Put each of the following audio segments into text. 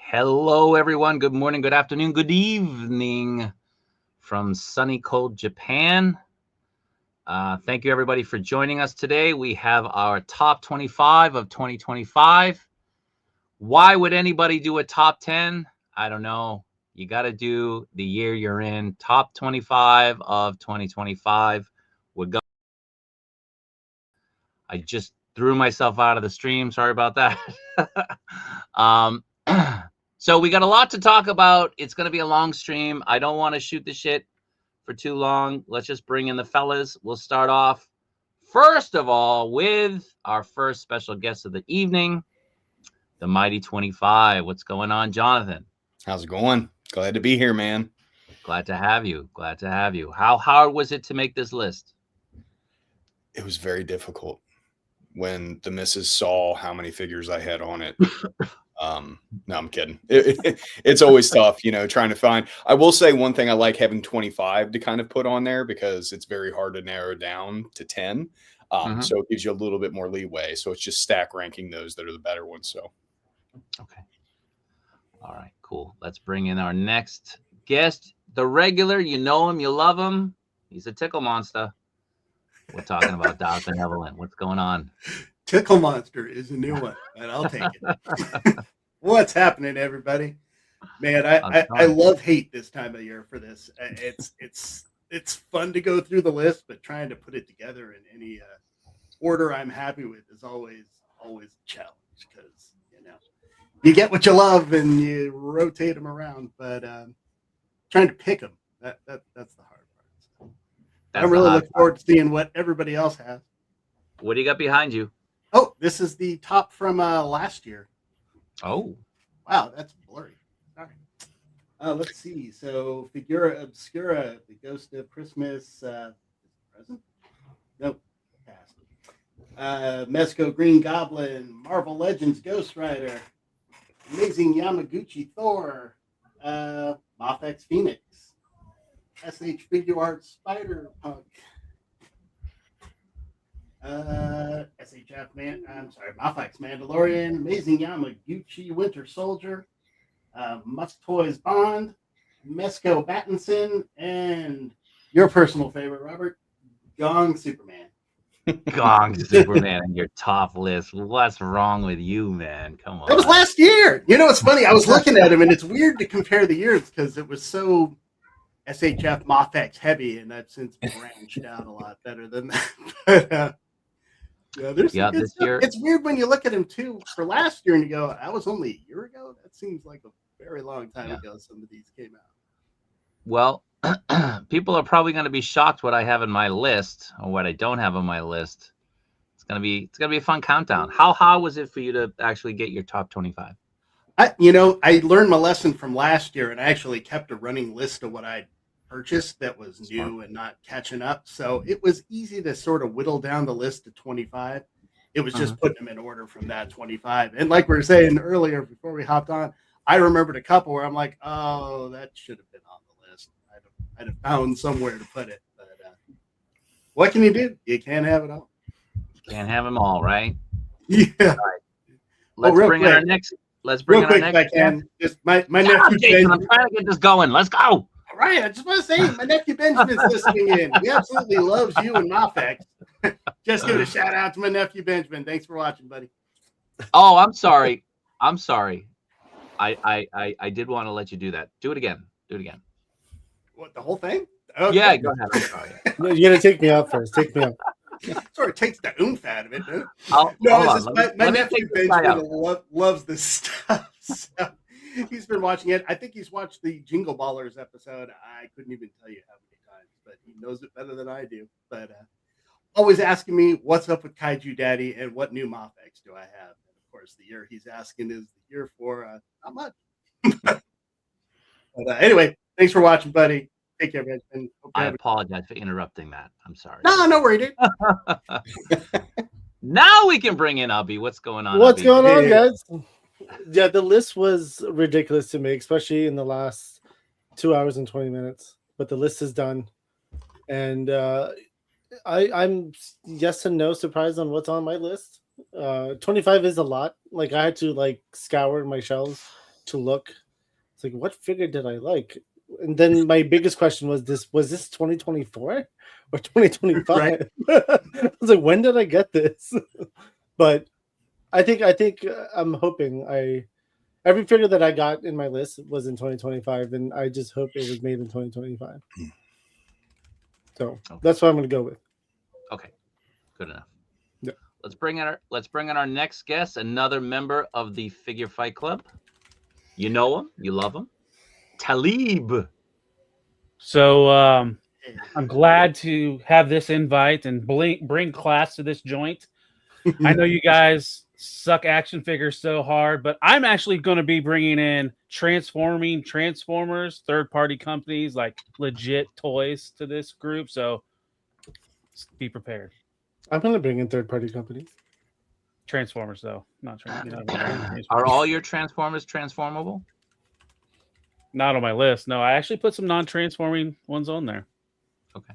Hello, everyone. Good morning, good afternoon, good evening from sunny, cold Japan. Thank you, everybody, for joining us today. We have our top 25 of 2025. Why would anybody do a top 10? I don't know. You got to do the year you're in. Top 25 of 2025. We're going. I just threw myself out of the stream. Sorry about that. So we got a lot to talk about. It's going to be a long stream. I don't want to shoot the shit for too long. Let's just bring in the fellas. We'll start off, first of all, with our first special guest of the evening, the Mighty 25. What's going on, Jonathan? How's it going? Glad to be here, man. Glad to have you. Glad to have you. How hard was it to make this list? It was very difficult when the missus saw how many figures I had on it. No, I'm kidding. It's always tough, trying to find. I will say one thing, I like having 25 to kind of put on there because it's very hard to narrow down to 10. So it gives you a little bit more leeway. So it's just stack ranking those that are the better ones. So, okay. All right, cool. Let's bring in our next guest, the regular. You know him, you love him. He's a tickle monster. We're talking about Doc Benevolent. What's going on? Tickle Monster is a new one, and I'll take it. What's happening, everybody? Man, I love hate this time of year for this. It's fun to go through the list, but trying to put it together in any order I'm happy with is always a challenge because you get what you love and you rotate them around, but trying to pick them that's the hard part. So I'm really looking forward to seeing what everybody else has. What do you got behind you? Oh, this is the top from last year. Oh. Wow, that's blurry. Sorry. Let's see. So, Figura Obscura, the Ghost of Christmas present? Nope. Past. Mezco Green Goblin, Marvel Legends Ghost Rider, Amazing Yamaguchi Thor, MAFEX Phoenix, SH Figuarts Spider Punk, MAFEX Mandalorian, Amazing Yamaguchi Winter Soldier, Musk Toys Bond, Mezco Battinson, and your personal favorite, Robert, Gong Superman. Gong Superman in your top list. What's wrong with you, man? Come on. That was last year. It's funny. I was looking at him, and it's weird to compare the years because it was so SHF MAFEX heavy, and that's since branched out a lot better than that. But, there's some good stuff. Year. It's weird when you look at him too for last year and you go, "That was only a year ago." That seems like a very long time ago. Some of these came out. Well, people are probably going to be shocked what I have in my list or what I don't have on my list. It's gonna be a fun countdown. How hard was it for you to actually get your top 25? I learned my lesson from last year, and I actually kept a running list of what I purchased that was new and not catching up. So it was easy to sort of whittle down the list to 25. It was just putting them in order from that 25. And like we were saying earlier before we hopped on, I remembered a couple where I'm like, oh, that should have been on the list. I'd have found somewhere to put it. But what can you do? You can't have it all. Can't have them all, right? Yeah. All right. Let's bring in our next. Let's bring in our next. If I can. Just my nephew Jason, I'm trying to get this going. Let's go. All right, I just want to say, my nephew Benjamin's listening in. He absolutely loves you and MAFEX. Just give a shout out to my nephew Benjamin. Thanks for watching, buddy. Oh, I'm sorry. I did want to let you do that. Do it again. What, the whole thing? Okay. Yeah, go ahead. I'm sorry. No, you gotta take me out first. Take me out. Sort of takes the oomph out of it, doesn't it? My nephew Benjamin loves this stuff. So he's been watching it. I think he's watched the Jingle Ballers episode. I couldn't even tell you how many times, but he knows it better than I do. But always asking me, what's up with Kaiju Daddy and what new MAFEX do I have? And of course, the year he's asking is the year for not much. But anyway, thanks for watching, buddy. Take care, man. I apologize for interrupting that. I'm sorry. No worry, dude. Now we can bring in Ubby. What's going on? What's Ubby? going on, guys? Yeah, the list was ridiculous to me, especially in the last 2 hours and 20 minutes. But the list is done, and I'm yes and no surprised on what's on my list. 25 is a lot. Like I had to scour my shelves to look. It's like, what figure did I like? And then my biggest question was this 2024 or 2025? Right. I was like, when did I get this? But I think I'm hoping every figure that I got in my list was in 2025, and I just hope it was made in 2025. So that's what I'm going to go with. Okay, good enough. Yeah. Let's bring in our next guest, another member of the Figure Fight Club. You know him, you love him, Talib. So I'm glad to have this invite and bring class to this joint. I know you guys suck action figures so hard, but I'm actually going to be bringing in Transformers, third-party companies, like legit toys to this group. So be prepared. I'm going to bring in third-party companies. Transformers, though, not Transformers. Are all your Transformers transformable? Not on my list. No, I actually put some non-transforming ones on there. Okay.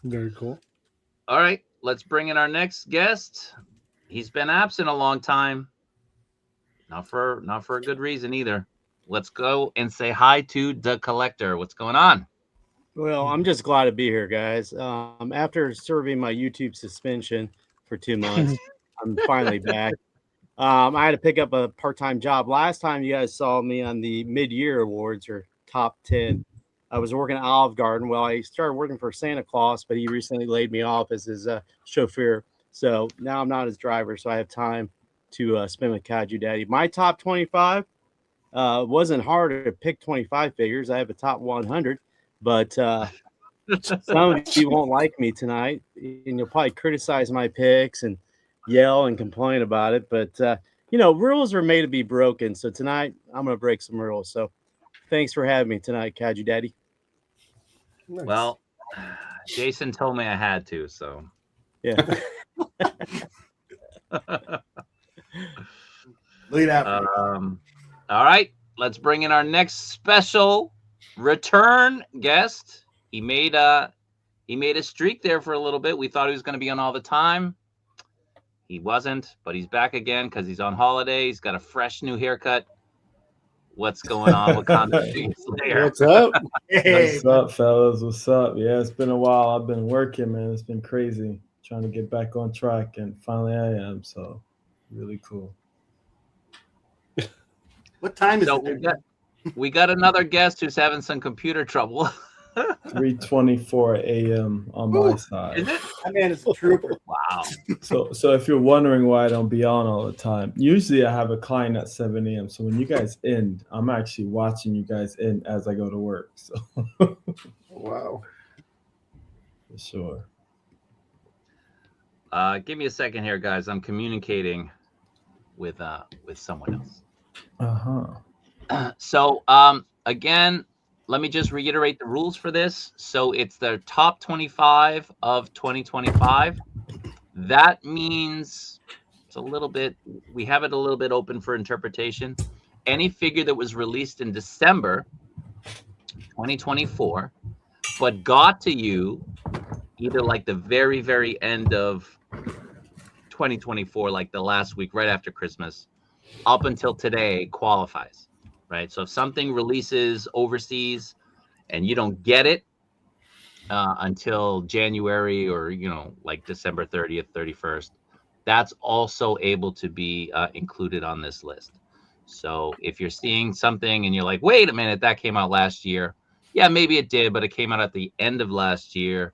Very cool. All right, let's bring in our next guest. He's been absent a long time. Not for a good reason either. Let's go and say hi to the collector. What's going on? Well, I'm just glad to be here, guys. After serving my YouTube suspension for 2 months, I'm finally back. I had to pick up a part-time job. Last time you guys saw me on the mid-year awards or top 10, I was working at Olive Garden. Well, I started working for Santa Claus, but he recently laid me off as his chauffeur. So now I'm not his driver, so I have time to spend with Kaiju Daddy. My top 25 wasn't hard to pick 25 figures. I have a top 100, but some of you won't like me tonight, and you'll probably criticize my picks and yell and complain about it. But, rules are made to be broken. So tonight I'm going to break some rules. So thanks for having me tonight, Kaiju Daddy. Nice. Well, Jason told me I had to, so. Yeah. Lead out. All right, let's bring in our next special return guest. He made a streak there for a little bit. We thought he was going to be on all the time. He wasn't, but he's back again because he's on holiday. He's got a fresh new haircut. What's going on with Wakanda Slayer? What's up? Hey, What's up, fellas? What's up? Yeah, it's been a while. I've been working, man. It's been crazy trying to get back on track, and finally I am. So, really cool. what time is So it? we got another guest who's having some computer trouble. 3:24 a.m. on my side. Is it? That man is a trooper. Wow. So if you're wondering why I don't be on all the time, usually I have a client at 7 a.m. So when you guys end, I'm actually watching you guys end as I go to work. So Wow. for sure. Give me a second here, guys. I'm communicating with someone else. So again, let me just reiterate the rules for this. So it's the top 25 of 2025. That means it's a little bit, we have it a little bit open for interpretation. Any figure that was released in December 2024, but got to you either like the very, very end of 2024, like the last week right after Christmas, up until today qualifies. Right. So if something releases overseas and you don't get it until January or, like December 30th, 31st, that's also able to be included on this list. So if you're seeing something and you're like, wait a minute, that came out last year. Yeah, maybe it did, but it came out at the end of last year.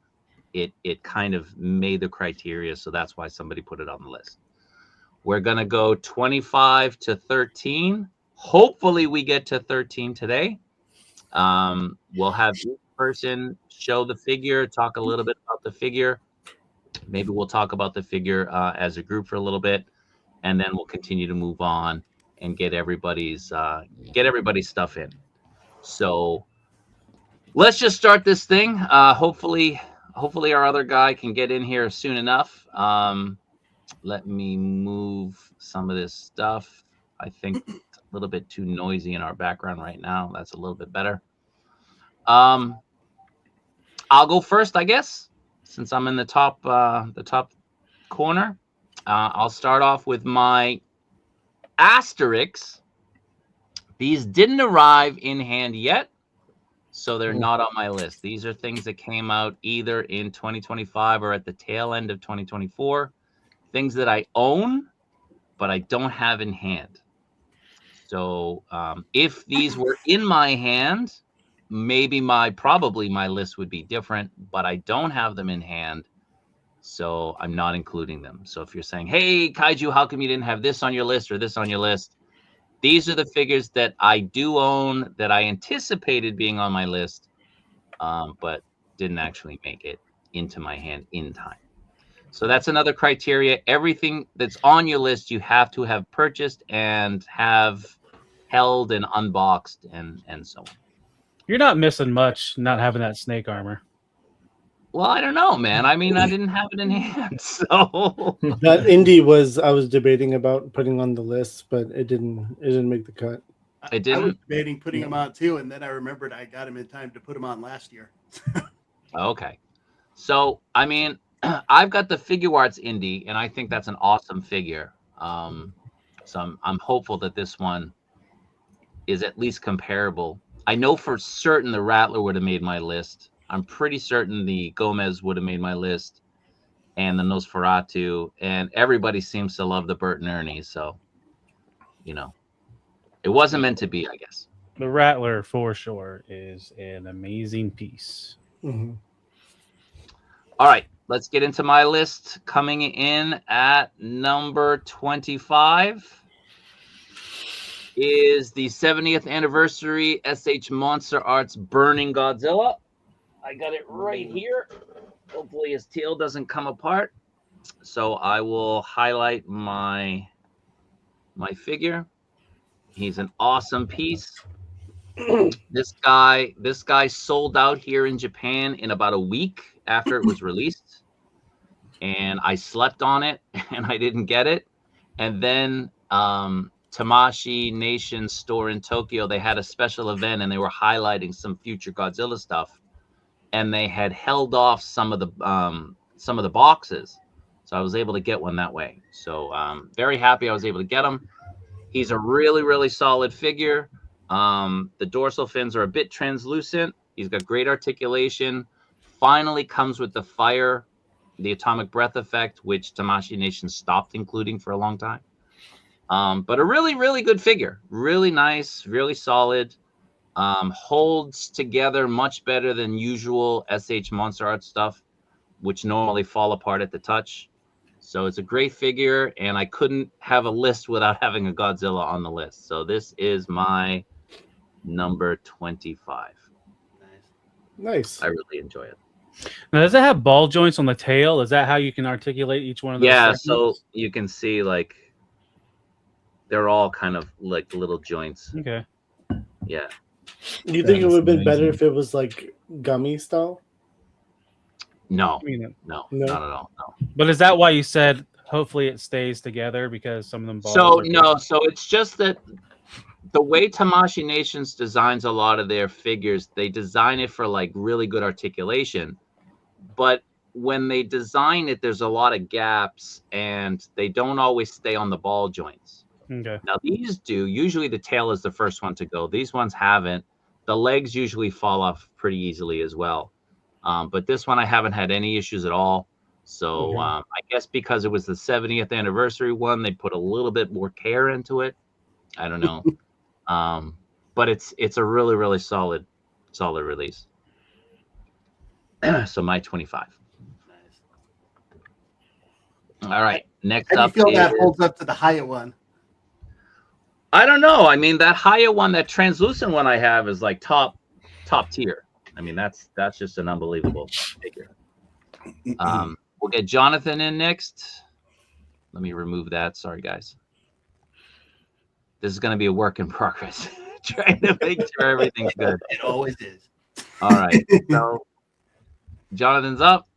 It kind of made the criteria. So that's why somebody put it on the list. We're going to go 25 to 13. Hopefully we get to 13 today. We'll have each person show the figure, talk a little bit about the figure. Maybe we'll talk about the figure as a group for a little bit, and then we'll continue to move on and get everybody's stuff in. So let's just start this thing. Hopefully our other guy can get in here soon enough. Let me move some of this stuff. I think it's a little bit too noisy in our background right now. That's a little bit better. I'll go first, I guess, since I'm in the top corner. I'll start off with my Asterix These didn't arrive in hand yet, so they're not on my list. These are things that came out either in 2025 or at the tail end of 2024. Things that I own, but I don't have in hand. So if these were in my hand, maybe probably my list would be different, but I don't have them in hand, so I'm not including them. So if you're saying, hey, Kaiju, how come you didn't have this on your list or this on your list? These are the figures that I do own that I anticipated being on my list, but didn't actually make it into my hand in time. So that's another criteria. Everything that's on your list, you have to have purchased and have held and unboxed and so on. You're not missing much not having that snake armor. Well, I don't know, man. I mean, I didn't have it in hand, so That indie I was debating about putting on the list, but it didn't make the cut. It didn't? I was debating putting him on too, and then I remembered I got him in time to put him on last year. Okay. So, I mean, I've got the Figuarts indie, and I think that's an awesome figure. So I'm hopeful that this one is at least comparable. I know for certain the Rattler would have made my list. I'm pretty certain the Gomez would have made my list, and the Nosferatu, and everybody seems to love the Bert and Ernie. So, you know, it wasn't meant to be, I guess. The Rattler, for sure, is an amazing piece. Mm-hmm. All right, let's get into my list. Coming in at number 25 is the 70th anniversary SH Monster Arts Burning Godzilla. I got it right here. Hopefully his tail doesn't come apart. So I will highlight my figure. He's an awesome piece. This guy sold out here in Japan in about a week after it was released. And I slept on it and I didn't get it. And then Tamashii Nation store in Tokyo, they had a special event and they were highlighting some future Godzilla stuff. And they had held off some of the boxes, so I was able to get one that way. So very happy I was able to get him. He's a really, really solid figure. The dorsal fins are a bit translucent. He's got great articulation. Finally comes with the fire, the atomic breath effect, which Tamashii Nation stopped including for a long time. But a really, really good figure. Really nice, really solid. Holds together much better than usual SH Monster Arts stuff, which normally fall apart at the touch. So it's a great figure, and I couldn't have a list without having a Godzilla on the list. So this is my number 25. Nice. I really enjoy it. Now, does it have ball joints on the tail? Is that how you can articulate each one of those? Yeah, segments? so you can see like they're all kind of like little joints. Okay. Yeah. Do you think it would have been better amazing. if it was like gummy style? No, I mean, no, No. not at all. No. but is that why you said hopefully it stays together because some of them balls So are- no, so it's just that the way Tamashii Nations designs a lot of their figures, they design it for like really good articulation, but when they design it, there's a lot of gaps and they don't always stay on the ball joints. Okay. Now these do. Usually the tail is the first one to go. These ones haven't. The legs usually fall off pretty easily as well. But this one I haven't had any issues at all. So Okay. I guess because it was the 70th anniversary one, they put a little bit more care into it. I don't know. But it's a really, really solid release. So my 25. All right. Next How do you up feel that is- holds up to the HIYA one? I don't know. I mean, that HIYA one, that translucent one I have is like top tier. I mean, that's just an unbelievable figure. We'll get Jonathan in next. Let me remove that. Sorry, guys. This is going to be a work in progress. Trying to make sure everything's good. It always is. All right. So Jonathan's up.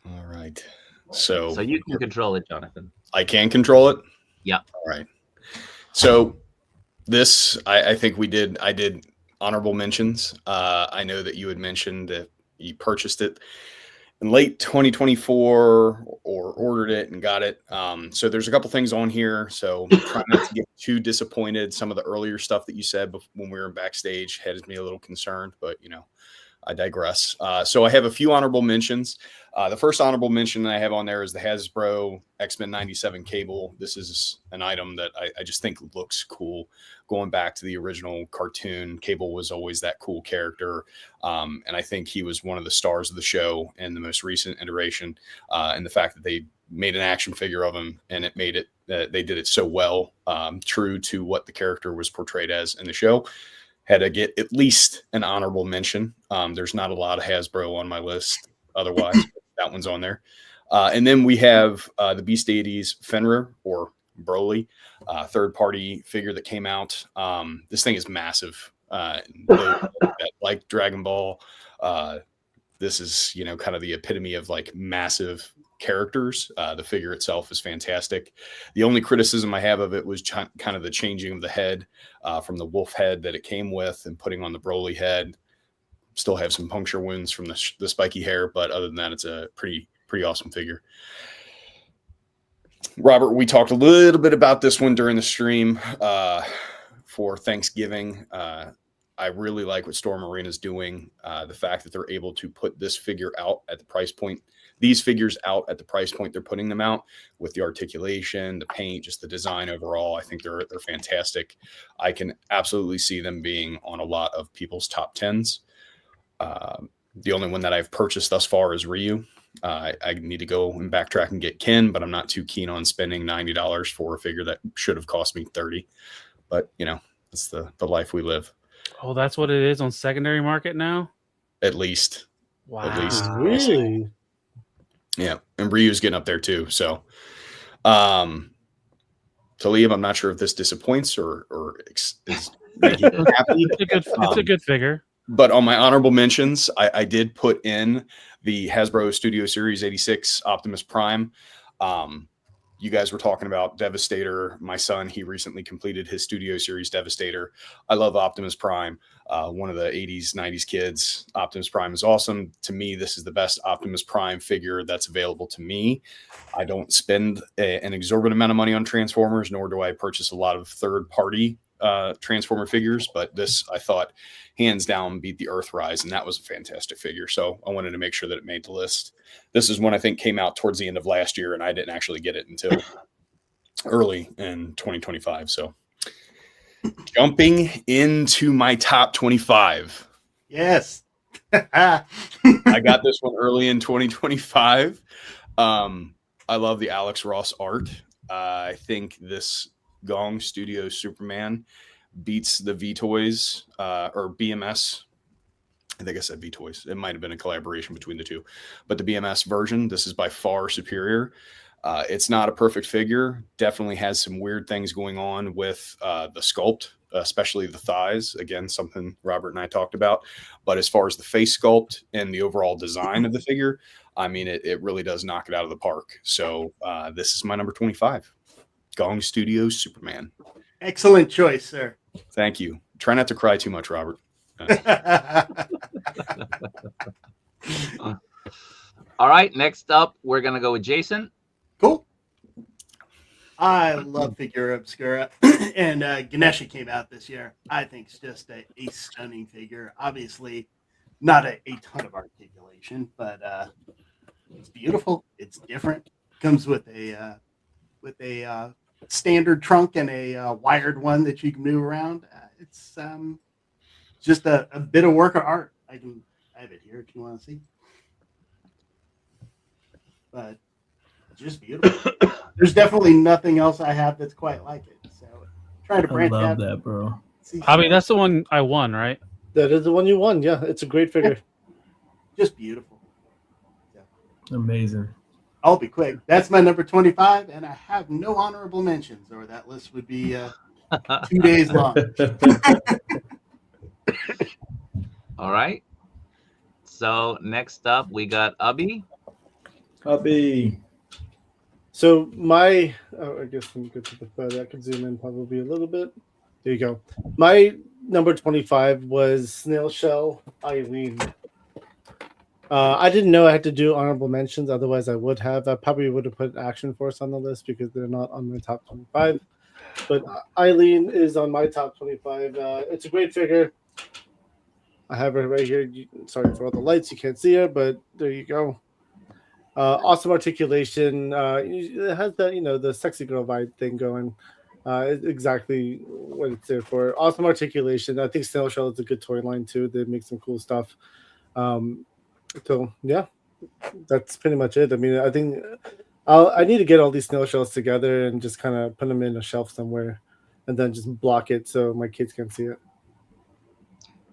All right. So So you can control it, Jonathan. I can control it? Yeah. All right. So this, I think I did honorable mentions. I know that you had mentioned that you purchased it. in late 2024 or ordered it and got it. So there's a couple things on here. So try not to get too disappointed. Some of the earlier stuff that you said when we were backstage had me a little concerned, but I digress. So I have a few honorable mentions. The first honorable mention that I have on there is the Hasbro X-Men 97 cable. This is an item that I just think looks cool. Going back to the original cartoon, Cable was always that cool character. And I think he was one of the stars of the show in the most recent iteration. And the fact that they made an action figure of him and it made it, they did it so well, true to what the character was portrayed as in the show. Had to get at least an honorable mention. There's not a lot of Hasbro on my list otherwise. That one's on there. And then we have the Beast 80s Fenrir or Broly, third-party figure that came out. This thing is massive. Like Dragon Ball, this is, kind of the epitome of like massive characters. The figure itself is fantastic. The only criticism I have of it was kind of the changing of the head from the wolf head that it came with and putting on the Broly head. Still have some puncture wounds from the spiky hair, but other than that, it's a pretty awesome figure. Robert, we talked a little bit about this one during the stream for Thanksgiving. I really like what Storm Arena is doing. The fact that they're able to put this figure out at the price point, these figures out at the price point they're putting them out, with the articulation, the paint, just the design overall. I think they're fantastic. I can absolutely see them being on a lot of people's top 10s. The only one that I've purchased thus far is Ryu. I need to go and backtrack and get Ken, but I'm not too keen on spending $90 for a figure that should have cost me $30. But it's the life we live. Oh, that's what it is on secondary market now? At least. Wow. At least. Really? Yeah. And Ryu's getting up there too. So, to Liam, I'm not sure if this disappoints or is making you happy. It's a good figure. But on my honorable mentions, I did put in the Hasbro Studio Series 86 Optimus Prime. You guys were talking about Devastator. My son, he recently completed his Studio Series Devastator. I love Optimus Prime. One of the 80s, 90s kids. Optimus Prime is awesome. To me, this is the best Optimus Prime figure that's available to me. I don't spend an exorbitant amount of money on Transformers, nor do I purchase a lot of third-party Transformer figures, but this, I thought, hands down beat the Earthrise, and that was a fantastic figure. So I wanted to make sure that it made the list. This is one I think came out towards the end of last year, and I didn't actually get it until early in 2025. So jumping into my top 25. Yes. I got this one early in 2025. I love the Alex Ross art. I think this Gong Studio Superman beats the V-Toys or BMS. I think I said V-Toys. It might have been a collaboration between the two. But the BMS version, this is by far superior. It's not a perfect figure. Definitely has some weird things going on with the sculpt, especially the thighs. Again, something Robert and I talked about. But as far as the face sculpt and the overall design of the figure, I mean, it really does knock it out of the park. So this is my number 25. Gong Studio Superman. Excellent choice, sir. Thank you. Try not to cry too much, Robert. All right, next up, we're going to go with Jason. Cool. I love Figura Obscura, and Ganesha came out this year. I think it's just a stunning figure. Obviously, not a ton of articulation, but it's beautiful. It's different. Comes with a standard trunk and a wired one that you can move around. It's just a bit of work of art. I have it here if you want to see. But just beautiful. There's definitely nothing else I have that's quite like it. So try to branch out. I love that, bro. I mean, that's the one I won, right? That is the one you won. Yeah, it's a great figure. Just beautiful. Yeah. Amazing. I'll be quick. That's my number 25, and I have no honorable mentions, or that list would be 2 days long. All right. So next up, we got Ubby. Ubby. So I guess let me go to the photo. I could zoom in probably a little bit. There you go. My number 25 was Snail Shell Eileen. I didn't know I had to do honorable mentions. Otherwise, I would have. I probably would have put Action Force on the list because they're not on my top 25. But Eileen is on my top 25. It's a great figure. I have her right here. Sorry for all the lights. You can't see her, but there you go. Awesome articulation. It has that, the sexy girl vibe thing going. Exactly what it's there for. Awesome articulation. I think Snail Shell is a good toy line too. They make some cool stuff. So yeah, that's pretty much it. I mean, I think I need to get all these snail shells together and just kind of put them in a shelf somewhere, and then just block it so my kids can see it.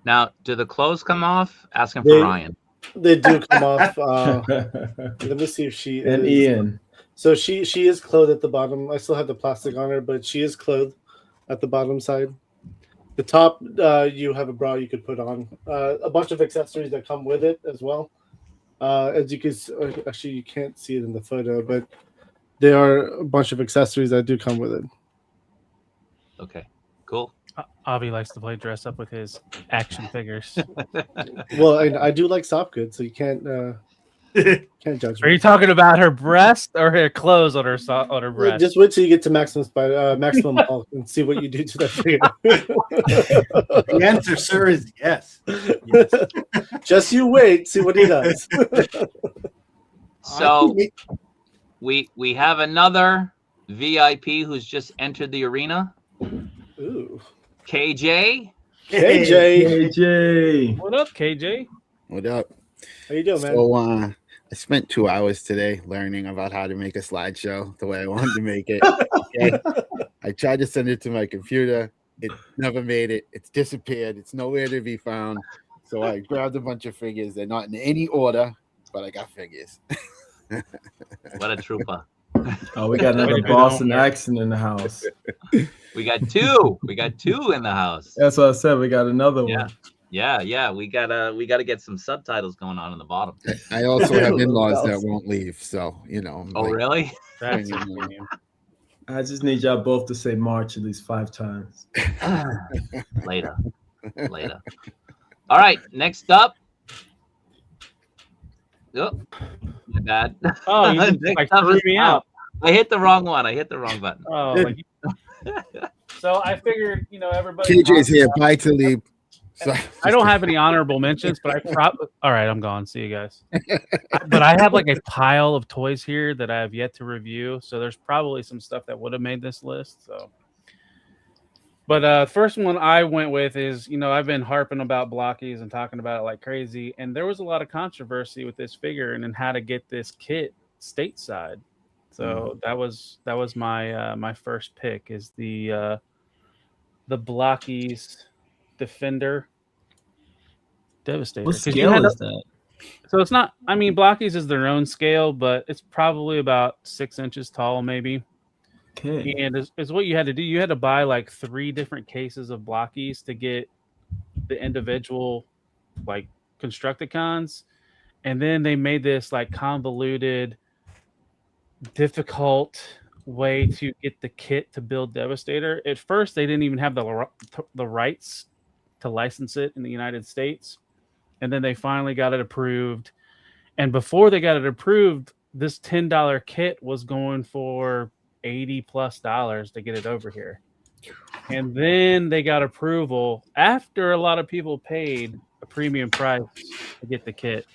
Now, do the clothes come off? Asking for Ryan. They do come off. Let me see if she and is. Ian. So she is clothed at the bottom. I still have the plastic on her, but she is clothed at the bottom side. The top, you have a bra you could put on. A bunch of accessories that come with it as well. As you can, actually you can't see it in the photo, but there are a bunch of accessories that do come with it. Okay, cool. Avi likes to play dress up with his action figures. Well, I do like soft goods, so you can't judge me. Are you talking about her breast or her clothes on her breast? Just wait till you get to maximum bulk and see what you do to that figure. The answer, sir, is yes. Just you wait, see what he does. So we have another VIP who's just entered the arena. Ooh. KJ. KJ. What up, KJ? What up? How you doing, man? So I spent 2 hours today learning about how to make a slideshow the way I wanted to make it. Okay? I tried to send it to my computer. It never made it. It's disappeared. It's nowhere to be found. So I grabbed a bunch of figures. They're not in any order, but I got figures. What a trooper. Oh, we got another Boston accent in the house. We got two. We got two in the house. That's what I said. We got another one. Yeah. We gotta get some subtitles going on in the bottom. I also have in-laws that won't leave. So, Oh, really? That's I just need y'all both to say March at least 5 times. Later. All right, next up. Oh, my bad. Oh, you just, like, threw me out. I hit the wrong one. I hit the wrong button. Oh, so I figured, everybody. KJ's here. Bye to leave. So, I don't have any honorable mentions, but all right, I'm gone. See you guys. But I have like a pile of toys here that I have yet to review. So there's probably some stuff that would have made this list. So, but first one I went with is, I've been harping about blockies and talking about it like crazy. And there was a lot of controversy with this figure and how to get this kit stateside. So that was my my first pick is the blockies Defender Devastator. What scale is that? So it's not, blockies is their own scale, but it's probably about 6 inches tall, maybe. Okay. And is what you had to do. You had to buy like 3 different cases of blockies to get the individual like Constructicons. And then they made this like convoluted, difficult way to get the kit to build Devastator. At first, they didn't even have the rights to license it in the United States. And then they finally got it approved. And before they got it approved, this $10 kit was going for $80+ to get it over here. And then they got approval after a lot of people paid a premium price to get the kit.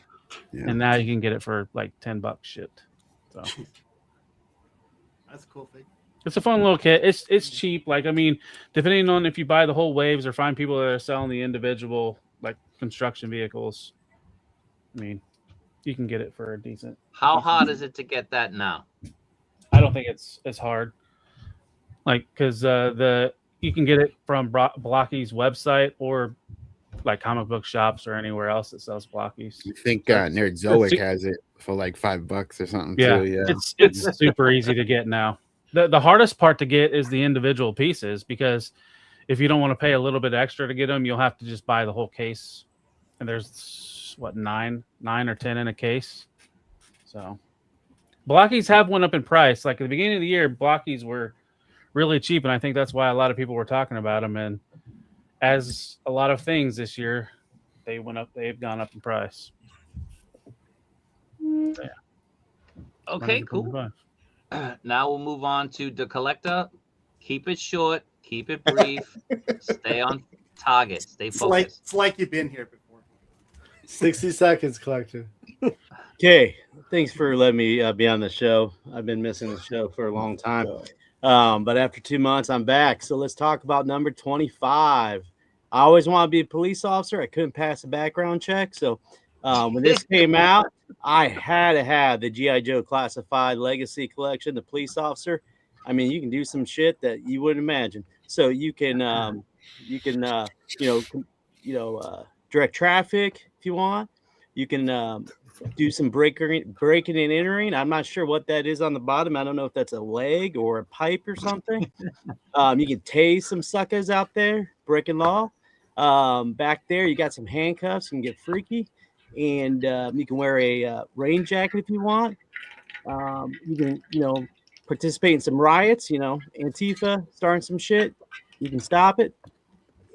Yeah. And now you can get it for like $10 shipped. So that's a cool thing. It's a fun little kit. It's cheap. Like, depending on if you buy the whole waves or find people that are selling the individual like construction vehicles, you can get it for a decent. How hard is it to get that now? I don't think it's as hard. Like, because you can get it from Blocky's website or like comic book shops or anywhere else that sells blockies. I think Nerdzoic has it for like $5 or something too. Yeah, it's super easy to get now. The hardest part to get is the individual pieces, because if you don't want to pay a little bit extra to get them, you'll have to just buy the whole case. And there's what, nine or 10 in a case. So blockies have went up in price. Like at the beginning of the year, blockies were really cheap, and I think that's why a lot of people were talking about them. And as a lot of things this year, they've gone up in price. Okay, cool. Now we'll move on to the collector. Keep it short, keep it brief, stay on target, stay focused. It's like you've been here before. 60 seconds, collector. Okay, thanks for letting me be on the show. I've been missing the show for a long time, but after 2 months, I'm back. So let's talk about number 25. I always want to be a police officer. I couldn't pass a background check, so when this came out, I had to have the G.I. Joe Classified Legacy Collection, the police officer. I mean, you can do some shit that you wouldn't imagine. So you can direct traffic if you want. You can do some breaking and entering. I'm not sure what that is on the bottom. I don't know if that's a leg or a pipe or something. You can tase some suckers out there, breaking law. Back there, you got some handcuffs. You can get freaky. And you can wear a rain jacket if you want. You can, participate in some riots, Antifa starting some shit. You can stop it.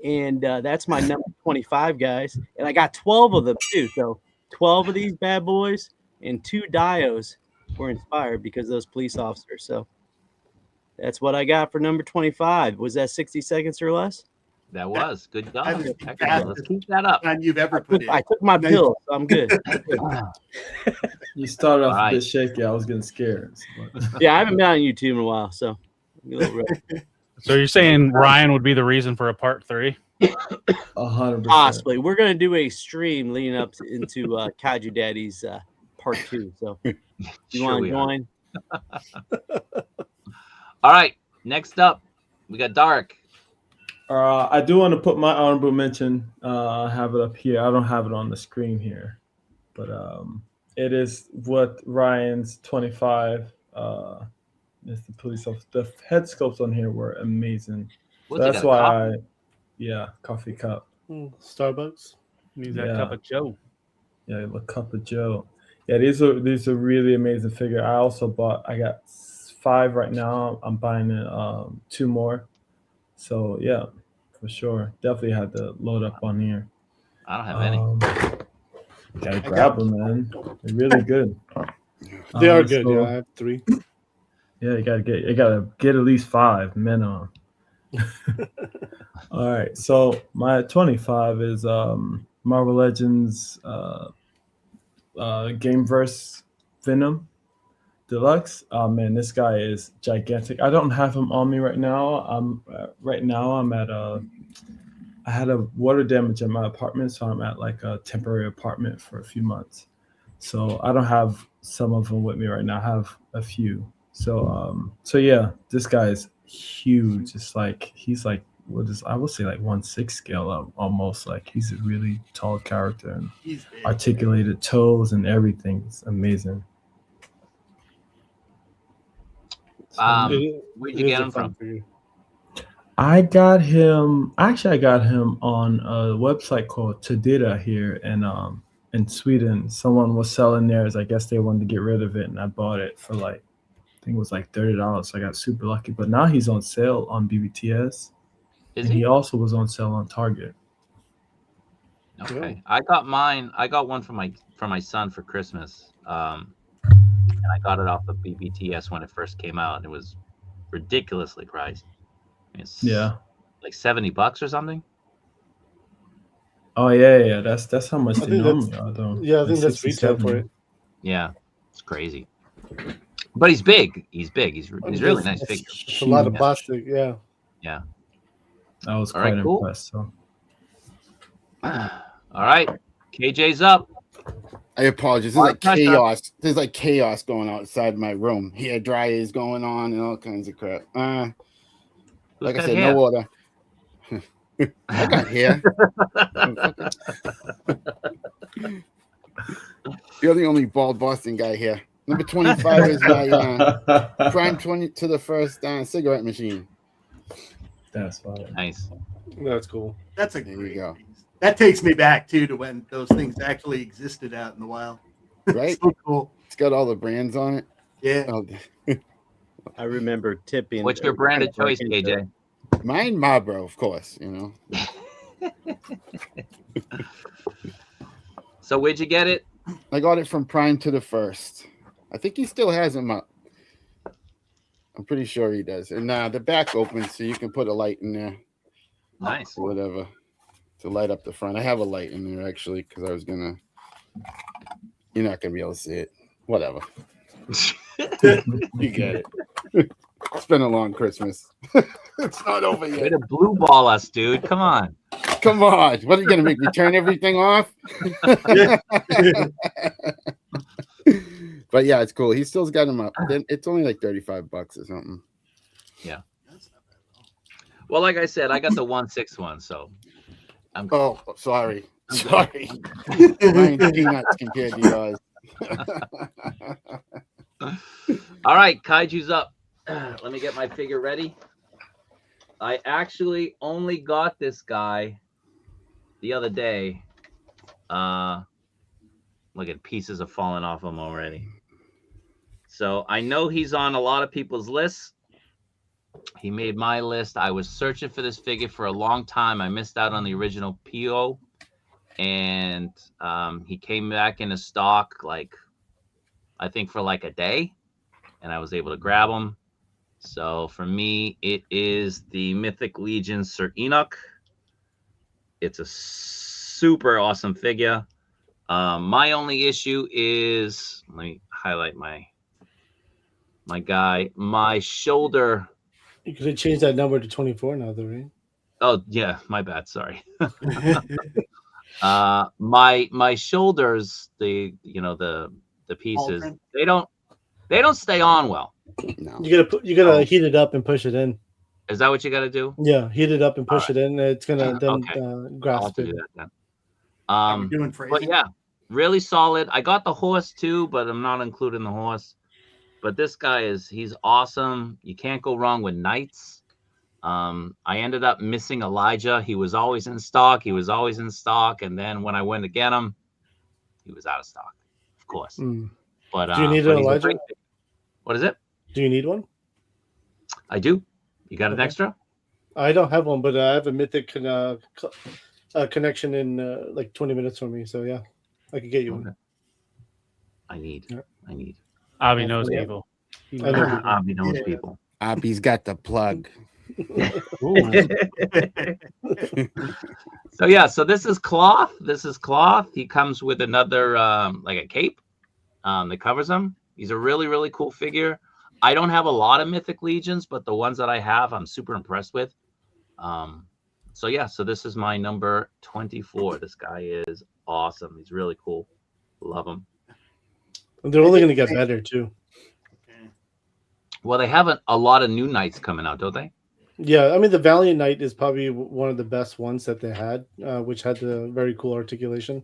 And that's my number 25, guys. And I got 12 of them, too. So 12 of these bad boys and 2 dios were inspired because of those police officers. So that's what I got for number 25. Was that 60 seconds or less? That was good job. Let's keep that up. And you've ever put in. I took my pills, so I'm good. You started off a bit shaky. I was getting scared. Yeah, I haven't been on YouTube in a while, so I'm a little So you're saying Ryan would be the reason for a part 3? 100%. Possibly. We're gonna do a stream leading up into Kaiju Daddy's part 2. So you want to join? All right. Next up, we got Dark. I do want to put my honorable mention. I have it up here. I don't have it on the screen here, but it is what Ryan's 25. Is the police officer. The head sculpts on here were amazing. So that's why coffee cup. Starbucks. Means that cup of Joe. Yeah, the cup of Joe. Yeah, these are really amazing figure. I got 5 right now. I'm buying 2 more. So yeah, for sure. Definitely had to load up on here. I don't have any. Gotta grab them, man. They're really good. They are good. I have 3. Yeah, you gotta get at least 5 minimum. All right. So my 25 is Marvel Legends Gameverse Venom Deluxe. Oh man, this guy is gigantic. I don't have him on me right now. I'm at I had a water damage at my apartment, so I'm at like a temporary apartment for a few months. So I don't have some of them with me right now. I have a few. So yeah, this guy is huge. It's like I would say like 1/6 scale up almost. Like he's a really tall character and articulated toes and everything. It's amazing. Where'd you get him from? I got him on a website called Tadira here in Sweden. Someone was selling theirs. I guess they wanted to get rid of it, and I bought it for like, I think it was like $30. So I got super lucky. But now he's on sale on BBTS. Is he? He also was on sale on Target. Okay, I got mine. I got one for my son for Christmas. And I got it off of BBTS when it first came out. And it was ridiculously priced. It's like $70 or something. Oh yeah. That's how much they normally are, though. Yeah, I think that's retail for it. Yeah, it's crazy. But he's big. He's really nice figure. It's a lot of plastic. Yeah. Yeah. I was quite impressed. So. All right, KJ's up. I apologize. There's like chaos. There's like chaos going outside my room. Hair dryers going on and all kinds of crap. Like I said, no water. I got hair. You're the only bald Boston guy here. Number 25 is my prime 20 to the first cigarette machine. That's fine. Nice. That's cool. That's There you go. That takes me back too to when those things actually existed out in the wild. Right? So cool. It's got all the brands on it. Yeah. Oh, I remember tipping. What's your brand of choice, KJ? mine, Marlboro, of course. You know. So where'd you get it? I got it from Prime to the First. I think he still has them up. I'm pretty sure he does. And the back opens so you can put a light in there. Nice. Or whatever to light up the front. I have a light in there actually because I was gonna. You're not gonna be able to see it. Whatever. You get it. It's been a long Christmas. It's not over Way yet. to blue ball us, dude. Come on. Come on. What are you gonna make me turn everything off? But yeah, it's cool. He still's got him up. It's only like $35 or something. Yeah. Well, like I said, I got the 161, so I'm. Oh, sorry. Sorry. Mine's peanuts compared to yours. All right, Kaiju's up. Let me get my figure ready. I actually only got this guy the other day. Look at pieces are falling off him already. So I know he's on a lot of people's lists. He made my list. I was searching for this figure for a long time. I missed out on the original PO, and he came back into stock I think for like a day, and I was able to grab him. So for me, it is the Mythic Legion Sir Enoch. It's a super awesome figure. My only issue is, let me highlight my guy. My shoulder. You could have changed that number to 24 now, though, right? Oh yeah, my bad. Sorry. My shoulders, the pieces, they don't stay on well. No. You gotta heat it up and push it in. Is that what you got to do? Yeah, heat it up and push it in. It's gonna then I'll grasp have to it. do that then. Are we doing phrasing? But yeah, really solid. I got the horse too, but I'm not including the horse. But this guy he's awesome. You can't go wrong with knights. I ended up missing Elijah. He was always in stock. And then when I went to get him, he was out of stock, of course. But do you need an Elijah? What is it? Do you need one? I do. You got an extra? I don't have one, but I have a Mythic connection in like 20 minutes from me. So yeah, I could get you one. I need. Avi knows people. Avi knows people. Abby's got the plug. So this is cloth. He comes with another like a cape that covers him. He's a really, really cool figure. I don't have a lot of Mythic Legions, but the ones that I have, I'm super impressed with. So this is my number 24. This guy is awesome. He's really cool. Love him. They're only going to get better too. Well, they have a lot of new knights coming out, don't they? Yeah, I mean the Valiant Knight is probably one of the best ones that they had, which had the very cool articulation.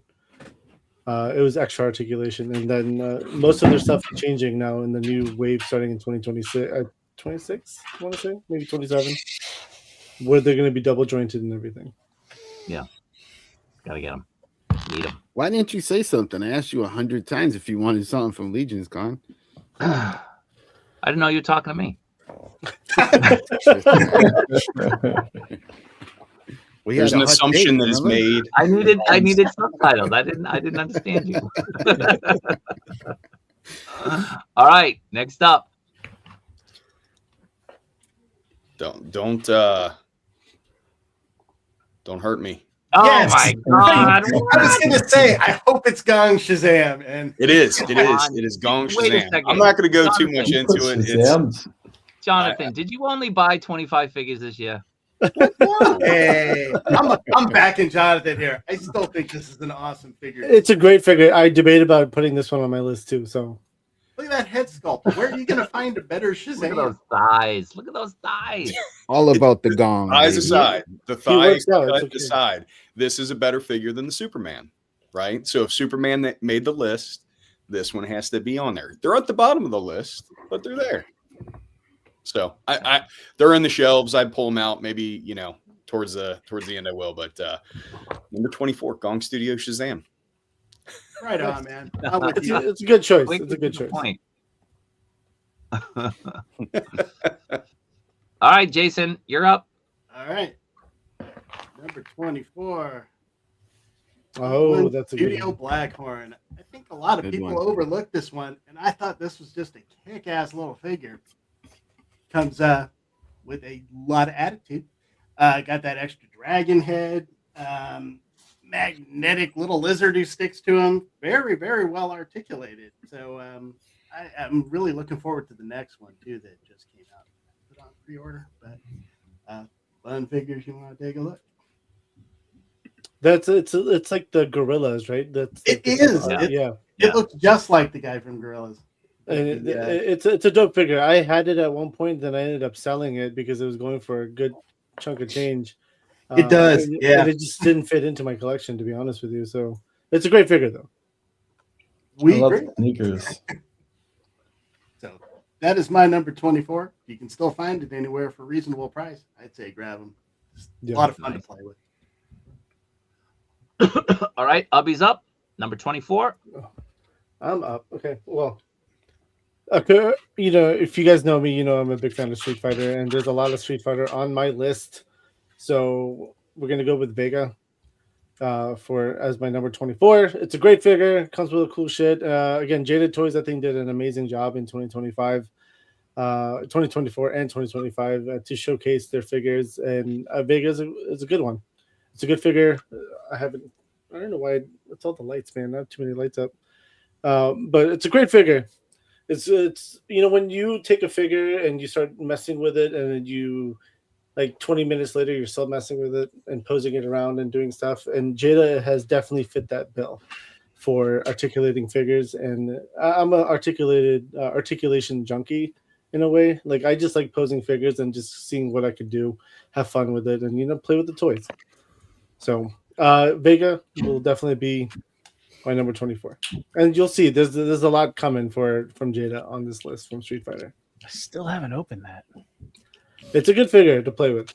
It was extra articulation, and then most of their stuff is changing now in the new wave starting in 2026. 26, I want to say, maybe 27, where they're going to be double jointed and everything. Yeah, gotta get them. Need them. Why didn't you say something? I asked you 100 times if you wanted something from Legion's Con. I didn't know you were talking to me. There's an assumption that is made. I needed subtitles. I didn't understand you. All right, next up. Don't hurt me. Oh Yes. my God! I was going to say, I hope it's Gong Shazam. And It is Gong Wait a Shazam. second. I'm not going to go too much into it. It's, Jonathan, did you only buy 25 figures this year? hey, I'm backing Jonathan here. I still think this is an awesome figure. It's a great figure. I debate about putting this one on my list too. So Look at that head sculpt. Where are you going to find a better Look Shazam? at those thighs. Look at those thighs. All about the gong. thighs baby. aside, the He thigh works out, it's cut okay. aside, this is a better figure than the Superman, right? So if Superman that made the list, this one has to be on there. They're at the bottom of the list, but they're there. So I they're in the shelves. I'd pull them out maybe, towards the end I will. But number 24, Gong Studio Shazam. Right on, man. I'm with you. it's a good choice. Quick It's a good to the choice. point. All right, Jason, you're up. All right. Number 24. Oh, that's a good Studio one. Blackhorn. I think a lot of Good people one. overlook this one, and I thought this was just a kick-ass little figure. Comes with a lot of attitude. Got that extra dragon head, magnetic little lizard who sticks to him. Very, very well articulated. So I'm really looking forward to the next one too that just came out. Put on pre-order, but fun figures. You want to take a look? That's it's like the gorillas, right? That's It like is. yeah. It looks just like the guy from Gorillas. And it's a dope figure. I had it at one point, then I ended up selling it because it was going for a good chunk of change. It does, and yeah. it just didn't fit into my collection, to be honest with you. So it's a great figure, though. I We love agree. sneakers. So that is my number 24. You can still find it anywhere for a reasonable price. I'd say grab them. Yeah. A lot of fun to play with. All right, Ubby's up. Number 24. I'm up. Okay. Well, okay. You know, if you guys know me, you know I'm a big fan of Street Fighter, and there's a lot of Street Fighter on my list. So we're gonna go with Vega for as my number 24. It's a great figure. Comes with a cool shit. Again, Jaded Toys I think did an amazing job in 2025, 2024 and 2025 to showcase their figures. And Vega is a good one. It's a good figure. I don't know why it's all the lights, man. Not too many lights up. But it's a great figure. It's you know, when you take a figure and you start messing with it, and then you like 20 minutes later you're still messing with it and posing it around and doing stuff. And Jada has definitely fit that bill for articulating figures. And I'm an articulation junkie in a way. Like I just like posing figures and just seeing what I could do, have fun with it, and you know, play with the toys. So Vega will definitely be my number 24, and you'll see there's a lot coming from Jada on this list from Street Fighter. I still haven't opened that. It's a good figure to play with.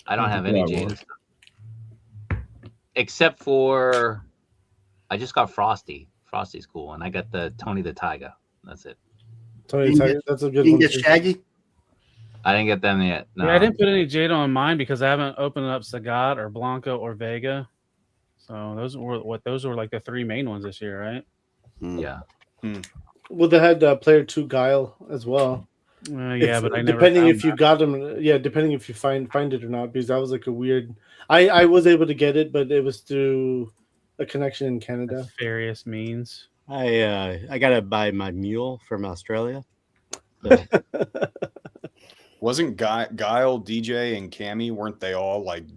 I don't have any James, except for I just got Frosty. Frosty's cool, and I got the Tony the Tiger. That's it. Tony, that's a good You one. can get Shaggy. I didn't get them yet. No. Yeah, I didn't put any Jada on mine because I haven't opened up Sagat or Blanco or Vega. So those were like the three main ones this year, right? Yeah. Well, they had player 2 Guile as well. Yeah, but I never depending found if you that. got them, yeah, depending if you find it or not, because that was like a weird. I was able to get it, but it was through a connection in Canada. Various means. I gotta buy my mule from Australia. So, Wasn't Guile, DJ, and Cammy, weren't they all like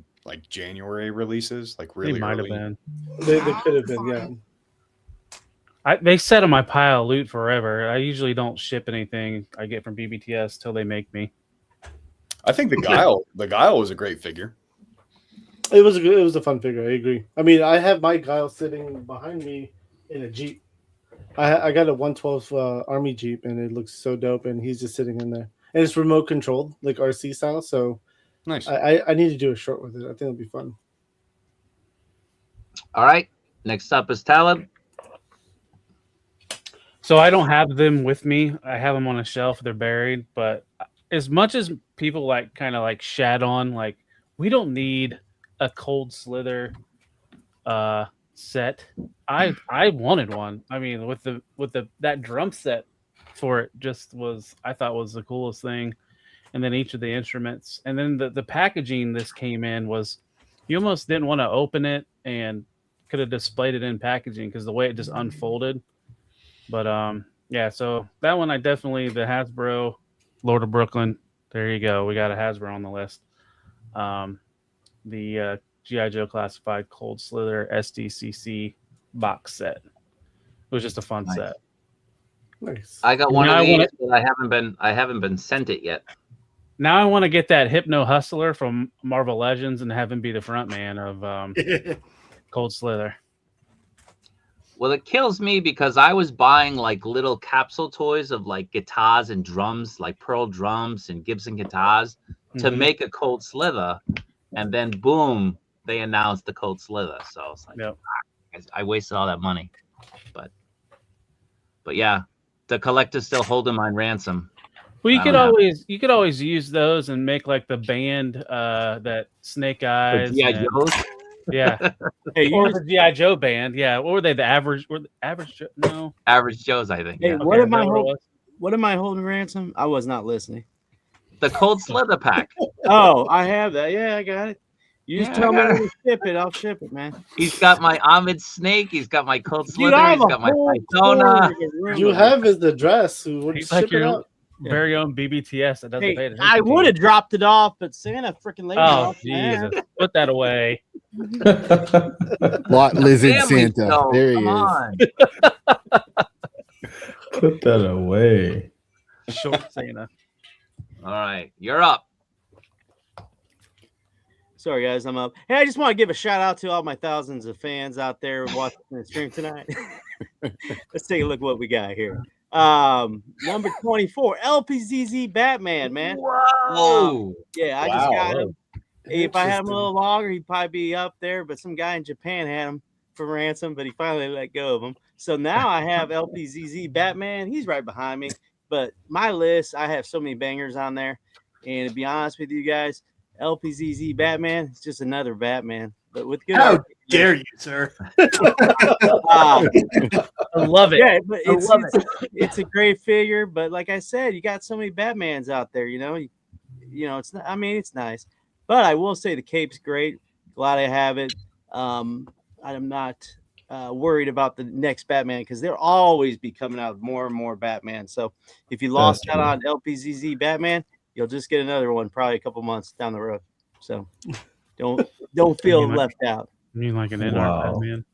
January releases? Like really They might have early? been. They could have been, yeah. They set on my pile of loot forever. I usually don't ship anything I get from BBTS till they make me. I think the Guile was a great figure. It was a fun figure. I agree. I mean, I have my Guile sitting behind me in a Jeep. I got a 112 Army Jeep, and it looks so dope. And he's just sitting in there, and it's remote controlled, like RC style. So Nice. I need to do a short with it. I think it'll be fun. All right. Next up is Talib. So I don't have them with me. I have them on a shelf. They're buried. But as much as people like kind of like shat on, like we don't need a Cold Slither set. I wanted one. I mean, with that drum set for it I thought was the coolest thing. And then each of the instruments, and then the packaging this came in was, you almost didn't want to open it and could have displayed it in packaging because the way it just unfolded. But yeah, so that one I definitely, the Hasbro Lord of Brooklyn. There you go. We got a Hasbro on the list. The G.I. Joe Classified Cold Slither SDCC box set. It was just a fun set. Nice. I got one of these, but I haven't been sent it yet. Now I want to get that Hypno Hustler from Marvel Legends and have him be the front man of Cold Slither. Well, it kills me because I was buying like little capsule toys of like guitars and drums, like Pearl drums and Gibson guitars, to make a Cold Slither, and then boom, they announced the Cold Slither. So it's like, I wasted all that money. But yeah, the collector's still holding mine ransom. Well, I don't have you could always use those and make like the band that Snake the Eyes. GI and- Joes. Yeah. Hey, Or you the GI Joe band. Yeah. What were they? The average? Or the average? No. Average Joes, I think. Hey, Yeah. what Okay, am I is that what it holding? was? What am I holding ransom? I was not listening. The Cold Slither pack. Oh, I have that. Yeah, I got it. You just Yeah, tell I me got where to ship it. I'll ship it, man. He's got my Ahmed Snake. He's got my Cold Dude, Slither. I have He's a got my whole Pythona. corner of the room You of have his address. Would He's you like ship it your out? very own BBTS that doesn't Hey, pay attention I to would you. have dropped it off, but Santa freaking laid it Oh off my ass. Jesus! Put that away. Lot lizard Family Santa. show, There he come is. on. Put that away. Short Santa. All right, you're up. Sorry, guys, I'm up. Hey, I just want to give a shout out to all my thousands of fans out there watching the stream tonight. Let's take a look at what we got here. Number 24, LPZZ Batman, man. Whoa. Yeah, I just got him. If I had him a little longer, he'd probably be up there, but some guy in Japan had him for ransom, but he finally let go of him. So now I have LPZZ Batman. He's right behind me. But my list, I have so many bangers on there. And to be honest with you guys, LPZZ Batman is just another Batman, but with good. How dare you, sir? I love it. Yeah, but I love it's a great figure. But like I said, you got so many Batmans out there. You know, it's not. I mean, it's nice, but I will say the cape's great. Glad I have it. I'm not worried about the next Batman because they'll always be coming out with more and more Batman. So if you lost out on LPZZ Batman, you'll just get another one probably a couple months down the road. So don't feel left out. You mean like an NART Wow. Batman?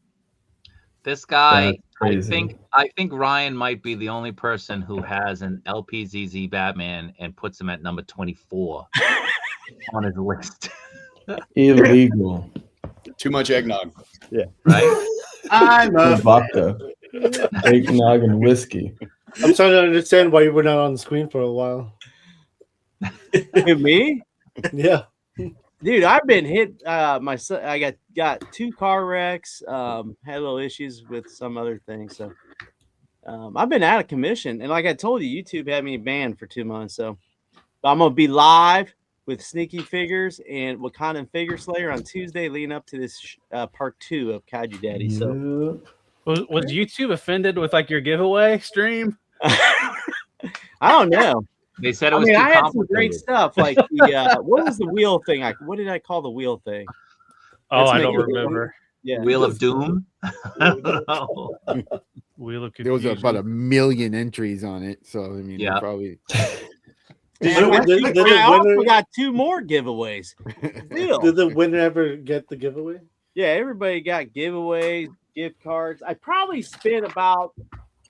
This guy, That's crazy. I think Ryan might be the only person who has an LPZZ Batman and puts him at number 24 on his list. Illegal. Too much eggnog. Right? I'm a Vodka. Eggnog and whiskey. I'm trying to understand why you were not on the screen for a while. Me? Yeah. Dude, I've been hit. My son, I got 2 car wrecks. Had little issues with some other things. So I've been out of commission, and like I told you, YouTube had me banned for 2 months. So I'm gonna be live with Sneaky Figures and Wakandan Figure Slayer on Tuesday, leading up to this part 2 of Kaiju Daddy. So Was YouTube offended with like your giveaway stream? I don't know. They said it I was mean, too I had some great complicated. stuff. Like the what was the wheel thing? What did I call the wheel thing? Oh, Let's I make don't it- remember. Yeah, Wheel of Doom. I don't know. Wheel of There was Confusion. about 1 million entries on it. So, I mean, Yeah. probably. And I Did the also winner- got 2 more giveaways. Wheel. Did the winner ever get the giveaway? Yeah, everybody got giveaways, gift cards. I probably spent about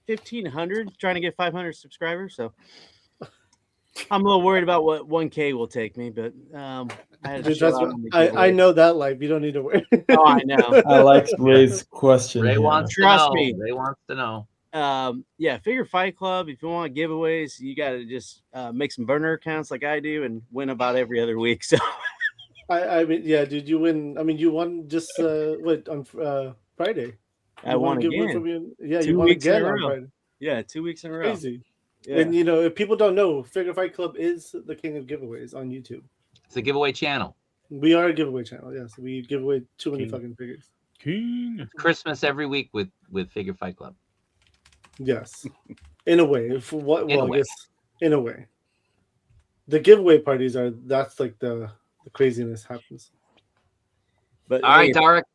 1,500 trying to get 500 subscribers. So I'm a little worried about what 1K will take me, but I had to Dude, show that's out what, on the I giveaway. know that life. You don't need to worry. Oh, I know. I like Ray's question. Ray here. wants Trust to know. me. Ray wants to know. Yeah, Figure Fight Club. If you want giveaways, you got to just make some burner accounts like I do and win about every other week. So I mean, yeah, dude, you win. I mean, you won just on Friday. I You won a giveaway again. from you? Yeah, 2 you won weeks in again a on row. Friday. Yeah, 2 weeks in a row. Crazy. Yeah. And you know, if people don't know, Figure Fight Club is the king of giveaways on YouTube. It's a giveaway channel. We are a giveaway channel. Yes, we give away too many King. fucking figures. King. Christmas every week with Figure Fight Club. Yes, in a way. For what? In a Well, I way. guess in a way. The giveaway parties that's like the craziness happens. But All right, hey, Derek.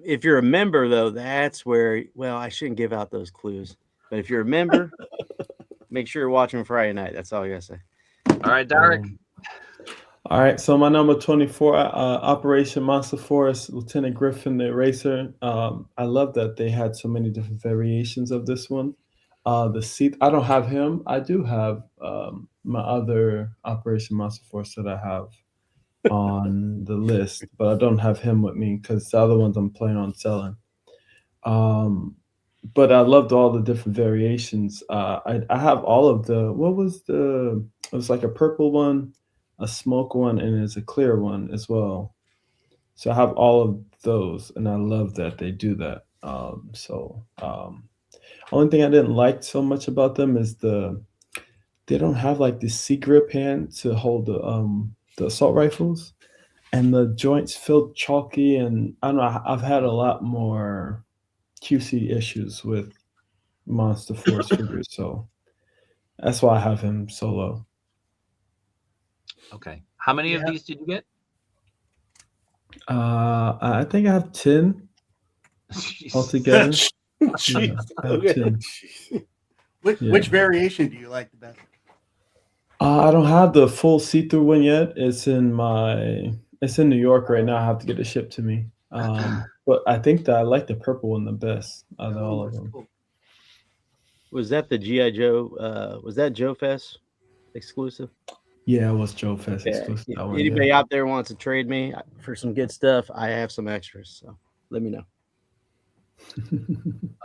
if you're a member, though, that's where, well, I shouldn't give out those clues. But if you're a member, make sure you're watching Friday night. That's all I got to say. All right, Derek. All right, so my number 24, Operation Monster Force, Lieutenant Griffin, the Eraser. I love that they had so many different variations of this one. The seat, I don't have him. I do have my other Operation Monster Force that I have on the list, but I don't have him with me because the other ones I'm planning on selling. But I loved all the different variations. I have all of the, it was like a purple one, a smoke one, and there's a clear one as well. So I have all of those, and I love that they do that. Only thing I didn't like so much about them is the they don't have like the C grip hand to hold the assault rifles, and the joints feel chalky, and I don't know. I've had a lot more QC issues with Monster Force figures, so that's why I have him so low. Okay. How many of these did you get? I think I have 10 altogether. Jeez. I have 10. Which variation do you like the best? I don't have the full see-through one yet. It's in New York right now. I have to get it shipped to me. But I think that I like the purple one the best out of all of them. Cool. Was that the GI Joe? Was that Joe Fest exclusive? Yeah, it was Joe Fest exclusive. That one, Anybody out there wants to trade me for some good stuff? I have some extras, so let me know.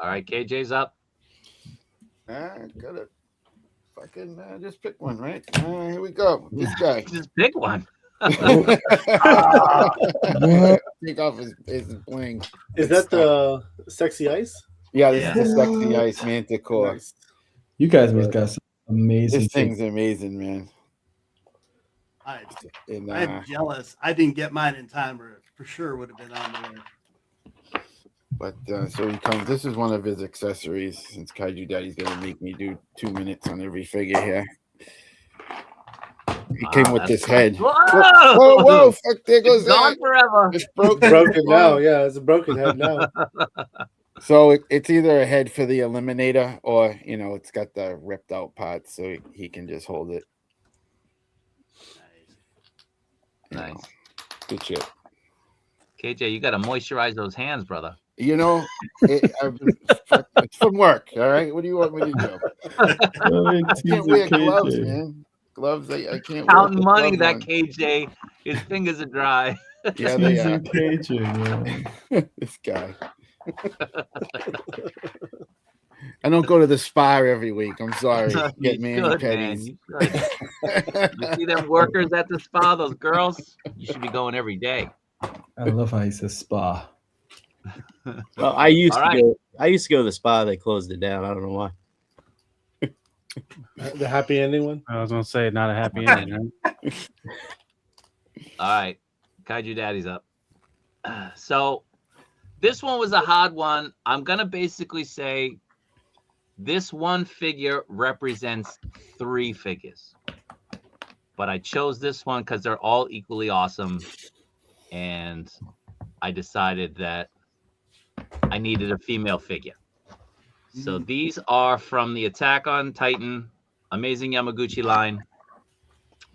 All right, KJ's up. Gotta fucking just pick one, right? Here we go. This guy. Just pick one. Take off his bling. Is that the Sexy Ice? Yeah, this is the Sexy Ice Manticore. Nice. You guys must got some amazing. This thing's amazing, man. I'm jealous. I didn't get mine in time, or it for sure would have been on there. But so he comes. This is one of his accessories. Since Kaiju Daddy's gonna make me do 2 minutes on every figure here. He came with this head. Whoa! Fuck! There goes Gone that. forever. It's broken. Broken now. Yeah, it's a broken head now. So it's either a head for the Eliminator, or it's got the ripped out parts, so he can just hold it. Nice. Good shit. KJ, you got to moisturize those hands, brother. It's from work. All right. What do you want me to do? I can't wear gloves, man. Gloves. I can't. Counting money that KJ. His fingers are dry. Yeah, they are. KJ, man. This guy. I don't go to the spa every week. I'm sorry. Get mani-pedis. You see them workers at the spa, those girls? You should be going every day. I love how he says spa. Well, I used to go to the spa. They closed it down. I don't know why. The happy ending one? I was gonna say not a happy ending, right? All right. Kaiju Daddy's up. So this one was a hard one. I'm gonna basically say this one figure represents 3 figures. But I chose this one because they're all equally awesome. And I decided that I needed a female figure. So these are from the Attack on Titan Amazing Yamaguchi line.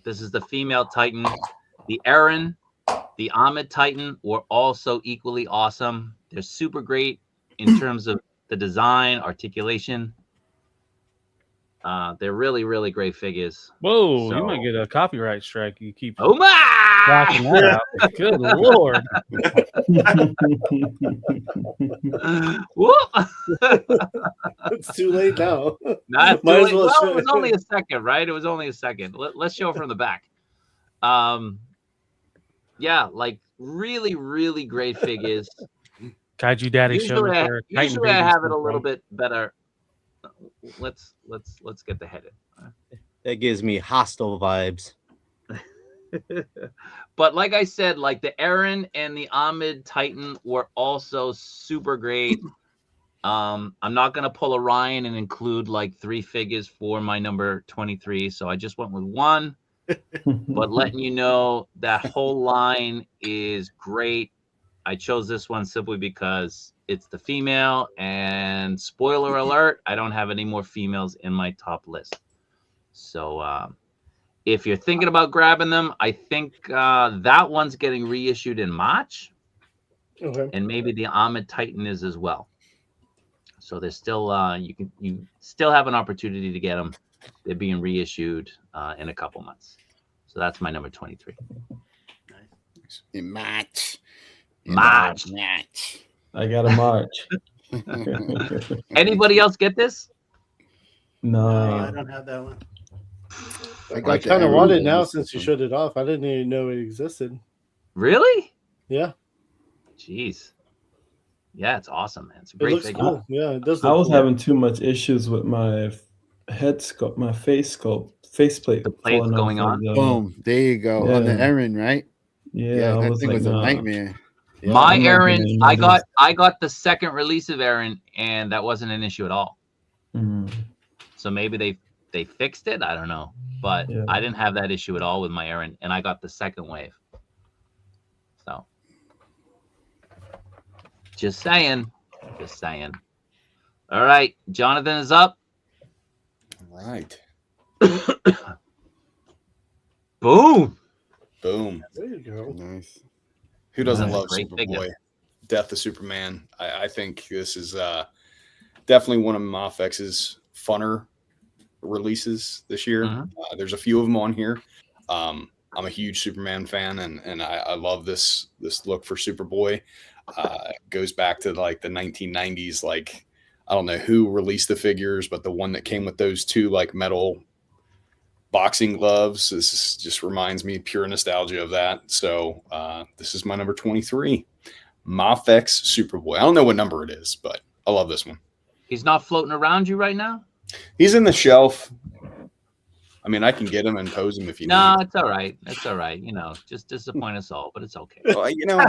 This is the female Titan. The Eren, the Ahmed Titan were also equally awesome. They're super great in terms of the design, articulation. They're really, really great figures. Whoa, So- you might get a copyright strike. You keep Oh rocking my! that out. Good lord. Whoop! It's too late now. Not Might as well, well show it was it. only a second, right? It was only a second. Let's show it from the back. Yeah, like really, really great figures. Kaiju Daddy showed Usually, me I, their Titan usually I babies have it a come little from. bit better. Let's get the head in. That gives me hostile vibes. But like I said, like the Eren and the Ahmed Titan were also super great. I'm not gonna pull a Ryan and include like 3 figures for my number 23, so I just went with 1. But letting you know that whole line is great. I chose this one simply because it's the female, and spoiler alert, I don't have any more females in my top list. So if you're thinking about grabbing them, I think that one's getting reissued in March, Okay. and maybe the Ahmed Titan is as well. So there's still you still have an opportunity to get them. They're being reissued in a couple months. So that's my number 23. In March. I got a March. Anybody else get this? No, I No. don't have that one. I I kind of want it now since you showed it off. I didn't even know it existed. Really? Yeah, Jeez. Yeah, it's awesome, man. It's a it great looks figure. cool. Yeah, it does. I Look was cool. having too much issues with my head sculpt, my faceplate. The plate's going on. Boom. There you go. On the Yeah. Erin, right? Yeah, I that was thing like, was a nah. nightmare. Yeah. My I'm not Aaron, getting I any of got the second release of Aaron, and that wasn't an issue at all. Mhm. So maybe they fixed it. I don't know, but Yeah. I didn't have that issue at all with my Aaron, and I got the second wave. So just saying. All right, Jonathan is up. All right. Boom. Boom. There you go. Nice. Who doesn't That's a love great figure. Superboy? Death of Superman. I think this is definitely one of MAFEX's funner releases this year. Mhm. There's a few of them on here. I'm a huge Superman fan, and I love this look for Superboy. It goes back to like the 1990s. Like, I don't know who released the figures, but the one that came with those two like metal boxing gloves. Just reminds me pure nostalgia of that. So this is my number 23, MAFEX Superboy. I don't know what number it is, but I love this one. He's not floating around you right now? He's in the shelf. I mean, I can get him and pose him if you No, need. it's all right. It's all right. You know, just disappoint us all, but it's okay. Well, you know,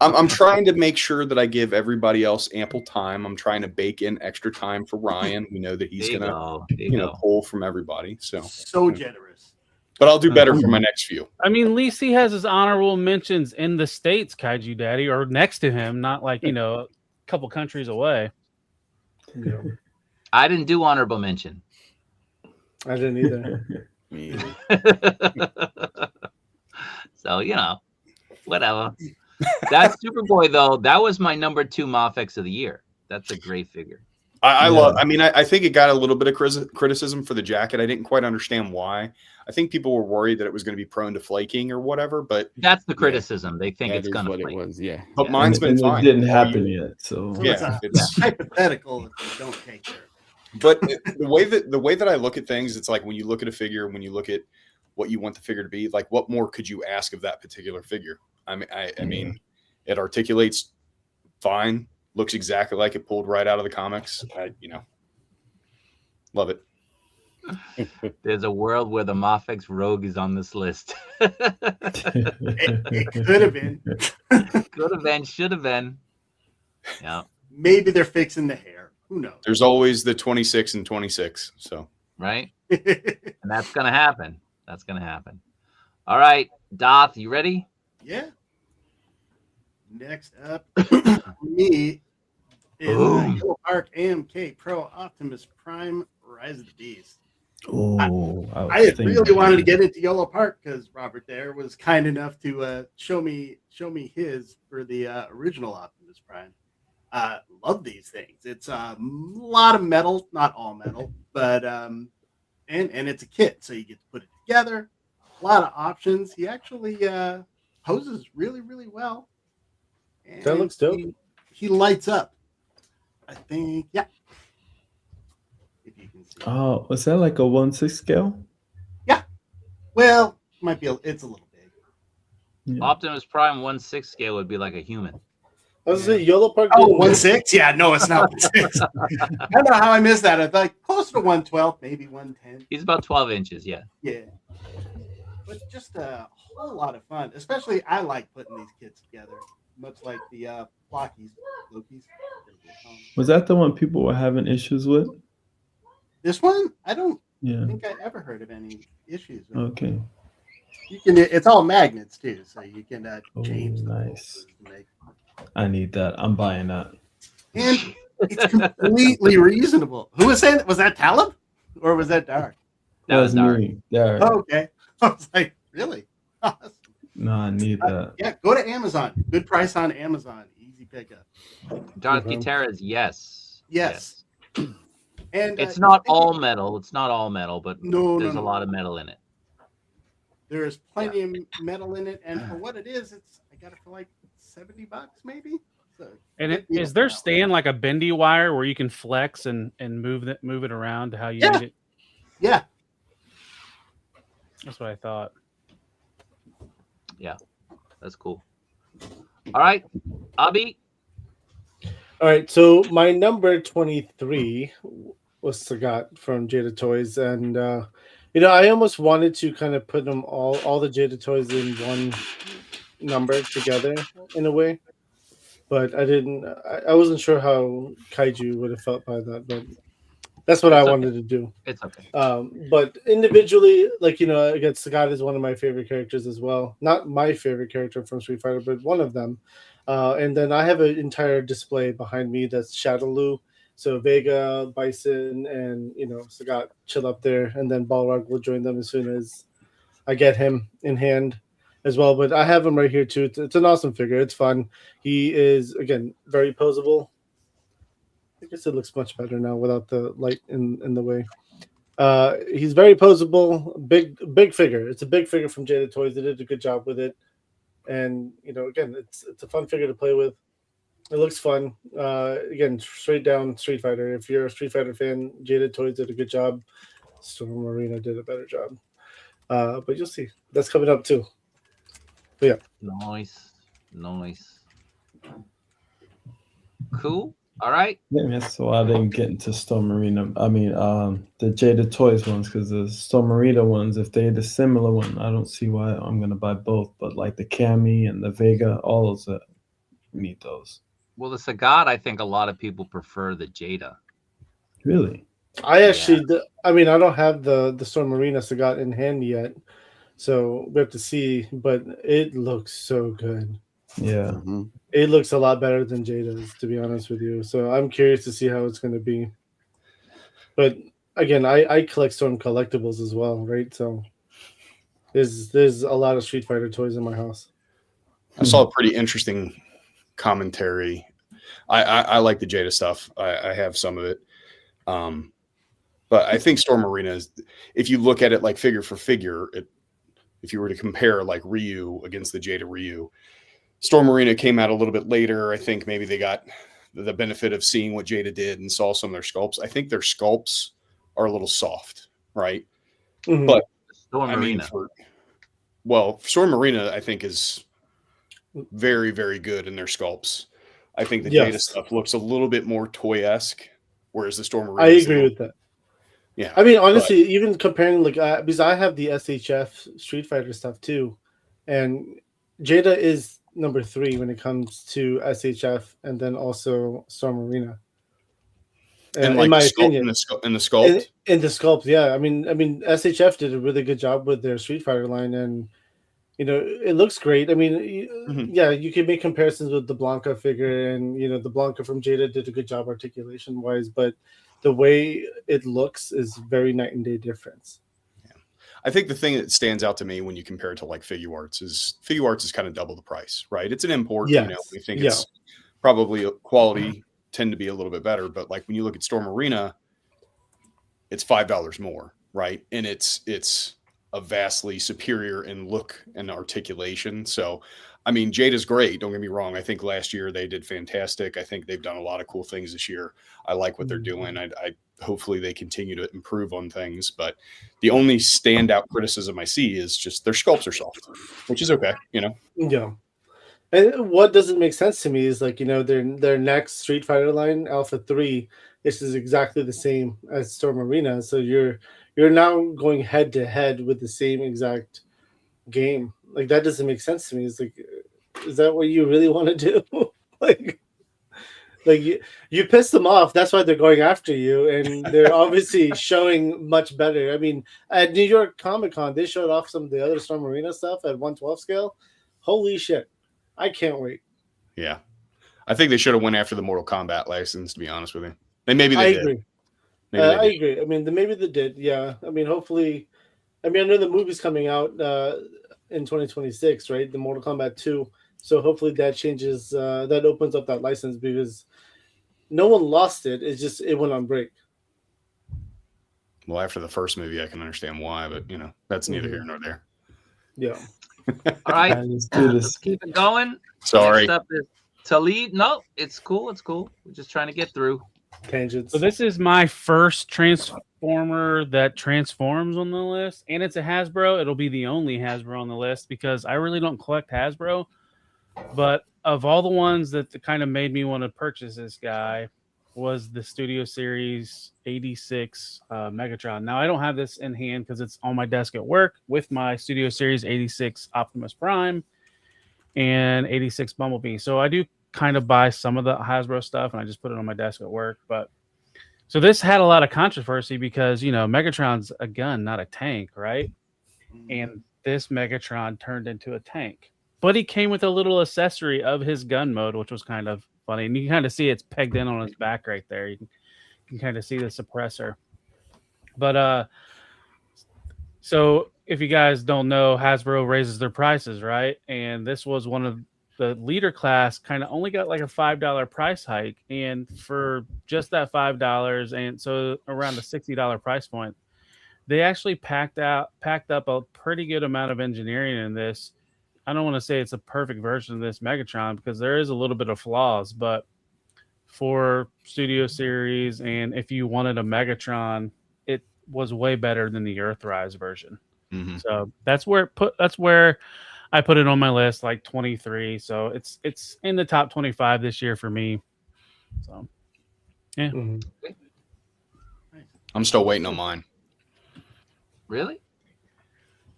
I'm trying to make sure that I give everybody else ample time. I'm trying to bake in extra time for Ryan. We know that he's There you gonna, go. There you go. pull from everybody. So generous. But I'll do better for my next few. I mean, at least he has his honorable mentions in the States, Kaiju Daddy, or next to him, not like, a couple countries away. Yeah. I didn't do honorable mention. I didn't either. Me. So, whatever. That Superboy, though, that was my number 2 MAFEX of the year. That's a great figure. I love. I mean, I think it got a little bit of criticism for the jacket. I didn't quite understand why. I think people were worried that it was going to be prone to flaking or whatever. But that's the criticism. They think That it's is going to what flake. it was. Yeah. But Yeah. mine's been And fine. it didn't happen yet. So So Yeah, it's hypothetical if you don't take care. But the way that I look at things, it's like when you look at a figure, when you look at what you want the figure to be, like what more could you ask of that particular figure? I mean, it articulates fine, looks exactly like it pulled right out of the comics. Love it. There's a world where the MAFEX Rogue is on this list. It could have been. Could have been, should have been. Yeah. Maybe they're fixing the hair. Who knows? There's always the 26 and 26. So Right? And that's going to happen. That's going to happen. All right. Doth, you ready? Yeah. Next up for me is Yellow Park AMK Pro Optimus Prime Rise of the Beast. oh, I had really wanted to get into Yellow Park because Robert there was kind enough to show me his for the original Optimus Prime. Love these things. It's a lot of metal, not all metal, but and it's a kit, so you get to put it together. A lot of options. He actually poses really, really well. And That looks dope. He lights up. I think, yeah. If you can see. Oh, was that like a 1/6 scale? Well, it's a little big. Yeah. Optimus Prime 1/6 scale would be like a human. I was saying Yellow Park. Oh, didn't- 1/6? Yeah, no, it's not 1/6. I don't know how I missed that. I thought close to 112, maybe 110. He's about 12 inches. Yeah. Yeah. But just a whole lot of fun. Especially, I like putting these kits together, much like the Flockies, Loki's. Was that the one people were having issues with? This one, I don't Yeah. think I ever heard of any issues with it. Okay. You can. It's all magnets too, so you can change Oh, the nice. to make. I need that. I'm buying that. And it's completely reasonable. Who was saying that? Was that Talib or was that Dark? That was dark. me. Yeah. Oh, okay. I was like, really? Awesome. No, I need that. Yeah, go to Amazon. Good price on Amazon. Easy pickup. Darth Mhm. Gutierrez, yes. Yes. And It's not all metal. It's not all metal, but there's a no. lot of metal in it. There's plenty of metal in it, and for what it is, I got it for like $70 maybe. So And is their stand like a bendy wire where you can flex and move it around to how you need it? Yeah. That's what I thought. That's cool. All right. Abby. All right, so my number 23 was Sagat from Jada Toys, and I almost wanted to kind of put them all the Jada Toys in one number together in a way, but I didn't. I wasn't sure how Kaiju would have felt by that, but that's what I wanted to do. It's okay. But individually, again, Sagat is one of my favorite characters as well. Not my favorite character from Street Fighter, but one of them. And then I have an entire display behind me that's Shadowloo. So Vega, Bison, and Sagat chill up there, and then Balrog will join them as soon as I get him in hand as well. But I have him right here too. It's an awesome figure. It's fun. He is, again, very posable. I guess it looks much better now without the light in the way. He's very posable, big figure. It's a big figure from Jada Toys. They did a good job with it, and again, it's a fun figure to play with. It looks fun. Again, straight down Street Fighter. If you're a Street Fighter fan, Jada Toys did a good job. Storm Arena did a better job. But you'll see. That's coming up too. But yeah. Nice. Cool. All right. Yeah, so I didn't get into Storm Arena. I mean, the Jada Toys ones, because the Storm Arena ones, if they're the similar one, I don't see why I'm gonna buy both. But like the Cammy and the Vega, all those need those. Well, the Sagat, I think a lot of people prefer the Jada. Really? I actually, I don't have the Storm Arena Sagat in hand yet, so we have to see. But it looks so good. Yeah. Mm-hmm. It looks a lot better than Jada's, to be honest with you. So I'm curious to see how it's going to be. But again, I collect Storm collectibles as well, right? So there's a lot of Street Fighter toys in my house. I saw a pretty interesting commentary. I like the Jada stuff. I have some of it. But I think Storm Arena is, if you look at it like figure for figure, if you were to compare like Ryu against the Jada Ryu, Storm Arena came out a little bit later. I think maybe they got the benefit of seeing what Jada did and saw some of their sculpts. I think their sculpts are a little soft, right? Mm-hmm. But Storm Arena. Storm Arena, I think, is very, very good in their sculpts. I think the Jada stuff looks a little bit more toy-esque, whereas the Storm Arena. I agree with that. Yeah. I mean, honestly, even comparing, because I have the SHF Street Fighter stuff too, and Jada is number 3 when it comes to SHF, and then also Storm Arena. And in my opinion, in the sculpt, in the sculpt, yeah. I mean, SHF did a really good job with their Street Fighter line, and it looks great. I mean, yeah, you can make comparisons with the Blanca figure, and the Blanca from Jada did a good job articulation wise, but the way it looks is very night and day difference. I think the thing that stands out to me when you compare it to like Figuarts is kind of double the price, right? It's an import. Yes. We think it's probably quality tend to be a little bit better, but like when you look at Storm Arena, it's $5 more, right? And it's a vastly superior in look and articulation. So, I mean, Jada's great. Don't get me wrong. I think last year they did fantastic. I think they've done a lot of cool things this year. I like what they're doing. I hopefully they continue to improve on things, but the only standout criticism I see is just their sculpts are soft, which is okay, Yeah. And what doesn't make sense to me is their next Street Fighter line, Alpha 3, this is exactly the same as Storm Arena. So you're now going head to head with the same exact game. Like, that doesn't make sense to me. It's like, is that what you really want to do? Like you pissed them off. That's why they're going after you, and they're obviously showing much better. I mean, at New York Comic Con, they showed off some of the other Storm Arena stuff at 1/12 scale. Holy shit! I can't wait. Yeah, I think they should have went after the Mortal Kombat license. To be honest with you, I agree. I agree. I mean, maybe they did. Yeah. I mean, hopefully. I mean, I know the movie's coming out in 2026, right? The Mortal Kombat 2. So hopefully that changes, that opens up that license, because no one lost it. It's just it went on break. Well, after the first movie, I can understand why, but that's neither here nor there. Yeah. All right, let's do this. Keep it going. Sorry. Next up is Talib. No, it's cool. It's cool. We're just trying to get through. Tangents. So this is my first Transformer that transforms on the list, and it's a Hasbro. It'll be the only Hasbro on the list because I really don't collect Hasbro. But of all the ones that kind of made me want to purchase this guy was the Studio Series 86 Megatron. Now I don't have this in hand because it's on my desk at work with my Studio Series 86 Optimus Prime and 86 Bumblebee. So I do kind of buy some of the Hasbro stuff and I just put it on my desk at work. But so this had a lot of controversy because, you know, Megatron's a gun, not a tank, right? And this Megatron turned into a tank. But he came with a little accessory of his gun mode, which was kind of funny. And you can kind of see it's pegged in on his back right there. You can kind of see the suppressor. But so if you guys don't know, Hasbro raises their prices, right? And this was one of the leader class kind of only got like a $5 price hike. And for just that $5, and so around the $60 price point, they actually packed up a pretty good amount of engineering in this. I don't want to say it's a perfect version of this Megatron because there is a little bit of flaws, but for Studio Series and if you wanted a Megatron, it was way better than the Earthrise version. Mm-hmm. So that's where I put it on my list, like 23. So it's in the top 25 this year for me. So yeah. Mm-hmm. I'm still waiting on mine. Really?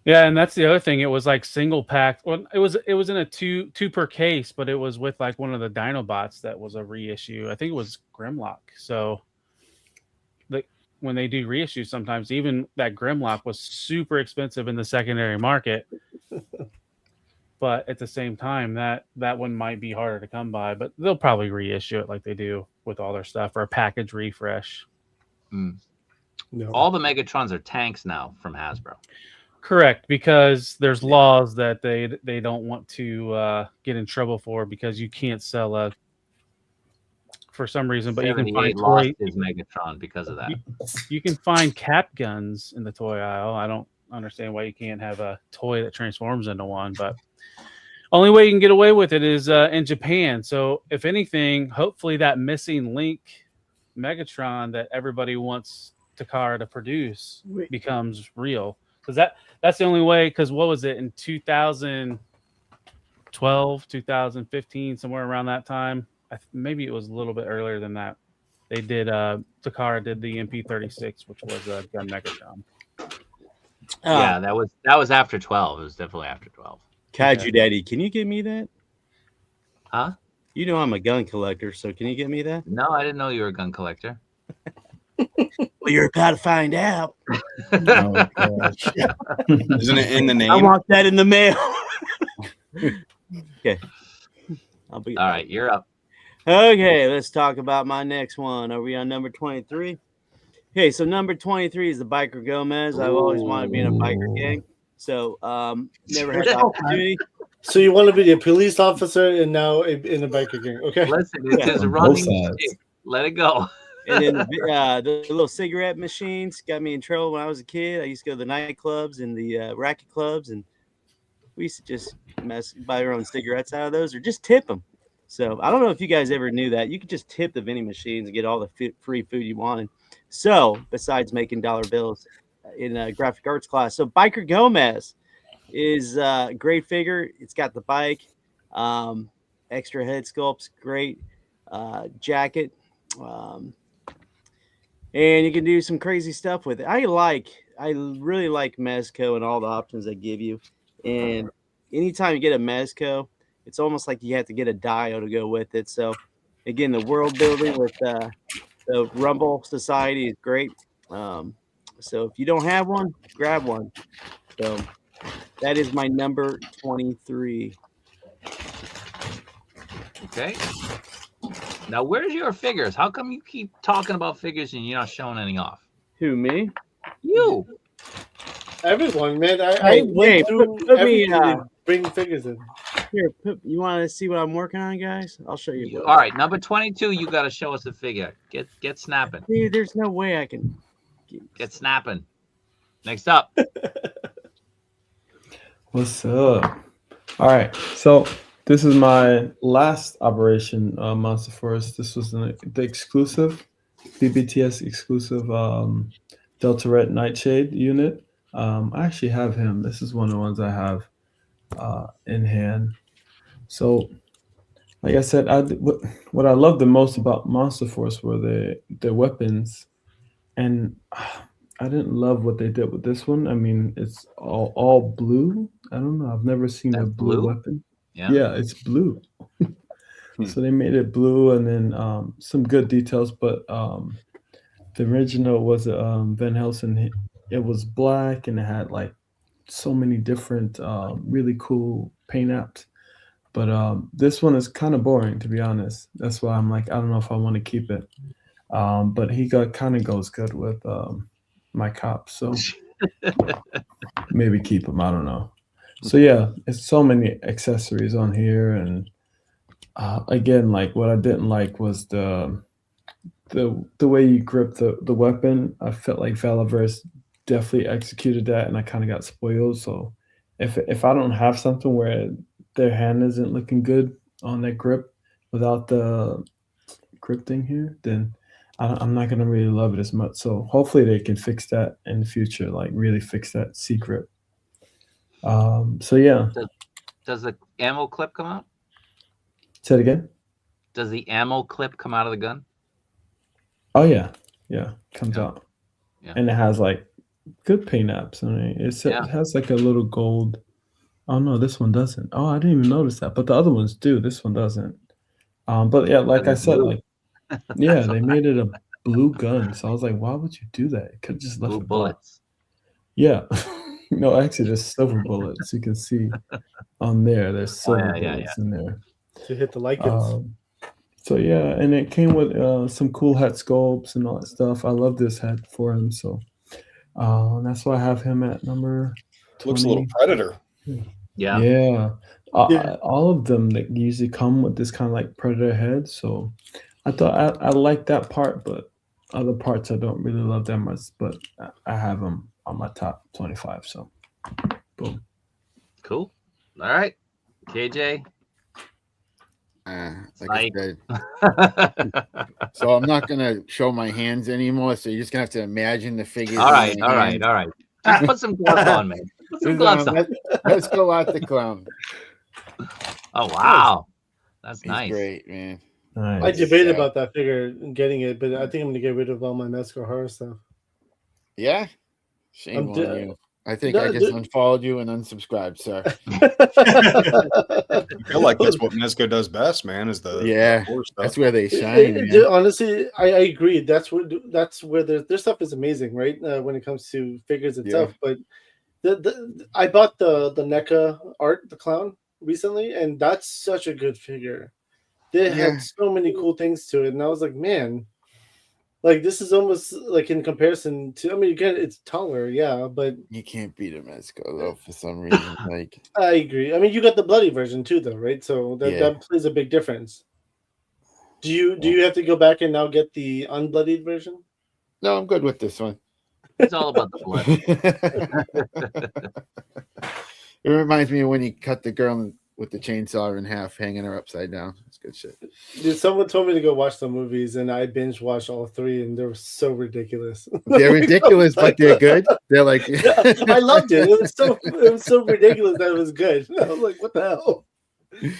Yeah, and that's the other thing. It was like single packed. Well, it was in a two per case, but it was with like one of the Dinobots that was a reissue. I think it was Grimlock. So when they do reissues, sometimes even that Grimlock was super expensive in the secondary market. But at the same time, that one might be harder to come by. But they'll probably reissue it like they do with all their stuff, or a package refresh. Mm. No. All the Megatrons are tanks now from Hasbro. Correct, because there's laws that they don't want to get in trouble for because you can't sell for some reason. But you can find lost his Megatron because of that. You can find cap guns in the toy aisle. I don't understand why you can't have a toy that transforms into one, but only way you can get away with it is in Japan. So if anything, hopefully that missing link Megatron that everybody wants Takara to produce becomes real. Because that's the only way. Because what was it in 2012, 2015, somewhere around that time? Maybe it was a little bit earlier than that. They did. Takara did the MP36, which was a gun Megatron. Yeah, that was after 12. It was definitely after 12. Kaiju Daddy, can you get me that? Huh? You know I'm a gun collector, so can you get me that? No, I didn't know you were a gun collector. Well, you're about to find out. Oh, gosh. Isn't it in the name? I want that in the mail. Okay. All right, you're up. Okay, let's talk about my next one. Are we on number 23? Okay, so number 23 is the Biker Gomez. I've always wanted to be in a biker gang, so never had the opportunity. So you want to be a police officer and now in a biker gang? Okay. Listen, it's his running stick. Let it go. And then the little cigarette machines got me in trouble when I was a kid. I used to go to the nightclubs and the racket clubs, and we used to just buy our own cigarettes out of those or just tip them. So I don't know if you guys ever knew that. You could just tip the vending machines and get all the free food you wanted. So besides making dollar bills in a graphic arts class. So Biker Gomez is a great figure. It's got the bike, extra head sculpts, great jacket. And you can do some crazy stuff with it. I really like Mezco and all the options they give you. And anytime you get a Mezco, it's almost like you have to get a Dio to go with it. So again, the world building with the Rumble Society is great. So if you don't have one, grab one. So that is my number 23. Okay. Now, where's your figures? How come you keep talking about figures and you're not showing any off? Who, me? You. Everyone, man. I went through everything to bring figures in. Here, you want to see what I'm working on, guys? I'll show you. All right, number 22, you got to show us a figure. Get snapping. Dude, there's no way I can. Get snapping. Next up. What's up? All right, so this is my last Operation Monster Force. This was the exclusive, BBTS exclusive Delta Red Nightshade unit. I actually have him. This is one of the ones I have in hand. So like I said, what I loved the most about Monster Force were the weapons, and I didn't love what they did with this one. I mean, it's all blue. I don't know. I've never seen a That's blue blue? weapon. Yeah. Yeah, it's blue. So they made it blue, and then some good details. But the original was Van Helsing. It was black, and it had like so many different really cool paint apps. But this one is kind of boring, to be honest. That's why I'm like, I don't know if I want to keep it. But he kind of goes good with my cop, so maybe keep him. I don't know. So yeah, it's so many accessories on here, and again, like what I didn't like was the way you grip the weapon. I felt like Valaverse definitely executed that, and I kind of got spoiled. So if I don't have something where their hand isn't looking good on that grip without the grip thing here, then I'm not gonna really love it as much. So hopefully they can fix that in the future, like really fix that secret. So yeah. Does the ammo clip come out? Say it again. Does the ammo clip come out of the gun? Oh yeah, comes Yeah. out, Yeah. and it has like good paint apps. I mean, it has like a little gold. Oh no, this one doesn't. Oh, I didn't even notice that, but the other ones do. This one doesn't. But yeah, like I said, blue. like yeah, they made it a blue gun. So I was like, why would you do that? It could just left Blue it black. bullets. Yeah. No, actually, there's silver bullets. You can see on there. There's silver bullets in there to hit the lichens. So yeah, and it came with some cool hat sculpts and all that stuff. I love this hat for him, so that's why I have him at number 20. Looks a little Predator. Yeah. All of them that usually come with this kind of like Predator head. So I thought I like that part, but other parts I don't really love that much. But I have them on my top 25. So boom. Cool. All right, KJ. Like I said. So I'm not gonna show my hands anymore. So you're just gonna have to imagine the figures. All right. Just put some gloves on, man. Put some gloves on. Let's go out the clown. Oh wow, that's nice. Great, man. Nice. I debated about that figure and getting it, but I think I'm gonna get rid of all my Mezco horror stuff. Yeah, shame on you. I think I just unfollowed you and unsubscribed, sir. I feel like that's what Mezco does best, man. Is the horror stuff. That's where they shine. Honestly, I agree. That's where their stuff is amazing, right? When it comes to figures and stuff. But I bought the NECA art, the clown, recently, and that's such a good figure. They had so many cool things to it, and I was like, man. Like, this is almost like in comparison to, I mean, again, it's taller, but you can't beat a Mezco though for some reason. Like, I agree. I mean, you got the bloody version too, though, right? So that plays a big difference. Do you have to go back and now get the unbloodied version? No, I'm good with this one. It's all about the blood. It reminds me of when you cut the girl with the chainsaw in half, hanging her upside down. It's good shit. Dude, someone told me to go watch the movies, and I binge watched all three, and they were so ridiculous. They're ridiculous, but they're good. They're like, I loved it. It was so ridiculous that it was good. I was like, what the hell?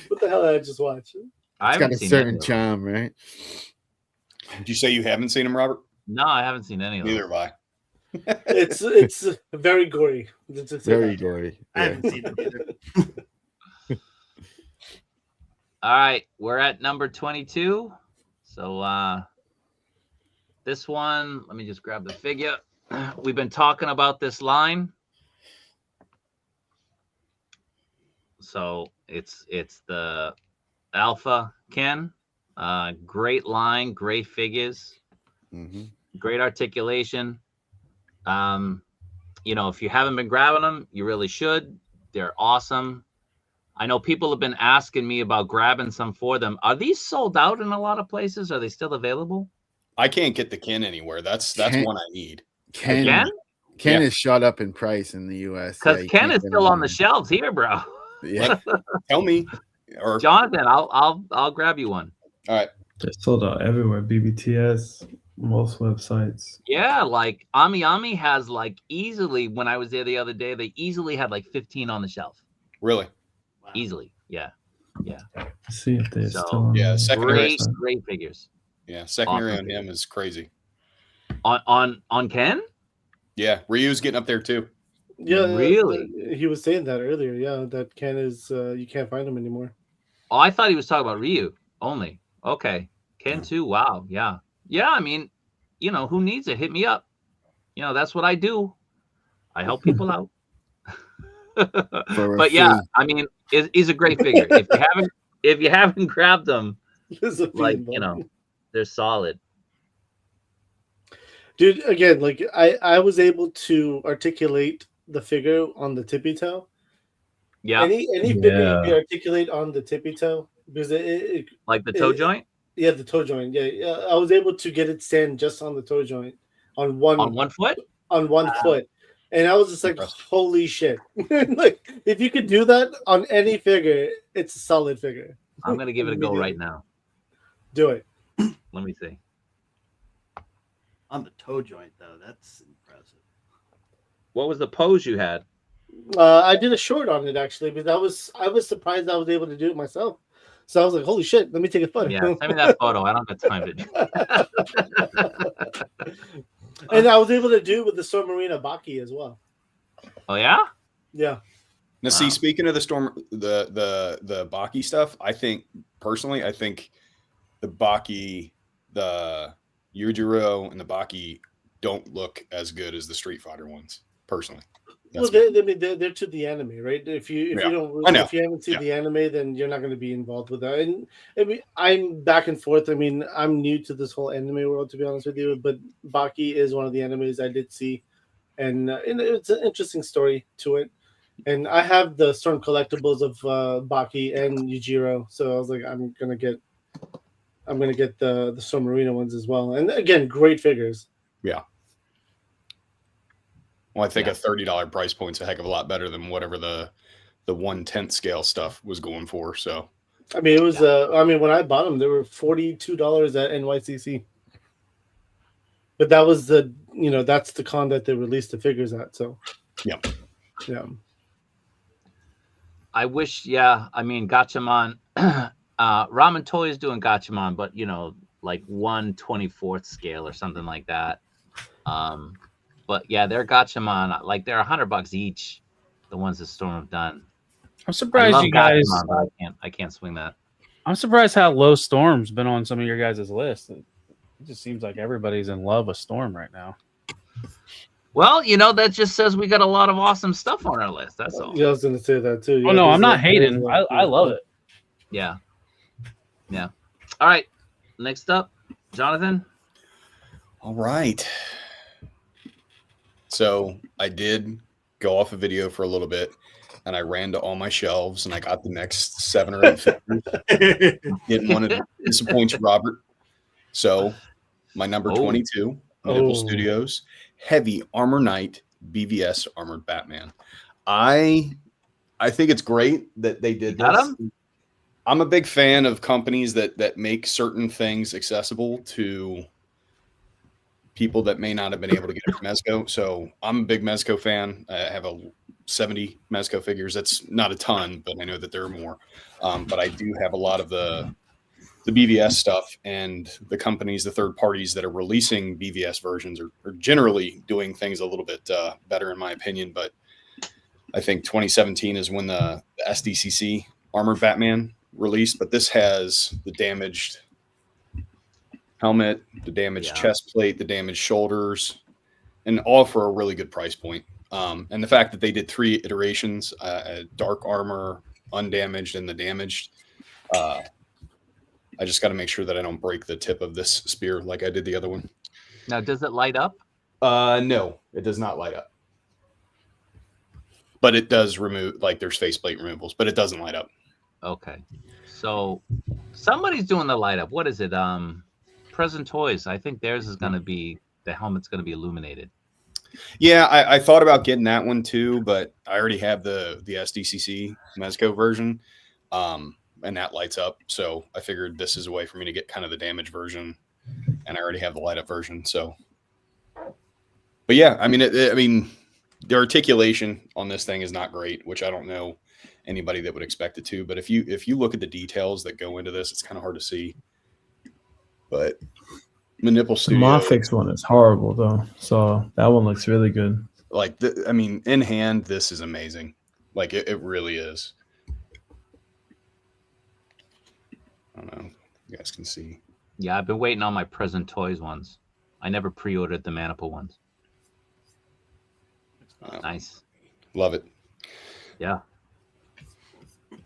What the hell did I just watch? It's got a certain charm, right? Did you say you haven't seen them, Robert? No, I haven't seen any of them. Neither have I. It's very gory. Very gory. I haven't seen it either. All right, we're at number 22. So this one, let me just grab the figure. We've been talking about this line. So it's the Alpha Ken. Great line, great figures, great articulation. You know, if you haven't been grabbing them, you really should. They're awesome. I know people have been asking me about grabbing some for them. Are these sold out in a lot of places? Are they still available? I can't get the Ken anywhere. That's one I need. Ken is shot up in price in the US. Because Ken is still on the shelves here, bro. Yeah. Tell me. Or Jonathan, I'll grab you one. All right. They're sold out everywhere. BBTS, most websites. Yeah, like Ami has like easily, when I was there the other day, they easily had like 15 on the shelf. Really? Easily, yeah. Yeah. Let's see if they're So, still on. Yeah, the secondary. Great, great figures. Yeah, secondary Awesome. on him is crazy. On Ken? Yeah, Ryu's getting up there too. Yeah, Really? he was saying that earlier. Yeah, that Ken is you can't find him anymore. Oh, I thought he was talking about Ryu only. Okay. Ken too. Wow. Yeah. Yeah. I mean, who needs it? Hit me up. That's what I do. I help people out. For a But yeah, fee. I mean, he's a great figure. If you haven't grabbed them, There's a like involved. they're solid. Dude, again, like I was able to articulate the figure on the tippy toe. Yeah. Any figure you Yeah. can articulate on the tippy toe because Like the toe joint yeah, the toe joint. Yeah, I was able to get it stand just on the toe joint on one foot. foot, and I was just like, Impressive. holy shit! Like if you could do that on any figure, it's a solid figure. I'm gonna give it a go right now. Do it. Let me see. On the toe joint, though, that's impressive. What was the pose you had? I did a short on it actually, but I was surprised I was able to do it myself. So I was like, holy shit, let me take a photo. Yeah, send me that photo. I don't have time to do And I was able to do it with the Storm Marina Baki as well. Oh yeah? Yeah. Now, see, Wow. speaking of the storm, the Baki stuff, I think the Baki, the Yujiro, and the Baki don't look as good as the Street Fighter ones. Personally, Well, they're to the anime, right? If you don't, I know. if you haven't seen the anime, then you're not going to be involved with that. And I mean, I'm back and forth. I mean, I'm new to this whole anime world, to be honest with you. But Baki is one of the animes I did see, and it's an interesting story to it. And I have the Storm collectibles of Baki and Yujiro, so I was like, I'm gonna get the Storm Marina ones as well. And again, great figures. Yeah. Well, I think a $30 price point's a heck of a lot better than whatever the 1/10 scale stuff was going for. So, I mean, it was. I mean, when I bought them, they were $42 at NYCC. But that was that's the con that they released the figures at. So, yeah. I wish, I mean, Gatchaman, Ramen Toy is doing Gatchaman, but like 1/24th scale or something like that. But yeah, they're Gatchaman, like they're $100 each. The ones that Storm have done. I'm surprised you guys. Gatchaman, but I can't swing that. I'm surprised how low Storm's been on some of your guys' list. It just seems like everybody's in love with Storm right now. Well, that just says we got a lot of awesome stuff on our list. That's all. Yeah, I was going to say that too. Oh no, I'm not hating. I love it. Yeah. All right. Next up, Jonathan. All right. So I did go off a video for a little bit, and I ran to all my shelves, and I got the next 7 or 8 figures. Didn't want to disappoint you, Robert. So my number 22, Nipple Studios, Heavy Armor Knight BVS Armored Batman. I think it's great that they did this. I'm a big fan of companies that make certain things accessible to people that may not have been able to get it from Mezco. So I'm a big Mezco fan. I have 70 Mezco figures. That's not a ton, but I know that there are more. But I do have a lot of the BVS stuff, and the companies, the third parties that are releasing BVS versions are generally doing things a little bit better, in my opinion. But I think 2017 is when the SDCC Armored Batman released, but this has the damaged helmet, the damaged chest plate, the damaged shoulders, and all for a really good price point. And the fact that they did 3 iterations, dark armor, undamaged, and the damaged. I just got to make sure that I don't break the tip of this spear like I did the other one. Now, does it light up? No, it does not light up. But it does remove, like there's faceplate removals, but it doesn't light up. Okay. So somebody's doing the light up. What is it? Present Toys. I think theirs is going to be, the helmet's going to be illuminated. Yeah, I thought about getting that one too, but I already have the SDCC Mezco version, and that lights up. So I figured this is a way for me to get kind of the damaged version, and I already have the light up version. So, but yeah, I mean, the articulation on this thing is not great, which I don't know anybody that would expect it to. But if you look at the details that go into this, it's kind of hard to see. But Manipple The Studio, MAFEX one is horrible though, so that one looks really good. like I mean, in hand, this is amazing. Like it really is. I don't know. You guys can see. Yeah, I've been waiting on my Present Toys ones. I never pre-ordered the Maniple ones. Nice. Love it. Yeah.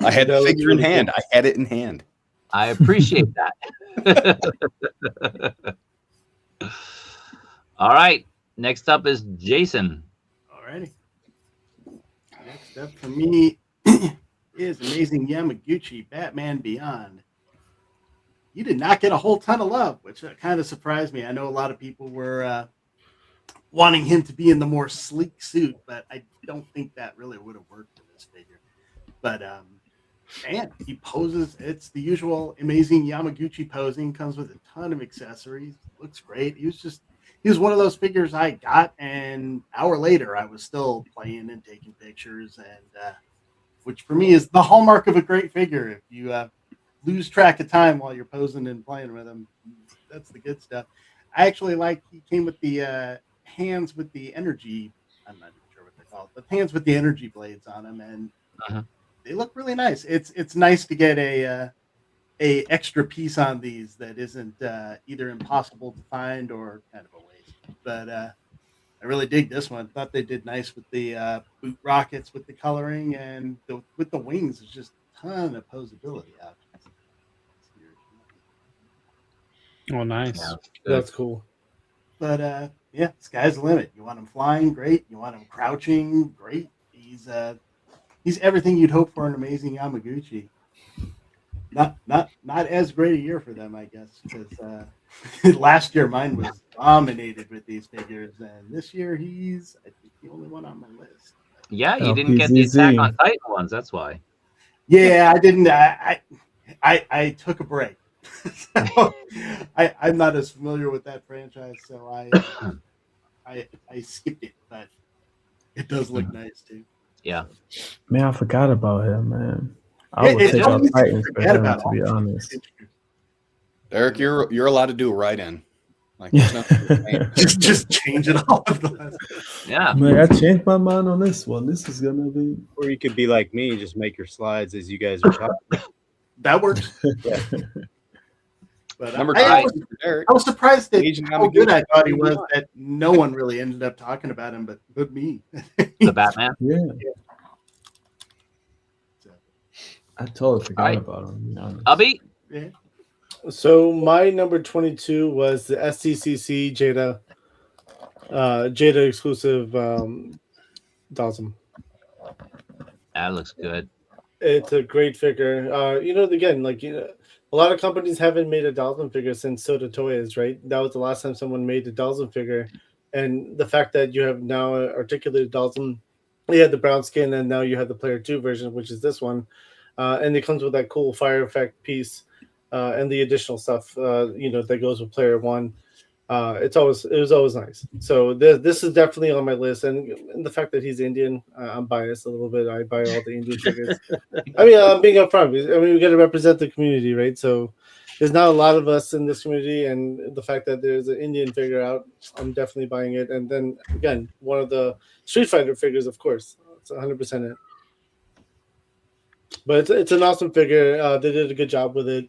I had the figure in hand. I had it in hand. I appreciate that. All right. Next up is Jason. Alrighty. Next up for me is Amazing Yamaguchi Batman Beyond. You did not get a whole ton of love, which kind of surprised me. I know a lot of people were wanting him to be in the more sleek suit, but I don't think that really would have worked for this figure. But man, he poses. It's the usual Amazing Yamaguchi posing. Comes with a ton of accessories. Looks great. He was one of those figures I got, and an hour later I was still playing and taking pictures, and which for me is the hallmark of a great figure. If you lose track of time while you're posing and playing with him, that's the good stuff. I actually like he came with the hands with the energy. I'm not even sure what they're called, but hands with the energy blades on them, and they look really nice. It's nice to get a extra piece on these that isn't either impossible to find or kind of a waste. But I really dig this one. Thought they did nice with the boot rockets with the coloring, and with the wings. There's just a ton of posability options. Oh, nice. Yeah, That's cool. But yeah, sky's the limit. You want him flying, great. You want him crouching, great. He's everything you'd hope for an Amazing Yamaguchi. Not as great a year for them, I guess, because last year mine was dominated with these figures, and this year he's I think the only one on my list. Yeah, you didn't get the LPZZ. Attack on Titan ones. That's why. Yeah, I didn't. I took a break. So, I'm not as familiar with that franchise, so I skipped it, but it does look nice too. Yeah. Man, I forgot about him, man. I would It's take out easy to Titans for forget him, about to be honest. Eric, you're allowed to do a write-in. Like, just change it all. Yeah. Man, I changed my mind on this one. This is gonna be. Or you could be like me, just make your slides as you guys are talking. That works. But Number I 5, Eric. was surprised at Asian how good I Yamaguchi. thought he was that no one really ended up talking about him, but me. The Batman. Yeah, So, I totally forgot Alright. about him. To be honest. Ubby. yeah. So my number 22 was the SDCC Jada exclusive Dawson. That looks good. It's a great figure. Again, a lot of companies haven't made a Dawson figure since Soda Toys, right? That was the last time someone made a Dawson figure. And the fact that you have now articulated Dawson, you had the brown skin, and now you have the Player 2 version, which is this one. And it comes with that cool fire effect piece and the additional stuff, that goes with Player 1. It was always nice. So this is definitely on my list, and the fact that he's Indian, I'm biased a little bit. I buy all the Indian figures. I mean, I'm being upfront. I mean, we got to represent the community, right? So there's not a lot of us in this community, and the fact that there's an Indian figure out, I'm definitely buying it. And then again, one of the Street Fighter figures, of course, it's 100% it. But it's an awesome figure. They did a good job with it.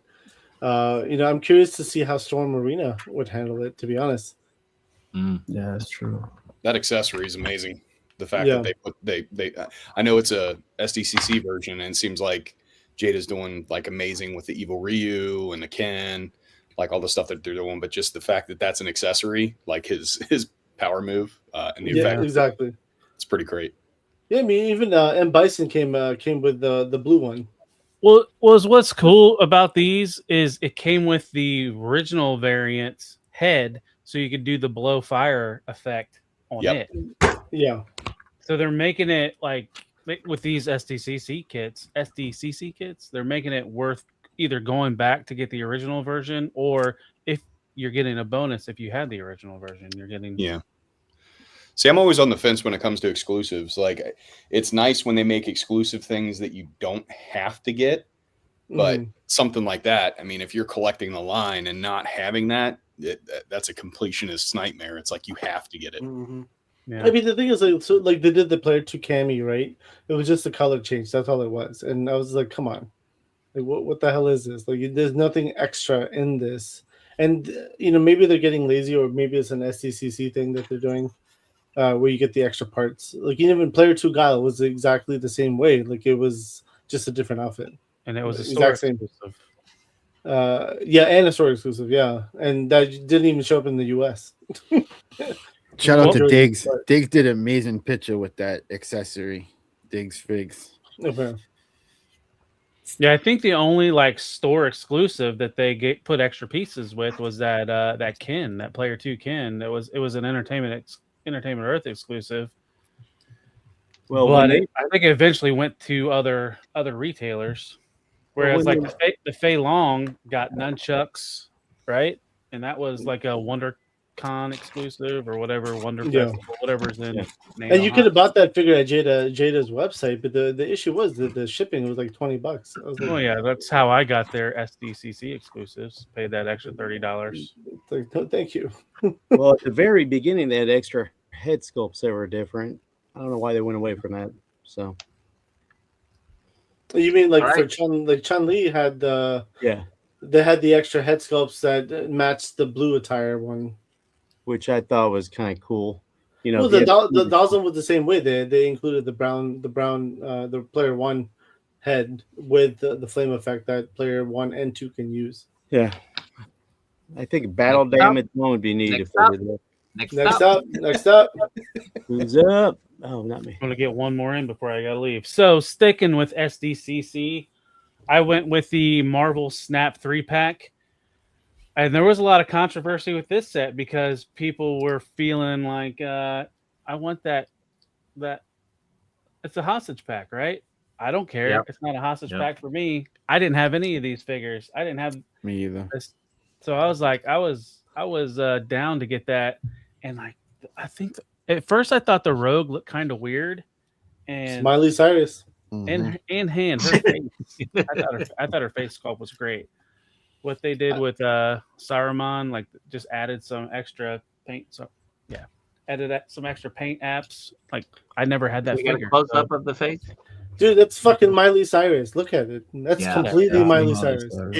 I'm curious to see how Storm Arena would handle it, to be honest. Yeah, that's true. That accessory is amazing. The fact that they I know it's a SDCC version, and it seems like Jada's doing like amazing with the Evil Ryu and the Ken, like all the stuff that they're doing. But just the fact that that's an accessory, like his power move and the effect, exactly. It's pretty great. Yeah, I mean, even M. Bison came with the blue one. Well, what's cool about these is it came with the original variant head, so you could do the blow fire effect on it. Yeah. So they're making it like with these SDCC kits, they're making it worth either going back to get the original version, or if you're getting a bonus if you had the original version, you're getting. Yeah. See, I'm always on the fence when it comes to exclusives. Like, it's nice when they make exclusive things that you don't have to get, but something like that, I mean, if you're collecting the line and not having that, that's a completionist's nightmare. It's like you have to get it. Yeah. I mean, the thing is, like, so like they did the player 2 cami, right? It was just a color change. That's all it was. And I was like, come on, like, what the hell is this? Like, there's nothing extra in this. And you know, maybe they're getting lazy, or maybe it's an SDCC thing that they're doing, where you get the extra parts. Like, even player 2 Guile was exactly the same way. Like, it was just a different outfit, and it was a store exclusive. Yeah, and a store exclusive. Yeah, and that didn't even show up in the US. Shout out to Diggs. Diggs did an amazing picture with that accessory. Diggs Figs. Okay. Yeah, I think the only like store exclusive that they put extra pieces with was that Ken, that player 2 Ken. It was an Entertainment Earth exclusive. Well, but I think it eventually went to other retailers. Whereas like the Fei Long got nunchucks, right? And that was like a WonderCon exclusive or whatever, Festival, whatever's in. And you could have bought that figure at Jada's website, but the issue was that the shipping was like $20. I was like, oh yeah, that's how I got their SDCC exclusives. Paid that extra $30. Like, no, thank you. Well, at the very beginning, they had extra head sculpts that were different. I don't know why they went away from that. So. You mean like for Chun-Li had they had the extra head sculpts that matched the blue attire one, which I thought was kind of cool. You know, well, the Dawson was the same way. They included the player 1 head with the flame effect that player 1 and 2 can use. Yeah, I think battle damage would be neat if they did that. Next up. Who's up? Oh, not me. I'm going to get one more in before I got to leave. So, sticking with SDCC, I went with the Marvel Snap 3-pack. And there was a lot of controversy with this set because people were feeling like, I want that. It's a hostage pack, right? I don't care. Yep. It's not a hostage pack for me. I didn't have any of these figures. I didn't have me either. So I was like, I was down to get that. And I think at first I thought the Rogue looked kind of weird, and Miley Cyrus and hand her face. I thought her face sculpt was great. What they did with Saruman, like just added some extra paint. So added some extra paint apps. Like I never had that figure. Close up of the face. Dude, that's fucking Miley Cyrus. Look at it. That's completely Miley Cyrus. Who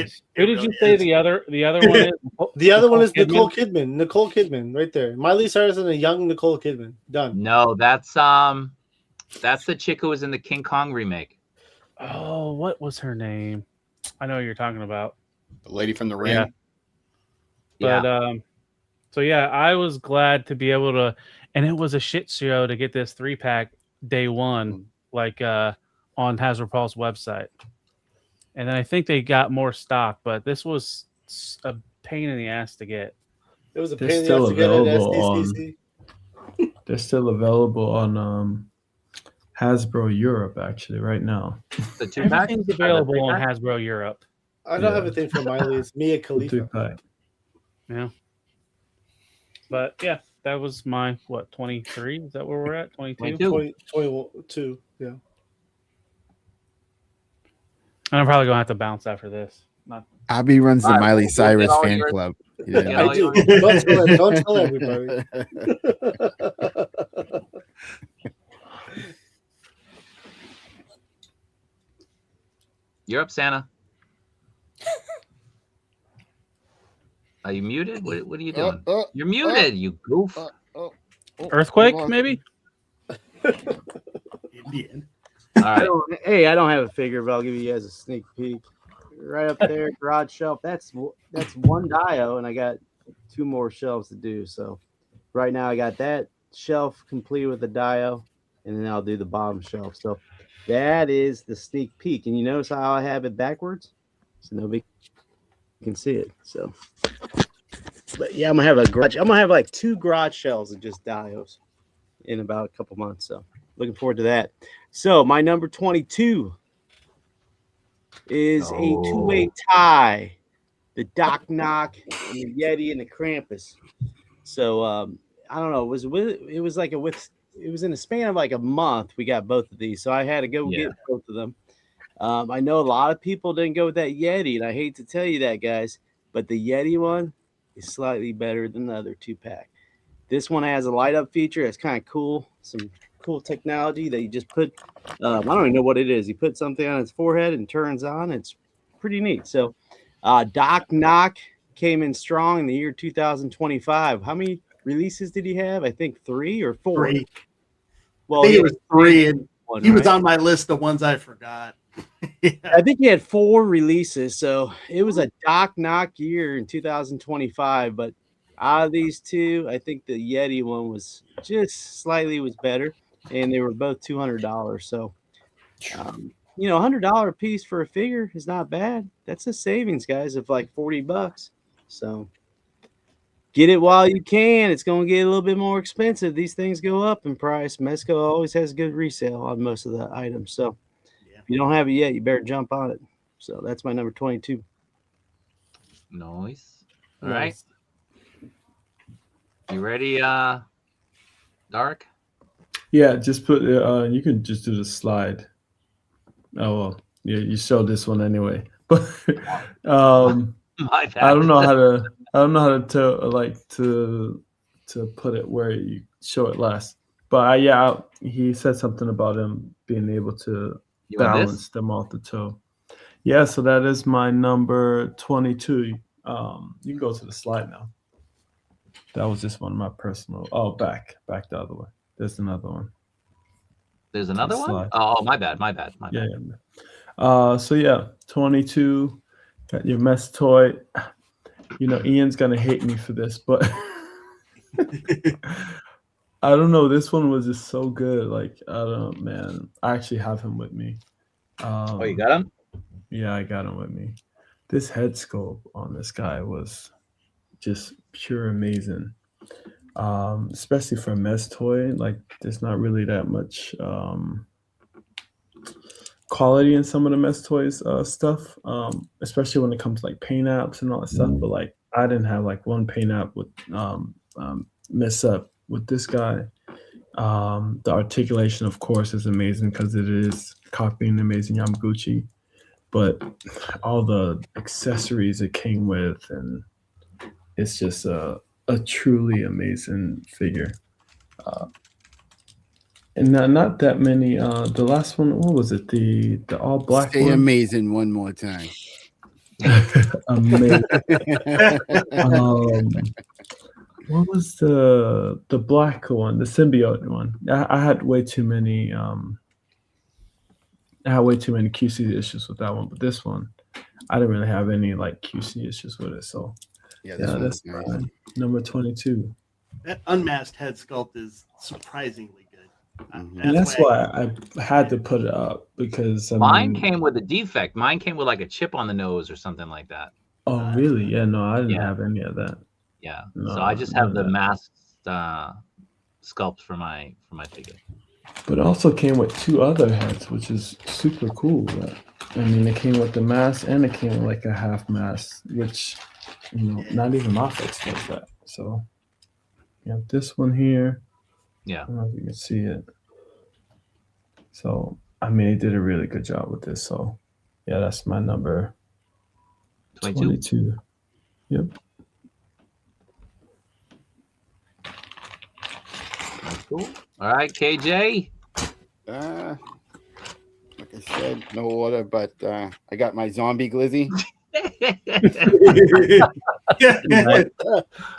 did you say the other one is? The other one is Nicole Kidman. Nicole Kidman, right there. Miley Cyrus and a young Nicole Kidman. Done. No, that's the chick who was in the King Kong remake. Oh, what was her name? I know who you're talking about. The lady from the Ring. Yeah. But so yeah, I was glad to be able to, and it was a shit show to get this 3-pack day one, like on Hasbro Pulse website. And then I think they got more stock, but this was a pain in the ass to get. It was a pain in the ass to get at SDCC. They're still available on Hasbro Europe, actually, right now. The 2-pack? Everything's available on Hasbro Europe. I don't have a thing for Miley. It's Mia Khalifa. 2-pack. Yeah. But yeah, that was my 23? Is that where we're at? 22? 22, yeah. And I'm probably gonna have to bounce after this. Abby runs the Miley Cyrus fan club. Yeah. I do. Don't tell everybody. You're up, Santa. Are you muted? What are you doing? You're muted, you goof. Earthquake, maybe? Indian. All right. I don't have a figure, but I'll give you guys a sneak peek. Right up there, garage shelf. That's one dio, and I got 2 more shelves to do. So right now I got that shelf complete with the dio, and then I'll do the bottom shelf. So that is the sneak peek. And you notice how I have it backwards? So nobody can see it. So but yeah, I'm gonna have like 2 garage shelves of just dios in about a couple months. So looking forward to that. So my number 22 is a 2-way tie, the Doc Knock, and the Yeti, and the Krampus. So I don't know. It was like it was in a span of like a month. We got both of these, so I had to go get both of them. I know a lot of people didn't go with that Yeti, and I hate to tell you that, guys, but the Yeti one is slightly better than the other 2-pack. This one has a light up feature. It's kind of cool. Some cool technology that you just put. I don't even know what it is. You put something on its forehead and turns on. It's pretty neat. So, Doc Knock came in strong in the year 2025. How many releases did he have? I think 3 or 4. 3. Well, I think it was 3, and he was right? on my list of ones I forgot. Yeah. I think he had 4 releases, so it was a Doc Knock year in 2025. But out of these two, I think the Yeti one was just slightly better, and they were both $200. So, $100 a piece for a figure is not bad. That's a savings, guys, of like $40. So get it while you can. It's going to get a little bit more expensive. These things go up in price. Mezco always has good resale on most of the items. So if you don't have it yet, you better jump on it. So that's my number 22. Nice. All right. You ready, Dark? Yeah, just put you can just do the slide. Oh well, yeah, you showed this one anyway. But My bad. I don't know how to put it where you show it last. But he said something about him being able to balance them off the toe. Yeah, so that is my number 22. You can go to the slide now. That was just one of my personal. Oh, back the other way. There's another one. There's another one? Oh, my bad. Yeah. So yeah, 22. Got your mess toy. Ian's gonna hate me for this, but I don't know. This one was just so good. Like, I don't know, man. I actually have him with me. Oh, you got him? Yeah, I got him with me. This head sculpt on this guy was just pure amazing. Especially for a mess toy. Like, there's not really that much quality in some of the mess toys stuff. Especially when it comes to like paint apps and all that stuff. But like, I didn't have like one paint app with mess up with this guy. The articulation, of course, is amazing because it is copying the amazing Yamaguchi. But all the accessories it came with, and it's just a truly amazing figure. And not that many. The last one, what was it? The all black one? Amazing one more time. Amazing. What was the black one? The symbiote one. I had way too many. I had way too many QC issues with that one, but this one, I didn't really have any like QC issues with it. So yeah, that's nice. Number 22. That unmasked head sculpt is surprisingly good. And that's why I had to put it up, because mine came with a defect. Mine came with like a chip on the nose or something like that. Oh, really? Yeah, no, I didn't have any of that. Yeah, no, so I just have the masked sculpts for my figure. But it also came with 2 other heads, which is super cool. I mean, it came with the mask and it came with like a half mask, which, not even MAFEX does that. So, you have this one here. Yeah. I don't know if you can see it. So, I mean, it did a really good job with this. So, yeah, that's my number 22. Yep. Cool. All right, KJ. Like I said, no order, but I got my zombie glizzy.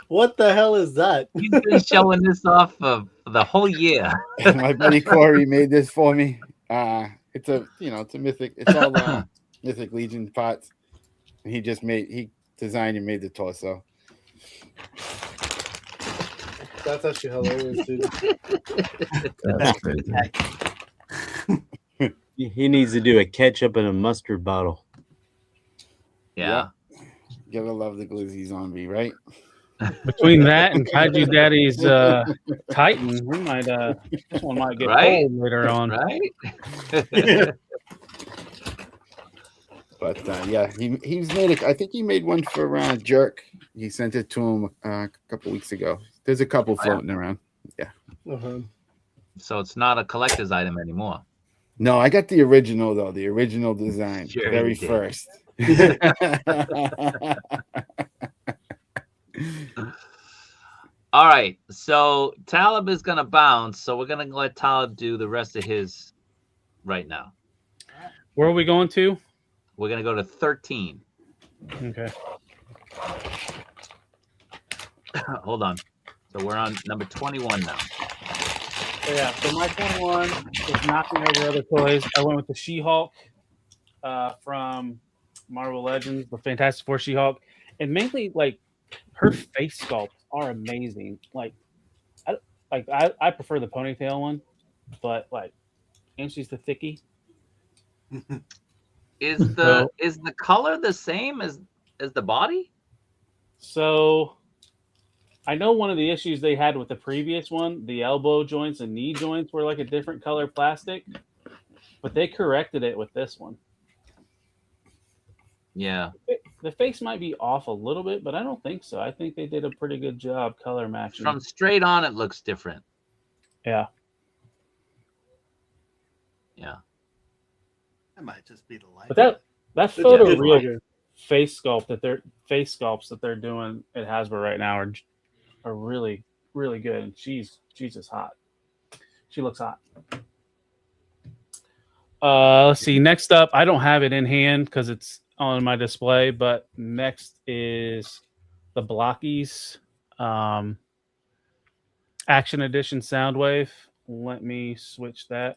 What the hell is that? You've been showing this off of the whole year. My buddy Corey made this for me. It's a Mythic. It's all Mythic Legion parts. And he designed and made the torso. That's actually hilarious, dude. That's crazy. He needs to do a ketchup and a mustard bottle. Yeah. Gotta love the glizzy zombie, right? Between that and Kaiju Daddy's Titan, we might this one might get old later on. Right? But he's made I think he made one for Jerk. He sent it to him a couple weeks ago. There's a couple floating around. Yeah. So it's not a collector's item anymore. No, I got the original though. The original design, Sure the very you did. first. All right. So Talib is gonna bounce. So we're gonna let Talib do the rest of his right now. Where are we going to? We're gonna go to 13. Okay. Hold on. So we're on number 21 now. So yeah, so my 21 is knocking over other toys. I went with the She-Hulk from Marvel Legends, the Fantastic Four She-Hulk, and mainly like her face sculpts are amazing. I prefer the ponytail one, but like, and she's the thickie. Is the color the same as the body? So I know one of the issues they had with the previous one, the elbow joints and knee joints were like a different color plastic, but they corrected it with this one. Yeah. The face might be off a little bit, but I don't think so. I think they did a pretty good job color matching. From straight on, it looks different. Yeah. Yeah. That might just be the light. But that photoreal face sculpts that they're doing at Hasbro right now are really, really good. And she's just hot. She looks hot. Let's see. Next up, I don't have it in hand because it's on my display, but next is the Blockies Action Edition Soundwave. Let me switch that.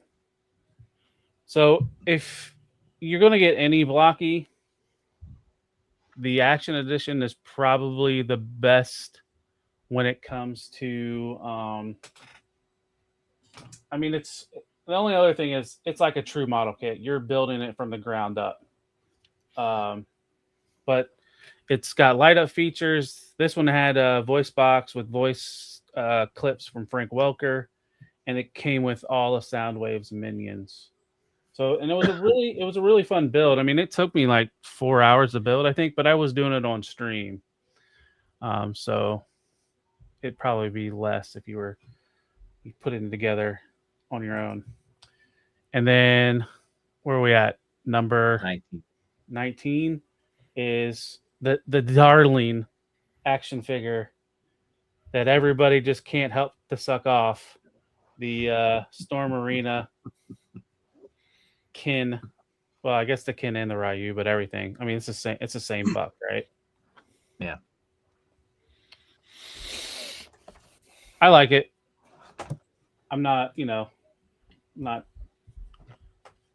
So if you're going to get any Blocky, the Action Edition is probably the best when it comes to I mean, it's the only other thing is it's like a true model kit. You're building it from the ground up. But it's got light up features. This one had a voice box with voice clips from Frank Welker, and it came with all the Soundwave's minions. So, and it was a really fun build. I mean, it took me like 4 hours to build, I think, but I was doing it on stream. So it'd probably be less if you put it together on your own. And then where are we at? Number 19 is the darling action figure that everybody just can't help to suck off. The Storm Arena Kin. Well, I guess the Kin and the Ryu, but everything. I mean, it's the same buck, right? Yeah. I like it. I'm not, not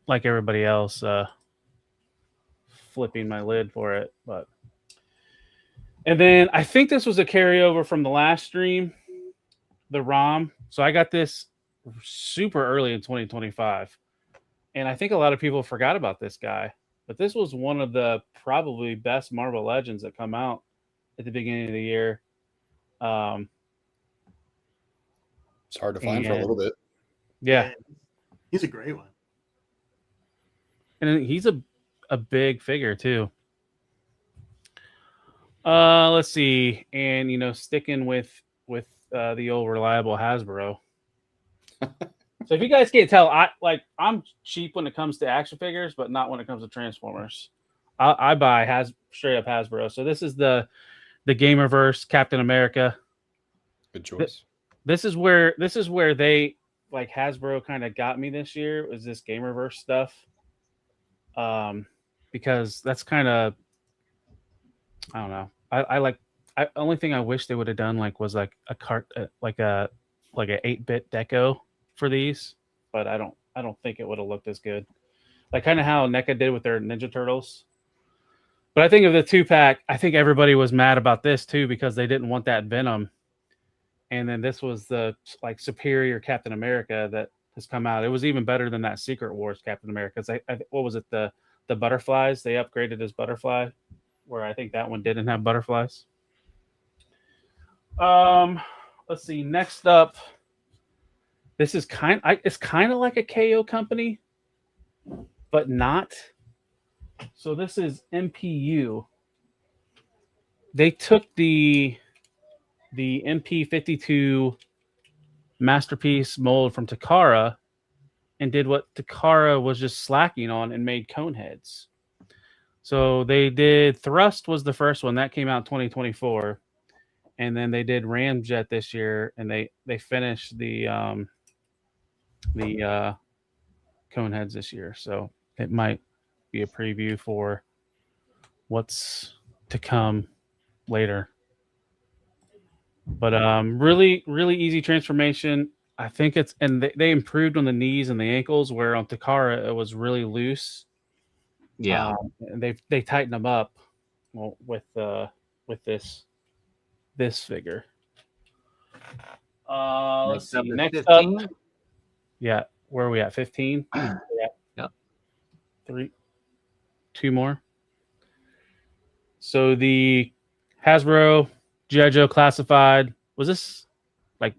like everybody else flipping my lid for it, but. And then I think this was a carryover from the last stream, the ROM. So I got this super early in 2025. And I think a lot of people forgot about this guy. But this was one of the probably best Marvel Legends that come out at the beginning of the year. It's hard to find for a little bit. Yeah. He's a great one. And he's a big figure too. Let's see. And sticking with the old reliable Hasbro. So if you guys can't tell, I'm cheap when it comes to action figures, but not when it comes to Transformers. I buy straight up Hasbro. So this is the Gamerverse Captain America. Good choice. This is where they like Hasbro kind of got me this year, was this Gamerverse stuff. Because that's kind of, I don't know. Only thing I wish they would have done was like a cart, like a 8-bit deco for these, but I don't think it would have looked as good. Like kind of how NECA did with their Ninja Turtles. But I think of the 2-pack, I think everybody was mad about this too because they didn't want that Venom. And then this was the superior Captain America that has come out. It was even better than that Secret Wars Captain America. What was it? The butterflies? They upgraded his butterfly, where I think that one didn't have butterflies. Let's see. Next up, this is it's kind of like a KO company, but not. So this is MPU. They took the the MP52 masterpiece mold from Takara and did what Takara was just slacking on and made cone heads. So they did Thrust was the first one that came out in 2024, and then they did Ramjet this year, and they finished the cone heads this year. So it might be a preview for what's to come later. But really easy transformation. I think it's, and they improved on the knees and the ankles, where on Takara it was really loose. Yeah. And they tightened them up with this figure. Let's see. Next up, yeah, where are we at? 15. Yep. 2 more. So the Hasbro G.I. Joe Classified, was this like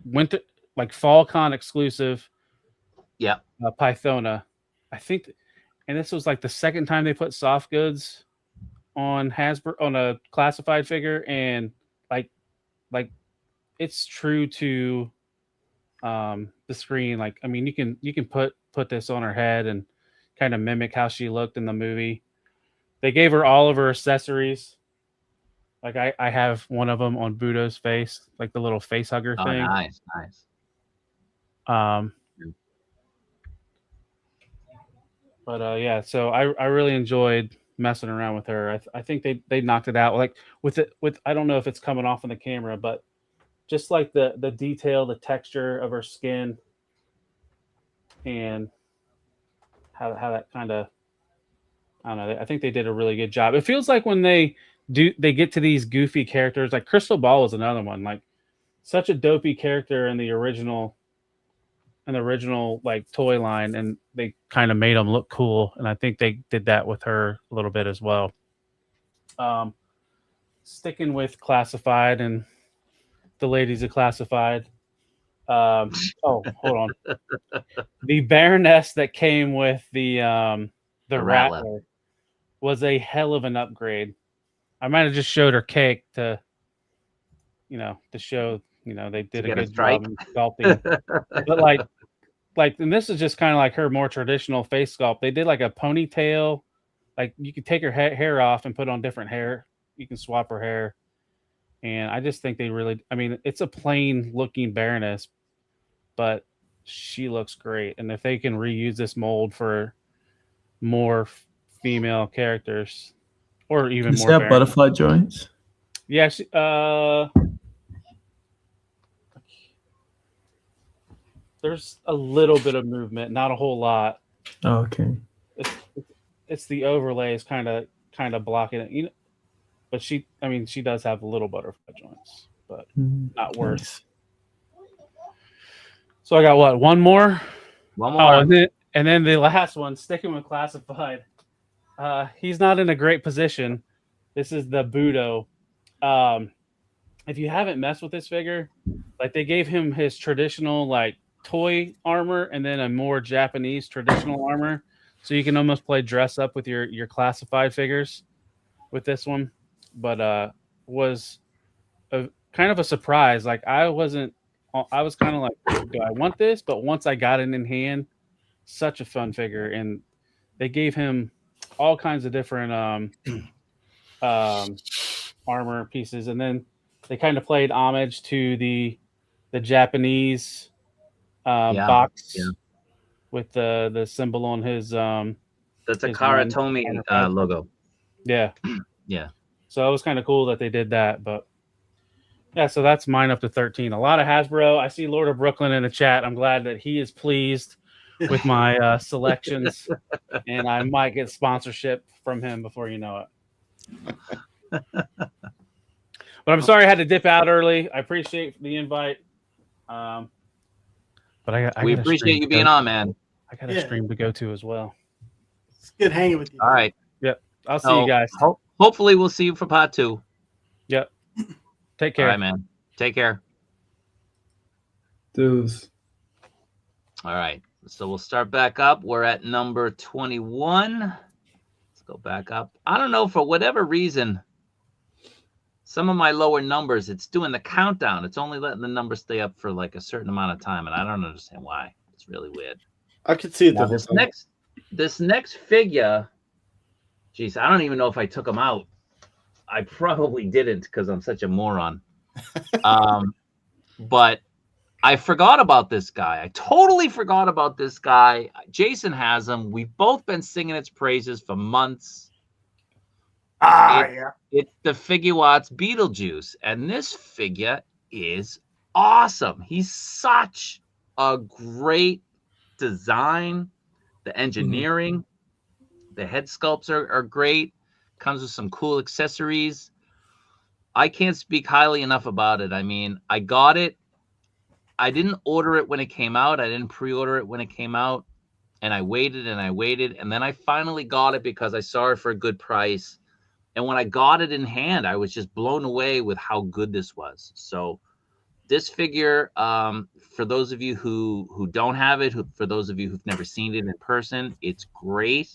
winter, like fall con exclusive? Yeah. Pythona, I think, and this was like the second time they put soft goods on Hasbro on a classified figure, and like it's true to the screen. Like, I mean, you can put this on her head and kind of mimic how she looked in the movie. They gave her all of her accessories. Like I have one of them on Budo's face, like the little face hugger thing. Nice. But yeah, so I really enjoyed messing around with her. I think they knocked it out. Like with I don't know if it's coming off on the camera, but just like the detail, the texture of her skin, and how that kind of, I don't know. I think they did a really good job. It feels like when they get to these goofy characters, like Crystal Ball is another one, like such a dopey character in the original like toy line, and they kind of made them look cool, and I think they did that with her a little bit as well. Sticking with classified and the ladies of classified. Oh, hold on. The Baroness that came with the Rattler was a hell of an upgrade. I might have just showed her cake to show, they did a good job in sculpting. But like, and this is just kind of like her more traditional face sculpt. They did like a ponytail. Like, you could take her hair off and put on different hair. You can swap her hair. And I just think they really, I mean, it's a plain looking Baroness, but she looks great. And if they can reuse this mold for more female characters, or even more. Does have butterfly joints? Yeah, there's a little bit of movement, not a whole lot. Oh, okay. It's the overlays kind of blocking it, But she does have little butterfly joints, but not worse. Nice. So I got what? One more. Oh, and then the last one, sticking with classified. He's not in a great position. This is the Budo. If you haven't messed with this figure, like, they gave him his traditional like toy armor and then a more Japanese traditional armor, so you can almost play dress up with your classified figures with this one. But was a kind of a surprise. Like, I was kind of like, do I want this? But once I got it in hand, such a fun figure, and they gave him all kinds of different armor pieces, and then they kind of played homage to the Japanese box with the symbol on his the Takara Tomy logo. Yeah. So it was kind of cool that they did that. But yeah, so that's mine up to 13. A lot of Hasbro. I see Lord of Brooklyn in the chat. I'm glad that he is pleased with my selections, and I might get sponsorship from him before you know it. But I'm sorry I had to dip out early. I appreciate the invite. But we appreciate you being on, man. I got a stream to go to as well. It's good hanging with you. All right. Yep. I'll see you guys. Hopefully we'll see you for part 2. Yep. Take care. All right, man. Take care. Dudes. All right. So we'll start back up. We're at number 21. Let's go back up. I don't know, for whatever reason, some of my lower numbers, it's doing the countdown. It's only letting the numbers stay up for like a certain amount of time, and I don't understand why. It's really weird. I could see it Now, the whole time. this next figure, geez, I don't even know if I took him out. I probably didn't because I'm such a moron. But I forgot about this guy. I totally forgot about this guy. Jason has him. We've both been singing its praises for months. Yeah. It's the Figuarts Beetlejuice, and this figure is awesome. He's such a great design. The engineering, the head sculpts are great. Comes with some cool accessories. I can't speak highly enough about it. I mean, I got it. I didn't order it when it came out. I didn't pre-order it when it came out. And I waited and I waited. And then I finally got it because I saw it for a good price. And when I got it in hand, I was just blown away with how good this was. So this figure, for those of you who don't have it, for those of you who've never seen it in person, it's great.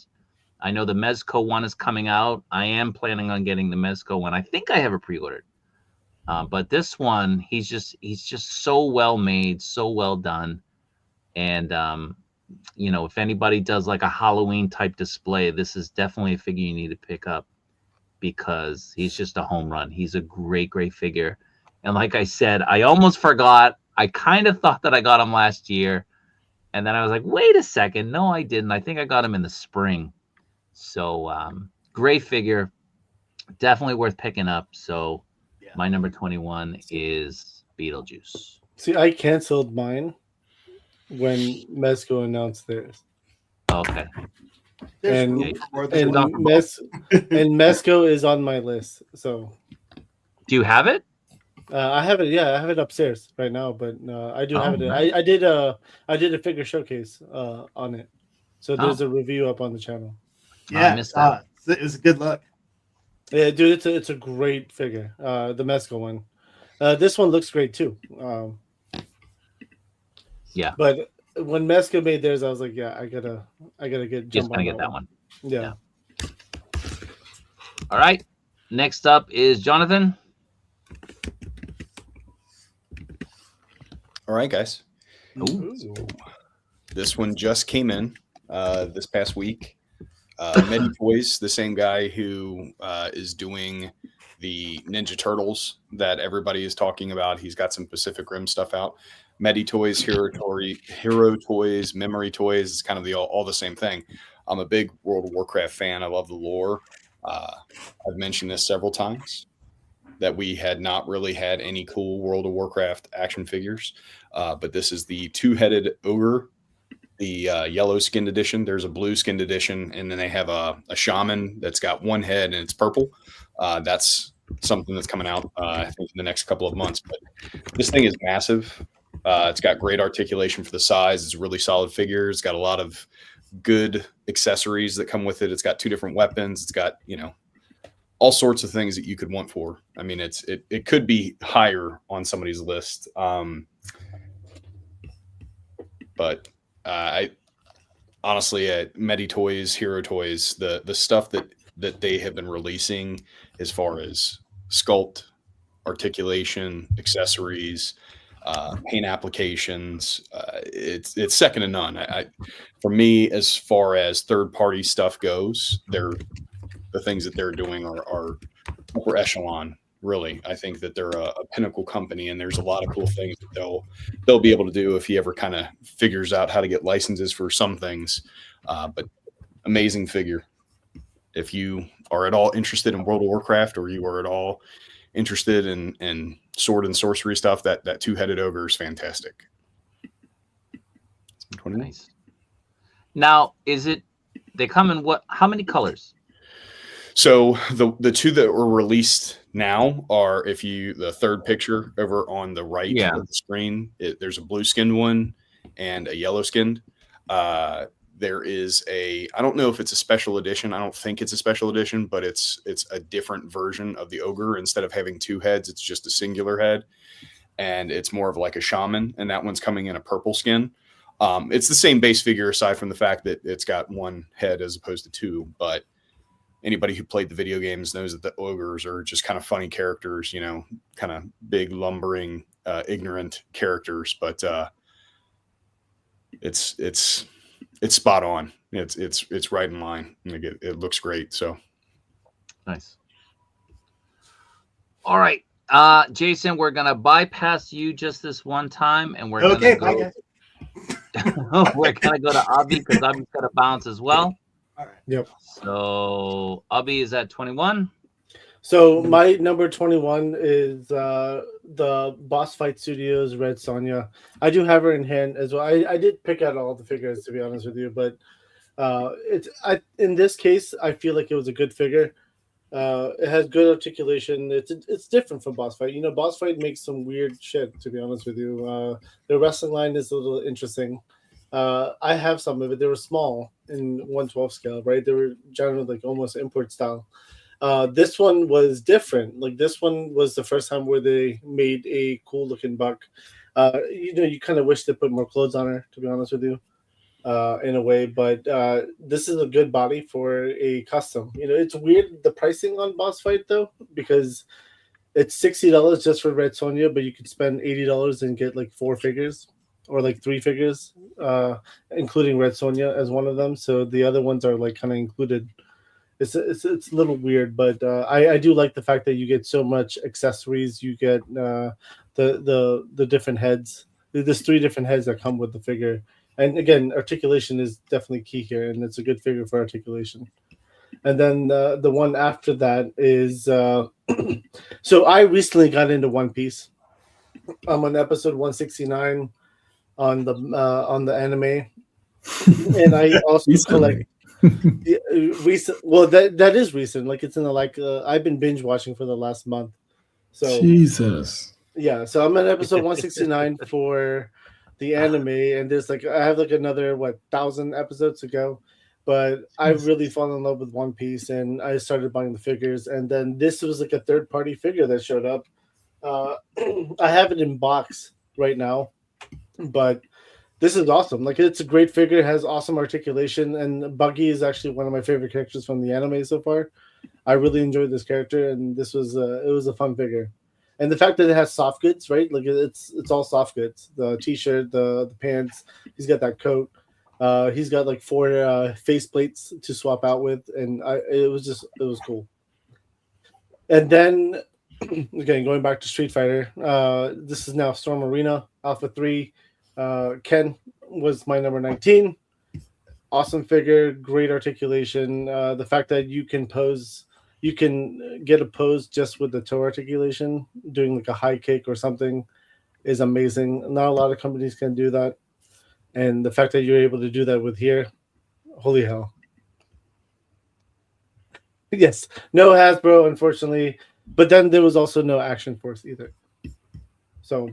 I know the Mezco one is coming out. I am planning on getting the Mezco one. I think I have it pre-ordered. But this one, he's just so well made, so well done. And, you know, if anybody does like a Halloween type display, this is definitely a figure you need to pick up because he's just a home run. He's a great, great figure. And like I said, I almost forgot. I kind of thought that I got him last year. And then I was like, wait a second. No, I didn't. I think I got him in the spring. So great figure. Definitely worth picking up. So my number 21 is Beetlejuice. See, I canceled mine when Mezco announced theirs. Okay. And Mezco is on my list. So, do you have it? I have it. Yeah, I have it upstairs right now. But I do have it. Nice. I did a figure showcase on it. So there's a review up on the channel. Yeah, it was a good look. Yeah, dude, it's a great figure. The Mezco one. This one looks great too. Yeah. But when Mezco made theirs, I was like, yeah, I gotta get. Just gonna get that one. Yeah. All right. Next up is Jonathan. All right, guys. Ooh. This one just came in this past week. Medi Toys, the same guy who is doing the Ninja Turtles that everybody is talking about. He's got some Pacific Rim stuff out. Medi Toys, Hero Toys, Memory Toys. It's kind of all the same thing. I'm a big World of Warcraft fan. I love the lore. I've mentioned this several times that we had not really had any cool World of Warcraft action figures. But this is the two-headed ogre, the yellow skinned edition. There's a blue skinned edition, and then they have a shaman that's got one head and it's purple. That's something that's coming out, I think, in the next couple of months. But this thing is massive. It's got great articulation for the size. It's a really solid figure. It's got a lot of good accessories that come with it. It's got two different weapons. It's got, you know, all sorts of things that you could want for. I mean, it could be higher on somebody's list. But I honestly, at Medi Toys, Hero Toys, the stuff that they have been releasing as far as sculpt, articulation, accessories, paint applications, it's second to none. For me, as far as third-party stuff goes, the things that they're doing are upper echelon. Really, I think that they're a pinnacle company, and there's a lot of cool things that they'll be able to do if he ever kind of figures out how to get licenses for some things. But amazing figure. If you are at all interested in World of Warcraft, or you are at all interested in sword and sorcery stuff, that two-headed ogre is fantastic. Nice. Now, they come in how many colors? So the two that were released now are, the third picture over on the right of the screen, there's a blue skinned one and a yellow skinned. There is I don't know if it's a special edition. I don't think it's a special edition, but it's a different version of the ogre. Instead of having two heads, it's just a singular head, and it's more of like a shaman. And that one's coming in a purple skin. It's the same base figure aside from the fact that it's got one head as opposed to two, but anybody who played the video games knows that the ogres are just kind of funny characters, you know, kind of big, lumbering, ignorant characters. But it's spot on. It's right in line. It looks great. So nice. All right, Jason, we're gonna bypass you just this one time, and we're Okay, gonna go. We're gonna go to Abby because Abby's got a bounce as well. All right. Yep. So Abby is at 21. So my number 21 is the Boss Fight Studios Red Sonja. I do have her in hand as well. I did pick out all the figures, to be honest with you, but in this case I feel like it was a good figure. It has good articulation. It's different from Boss Fight. You know, Boss Fight makes some weird shit, to be honest with you. The wrestling line is a little interesting. I have some of it. They were small in 1/12 scale, right? They were generally like almost import style. This one was different. Like this one was the first time where they made a cool looking buck. You know, you kind of wish they put more clothes on her, to be honest with you, in a way. But this is a good body for a custom. You know, it's weird the pricing on Boss Fight though, because it's $60 just for Red Sonja, but you could spend $80 and get like 4 figures or like 3 figures, including Red Sonja as one of them. So the other ones are like kind of included. It's a little weird, but I do like the fact that you get so much accessories. You get the different heads. There's 3 different heads that come with the figure, and again, articulation is definitely key here, and it's a good figure for articulation. And then the one after that is so I recently got into One Piece. I'm on episode 169 on the anime, and I also collect. Recent. Well, that is recent. Like it's in the I've been binge watching for the last month. So Jesus. Yeah, so I'm at episode 169 for the anime, and there's I have another 1,000 episodes to go. But I really fallen in love with One Piece, and I started buying the figures. And then this was a third-party figure that showed up. I have it in box right now, but this is awesome. It's a great figure. It has awesome articulation, and Buggy is actually one of my favorite characters from the anime so far. I really enjoyed this character, and this was it was a fun figure. And the fact that it has soft goods, right? It's all soft goods. The t-shirt, the pants. He's got that coat. He's got 4 face plates to swap out with, and it was cool. And then again, going back to Street Fighter, this is now Storm Arena Alpha 3. Ken was my number 19. Awesome figure, great articulation. The fact that you can get a pose just with the toe articulation, doing a high kick or something, is amazing. Not a lot of companies can do that, and the fact that you're able to do that with here, holy hell! Yes, no Hasbro, unfortunately, but then there was also no Action Force either. So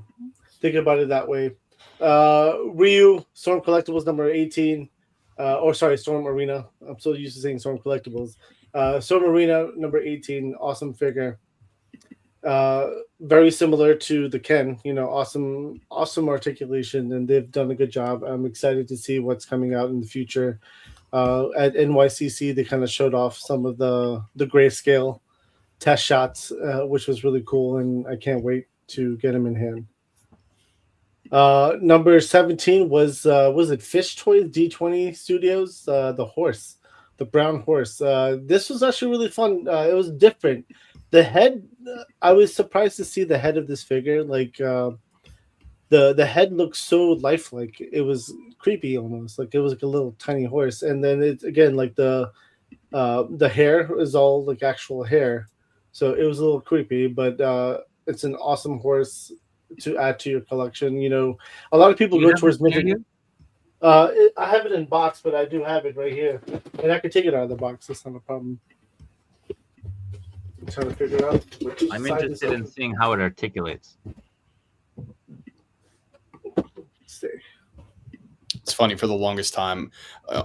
think about it that way. Ryu Storm Collectibles number 18, Storm Arena. I'm so used to saying Storm Collectibles. Storm Arena number 18, awesome figure. Very similar to the Ken, awesome articulation, and they've done a good job. I'm excited to see what's coming out in the future. At NYCC, they kind of showed off some of the grayscale test shots, which was really cool, and I can't wait to get them in hand. Number 17 was it Fish Toys D20 Studios, the horse, the brown horse. This was actually really fun. It was different. The head, I was surprised to see the head of this figure. The head looked so lifelike. It was creepy almost. It was a little tiny horse. And then it's again the hair is all actual hair, so it was a little creepy. But it's an awesome horse to add to your collection. A lot of people go towards Mythic. I have it in box, but I do have it right here, and I can take it out of the box. That's not a problem. I'm trying to figure out. I'm interested in seeing how it articulates. Let's see. It's funny, for the longest time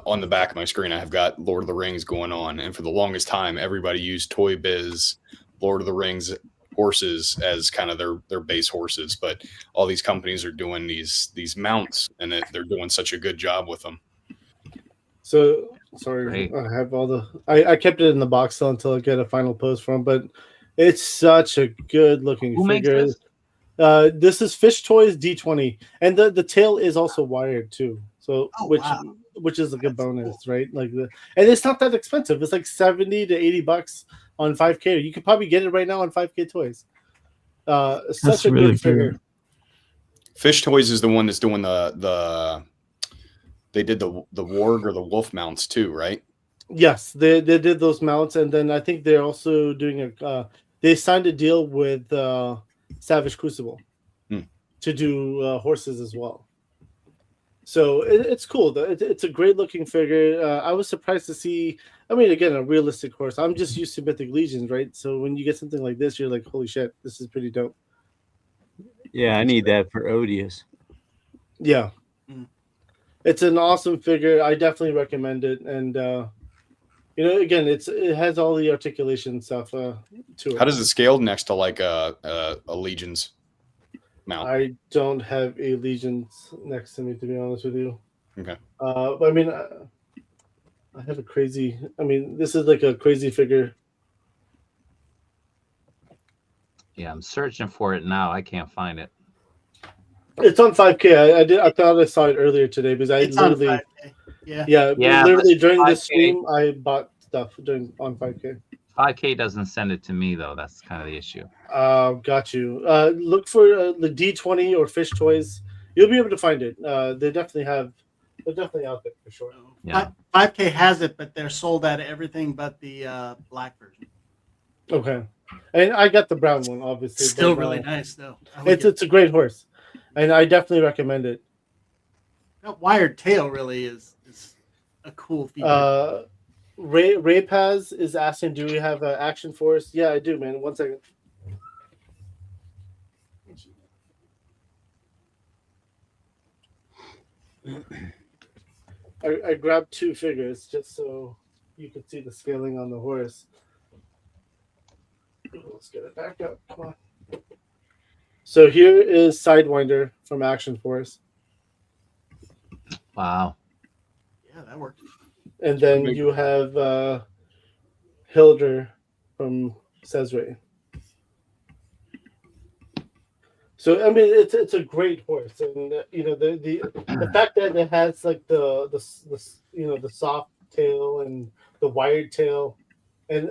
on the back of my screen, I have got Lord of the Rings going on, and for the longest time, everybody used Toy Biz Lord of the Rings horses as kind of their base horses, but all these companies are doing these mounts, and they're doing such a good job with them. So Sorry, Great. I have all the. I kept it in the box still until I get a final post from. But it's such a good looking Who makes figure. this? This is Fish Toys D20, and the tail is also wired too. So Oh, which wow. which is like a That's bonus, cool. right? Like and it's not that expensive. It's like $70 to $80 on 5K. You could probably get it right now on 5K Toys. Such That's a really good figure. fair. Fish Toys is the one that's doing the they did the warg or the wolf mounts too, right? Yes, they did those mounts, and then I think they're also doing a. They signed a deal with Savage Crucible to do horses as well. So it's cool. It's a great looking figure. I was surprised to see. I mean, again, a realistic horse. I'm just used to Mythic Legions, right? So when you get something like this, you're like, holy shit, this is pretty dope. Yeah, I need that for Odious. Yeah, it's an awesome figure. I definitely recommend it, and again, it has all the articulation stuff to it. How does it scale next to like a Legion's mount? I don't have a Legions next to me, to be honest with you. Okay. But I mean, I have a crazy. I mean, this is like a crazy figure. Yeah, I'm searching for it now. I can't find it. It's on 5K. I thought I saw it earlier today because I It's on literally, 5K. Yeah. Yeah, literally but during the 5K stream, I bought stuff on 5K. 5K doesn't send it to me though. That's kind of the issue. Got you. Look for the D20 or Fish Toys. You'll be able to find it. They're definitely out there for sure. Yeah. 5K has it, but they're sold out of everything but the black version. Okay, and I got the brown one, obviously. It's still but, really nice though. I would It's a great horse, and I definitely recommend it. that wired tail really is a cool feature. Ray Paz is asking, do we have an Action Force? Yeah, I do, man. 1 second. I grabbed two figures just so you could see the scaling on the horse. Let's get it back up. Come on. So here is Sidewinder from Action Force. Wow. Yeah, that works. And then you have Hilder from Cesare. So I mean, it's a great horse, and the fact that it has like the soft tail and the wired tail, and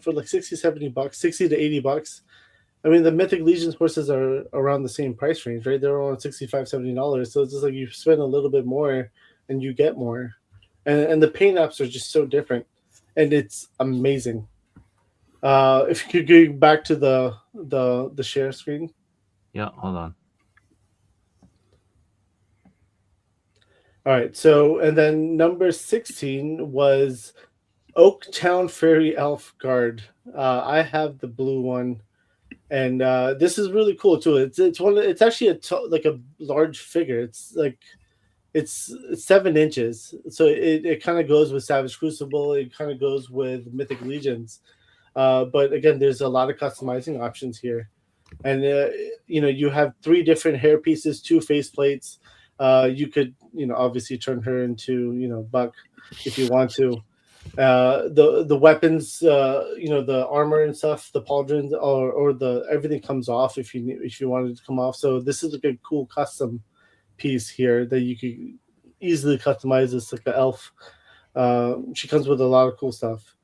for like $60-$70, $60 to $80. I mean, the Mythic Legions horses are around the same price range, right? They're around $65-$70. So it's just like you spend a little bit more and you get more, and the paint apps are just so different, and it's amazing. If you could go back to the share screen. Yeah, hold on. All right, so and then number 16 was Oaktown Fairy Elf Guard. I have the blue one, and this is really cool too. It's actually like a large figure. It's 7 inches, so it kind of goes with Savage Crucible. It kind of goes with Mythic Legions, but again, there's a lot of customizing options here. And you have 3 different hair pieces, 2 face plates. You could obviously turn her into Buck if you want to. The weapons, the armor and stuff, the pauldrons or the everything comes off if you wanted to come off. So this is like a cool custom piece here that you could easily customize. It's like an elf. She comes with a lot of cool stuff.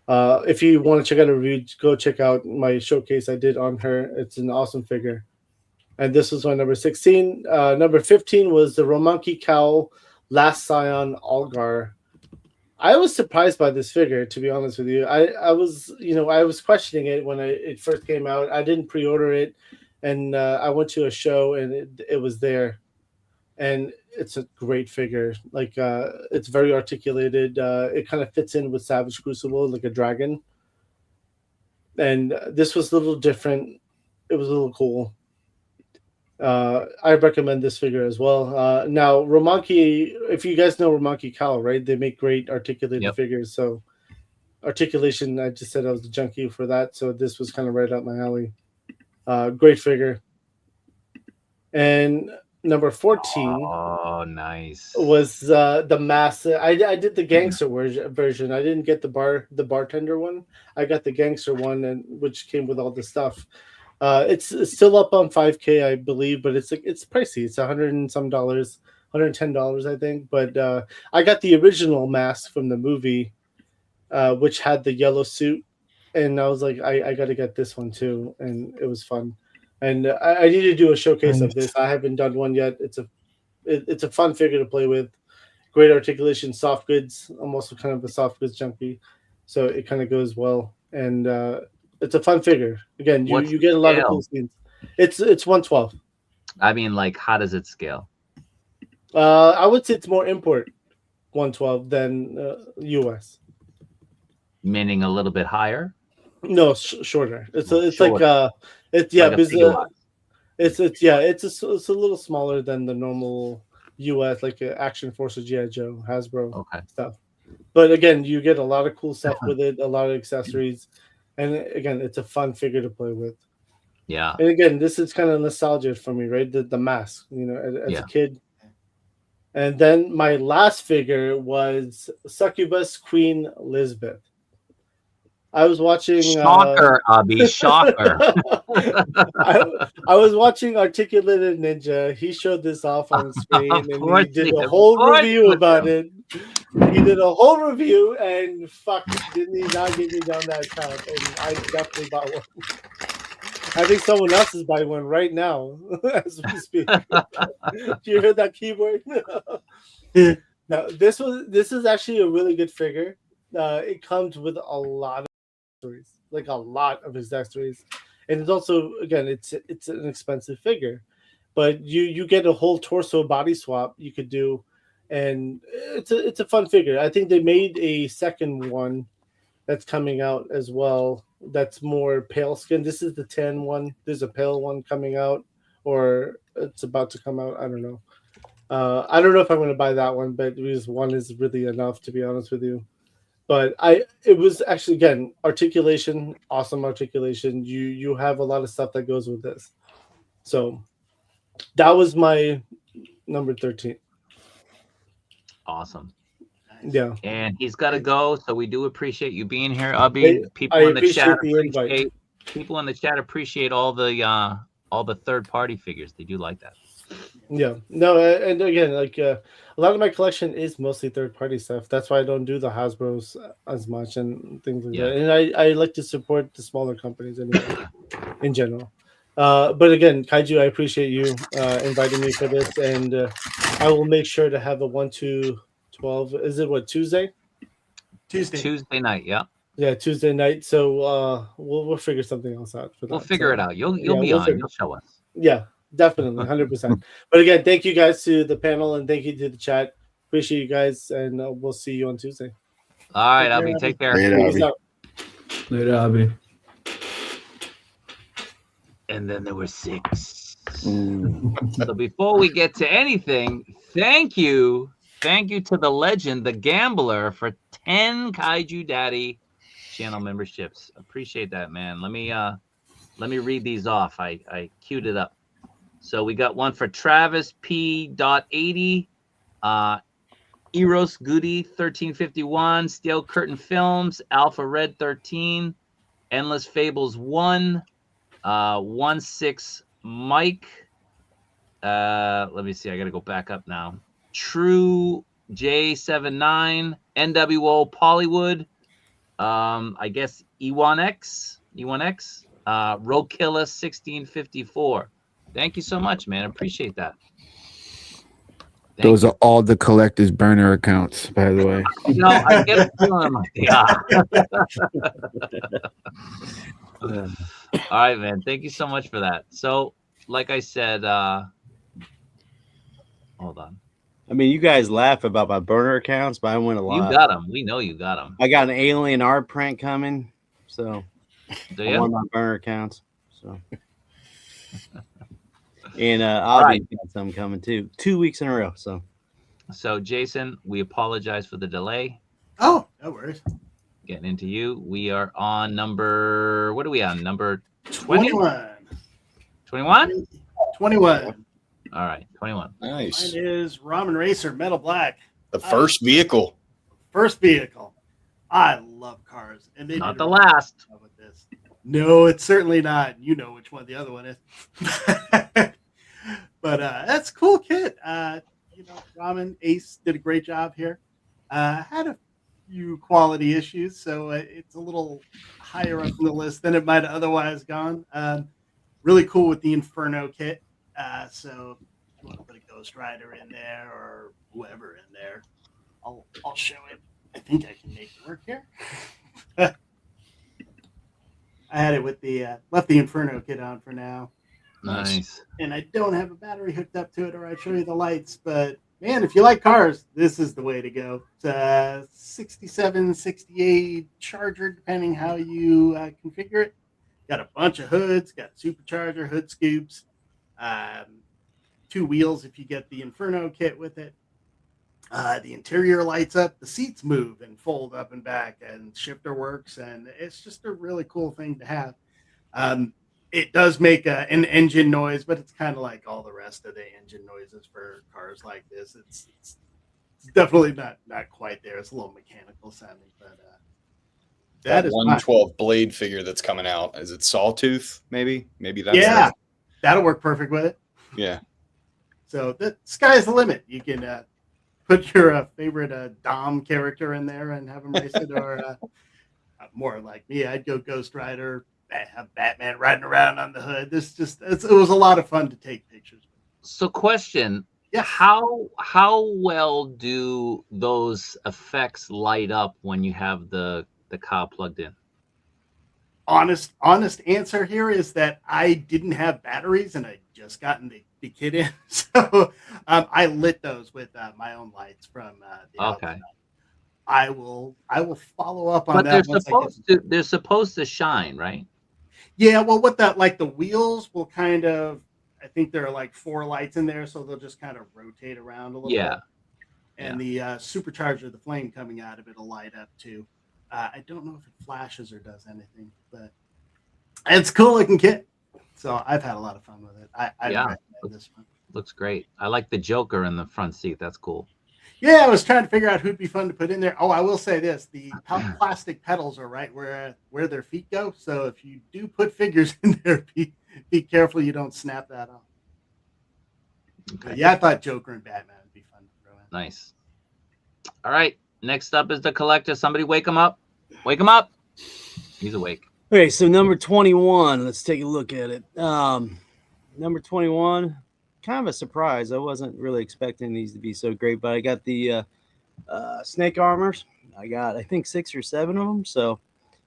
If you want to check out a review, go check out my showcase I did on her. It's an awesome figure. And this was my number 16. Number 15 was the Romanki Cowl Last Scion Algar. I was surprised by this figure, to be honest with you. I was questioning it when it first came out. I didn't pre-order it, and I went to a show and it was there. And it's a great figure. Like it's very articulated. It kind of fits in with Savage Crucible, like a dragon. And this was a little different. It was a little cool. I recommend this figure as well. Now, Romanki, if you guys know Romanki Cowl, right? They make great articulated figures. So articulation, I just said I was a junkie for that. So this was kind of right up my alley. Great figure. And number 14 Oh, nice. was the mask. I did the gangster version. I didn't get the bartender one. I got the gangster one, and which came with all the stuff. It's still up on 5K, I believe, but it's pricey. It's $100 and some, $110, I think. But I got the original mask from the movie, which had the yellow suit, and I was like, I got to get this one too, and it was fun. And I need to do a showcase of this. I haven't done one yet. It's a fun figure to play with. Great articulation, soft goods. I'm also kind of a soft goods junkie, so it kind of goes well. And it's a fun figure. Again, you get a lot of cool scenes. It's 112. I mean, like, how does it scale? I would say it's more import 112 than US. Meaning a little bit higher? No, shorter. It's Shorter. like it's yeah, Like a Figuarts. it's a little smaller than the normal US, like Action Force or GI Joe, Hasbro stuff. But again, you get a lot of cool stuff with it, a lot of accessories, and again, it's a fun figure to play with. Yeah. And again, this is kind of nostalgia for me, right? The mask, as a kid. And then my last figure was Succubus Queen Elizabeth. I was watching Shocker, Abby, shocker. I was watching Articulated Ninja. He showed this off on screen and he did a whole review about it. He did a whole review and didn't he not get me down that path? And I definitely bought one. I think someone else is buying one right now as we speak. Do you hear that keyboard? No, this is actually a really good figure. It comes with a lot of accessories, like a lot of accessories, and it's also, again, it's an expensive figure, but you get a whole torso body swap you could do, and it's a fun figure. I think they made a second one that's coming out as well. That's more pale skin. This is the tan one. There's a pale one coming out, or it's about to come out. I don't know. I don't know if I'm going to buy that one, but because one is really enough, to be honest with you. But it was actually, again, articulation, awesome articulation. You have a lot of stuff that goes with this. So that was my number 13. Awesome. Yeah. And he's got to go, so we do appreciate you being here, Abby. People in the chat appreciate all the third-party figures. They do like that. Yeah. No, and again, like a lot of my collection is mostly third-party stuff. That's why I don't do the Hasbros as much and things like that. And I like to support the smaller companies anyway, in general. But again, Kaiju, I appreciate you inviting me for this, and I will make sure to have a 1-2-12. Is it what, Tuesday? Tuesday night, yeah. Yeah, Tuesday night. So we'll figure something else out for that. We'll figure it out. You'll be on. You'll show us. Yeah, definitely, 100%. But again, thank you guys to the panel and thank you to the chat. Appreciate you guys, and we'll see you on Tuesday. All right, Abby. Take care. Later, Abby. And then there were 6. So before we get to anything, thank you to the legend, the gambler, for 10 Kaiju Daddy channel memberships. Appreciate that, man. Let me read these off. I queued it up. So we got one for Travis P.80, Eros Goody 1351, Steel Curtain Films, Alpha Red 13, Endless Fables 1, 16 Mike. Let me see. I got to go back up now. True J79, NWO Pollywood. I guess E1X. Roadkiller 1654. Thank you so much, man. Appreciate that. Those are all the collector's burner accounts, by the way. No, I get a feeling like All right, man. Thank you so much for that. So, like I said, hold on. I mean, you guys laugh about my burner accounts, but I win a lot. You got them. We know you got them. I got an alien art print coming, so I won my burner accounts. So, and I'll be got some coming too. 2 weeks in a row. So Jason, we apologize for the delay. Oh, no worries. Getting into you. We are on number. What are we on? Number 20? 21. 21? 21. All right, 21. Nice. Mine is Ramen Racer Metal Black. The first vehicle. First vehicle. I love cars, and they Not did the a really good last. job with this. No, it's certainly not. You know which one the other one is. But that's a cool kit. Ramen Ace did a great job here. Had a few quality issues, so it's a little higher up on the list than it might have otherwise gone. Really cool with the Inferno kit. So if you want to put a Ghost Rider in there or whoever in there, I'll show it. I think I can make it work here. I had it with the left the Inferno kit on for now. Nice. And I don't have a battery hooked up to it, or I'd show you the lights. But man, if you like cars, this is the way to go. It's 67, 68 Charger, depending how you configure it. Got a bunch of hoods, got supercharger, hood scoops, 2 wheels if you get the Inferno kit with it. The interior lights up, the seats move and fold up and back, and shifter works, and it's just a really cool thing to have. It does make an engine noise, but it's kind of like all the rest of the engine noises for cars like this. It's definitely not quite there. It's a little mechanical sounding, but That is 112 blade figure that's coming out. Is it Sawtooth? Maybe that's yeah, that'll work perfect with it. Yeah. So the sky's the limit. You can put your favorite Dom character in there and have him race it, or more like me, I'd go Ghost Rider, have Batman riding around on the hood. It was a lot of fun to take pictures. So, question: Yeah, how well do those effects light up when you have the cow plugged in? honest answer here is that I didn't have batteries and I just gotten the kit in, so I lit those with my own lights from the outside. I will follow up on that. But they're supposed to shine, right? Yeah, well, with that, like the wheels will kind of, I think there are like 4 lights in there, so they'll just kind of rotate around a little bit. And the supercharger, the flame coming out of it, will light up too. I don't know if it flashes or does anything, but it's a cool looking kit. So I've had a lot of fun with it. I recommend this one. Looks great. I like the Joker in the front seat. That's cool. Yeah, I was trying to figure out who'd be fun to put in there. Oh, I will say this: the plastic pedals are right where their feet go. So if you do put figures in there, be careful you don't snap that off. Okay. Yeah, I thought Joker and Batman would be fun to throw in. Nice. All right. Next up is the collector. Somebody wake him up. Wake him up. He's awake. Okay, so number 21. Let's take a look at it. Number 21. Kind of a surprise. I wasn't really expecting these to be so great, but I got the snake armors. I got, I think, 6 or 7 of them. So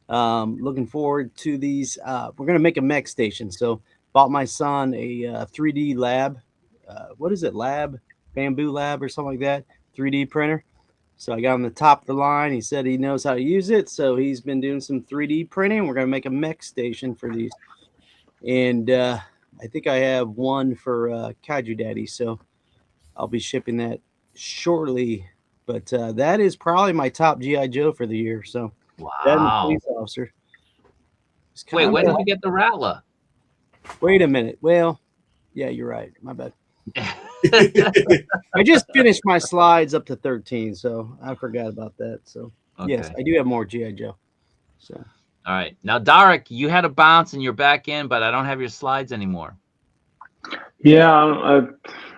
looking forward to these. We're going to make a mech station. So bought my son a 3D lab. What is it? Bamboo lab or something like that. 3D printer. So I got on the top of the line. He said he knows how to use it. So he's been doing some 3D printing. We're going to make a mech station for these. And I think I have one for Kaiju Daddy. So I'll be shipping that shortly. But that is probably my top G.I. Joe for the year. So that and the police officer. Wait, when did you get the Rattler? Wait a minute. Well, yeah, you're right. My bad. I just finished my slides up to 13, so I forgot about that. So yes, I do have more G.I. Joe. So all right, now Derek, you had a bounce and you're back in, but I don't have your slides anymore. Yeah, I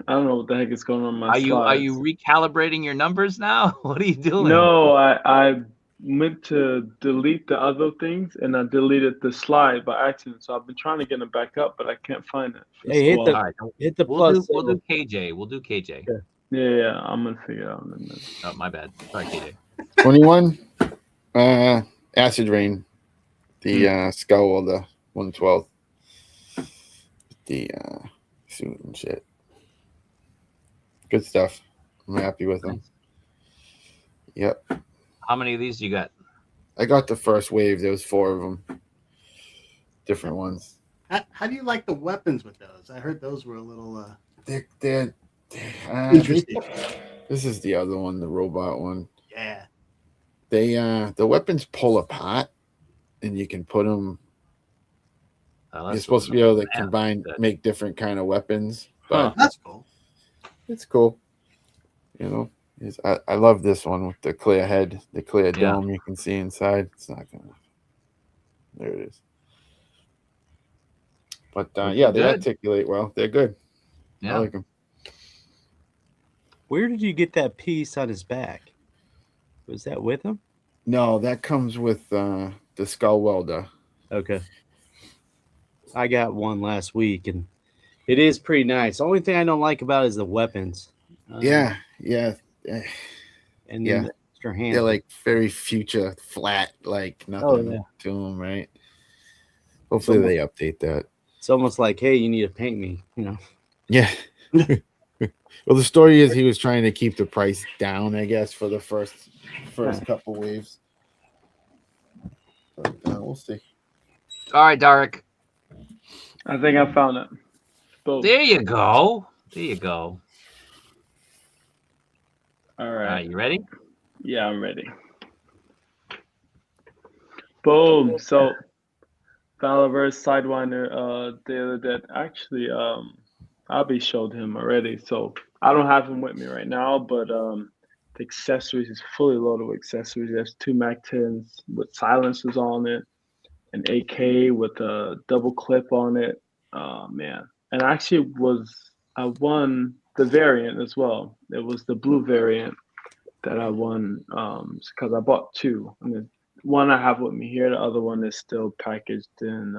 don't know what the heck is going on with my slides. Are you recalibrating your numbers now? What are you doing? No, I meant to delete the other things and I deleted the slide by accident. So I've been trying to get it back up, but I can't find it. Hey, hit the plus. We'll do KJ. We'll do KJ. Yeah, I'm gonna figure it out in a minute. Oh, my bad. Sorry, KJ. 21. Acid Rain. The skull of the 112. The suit and shit. Good stuff. I'm happy with them. Yep. How many of these you got? I got the first wave. There was 4 of them. Different ones. How do you like the weapons with those? I heard those were a little They're interesting. This is the other one, the robot one. Yeah. They the weapons pull apart, and you can put them. You're supposed to be able to combine, make different kind of weapons, but That's cool. it's cool. You know, I love this one with the clear head, the clear dome you can see inside. It's not gonna. There it is. But yeah, they articulate well. They're good. Yeah. I like them. Where did you get that piece on his back? Was that with him? No, that comes with the skull welder. Okay. I got one last week, and it is pretty nice. The only thing I don't like about it is the weapons. Yeah. And then the extra hand. They're like very future flat, like nothing to them, right? Hopefully they update that. It's almost like, hey, you need to paint me, you know? Yeah. Well, the story is he was trying to keep the price down, I guess, for the first couple waves. But we'll see. All right, Derek. I think I found it. Boom. There you go. There you go. All All right. right, you ready? Yeah, I'm ready. Boom. So Valorverse Sidewinder the other day. Actually, Abby showed him already. So I don't have him with me right now, but the accessories is fully loaded with accessories. There's 2 Mac 10s with silencers on it, an AK with a double clip on it. Man. And actually I won the variant as well. It was the blue variant that I won because I bought 2. And the one I have with me here, the other one is still packaged in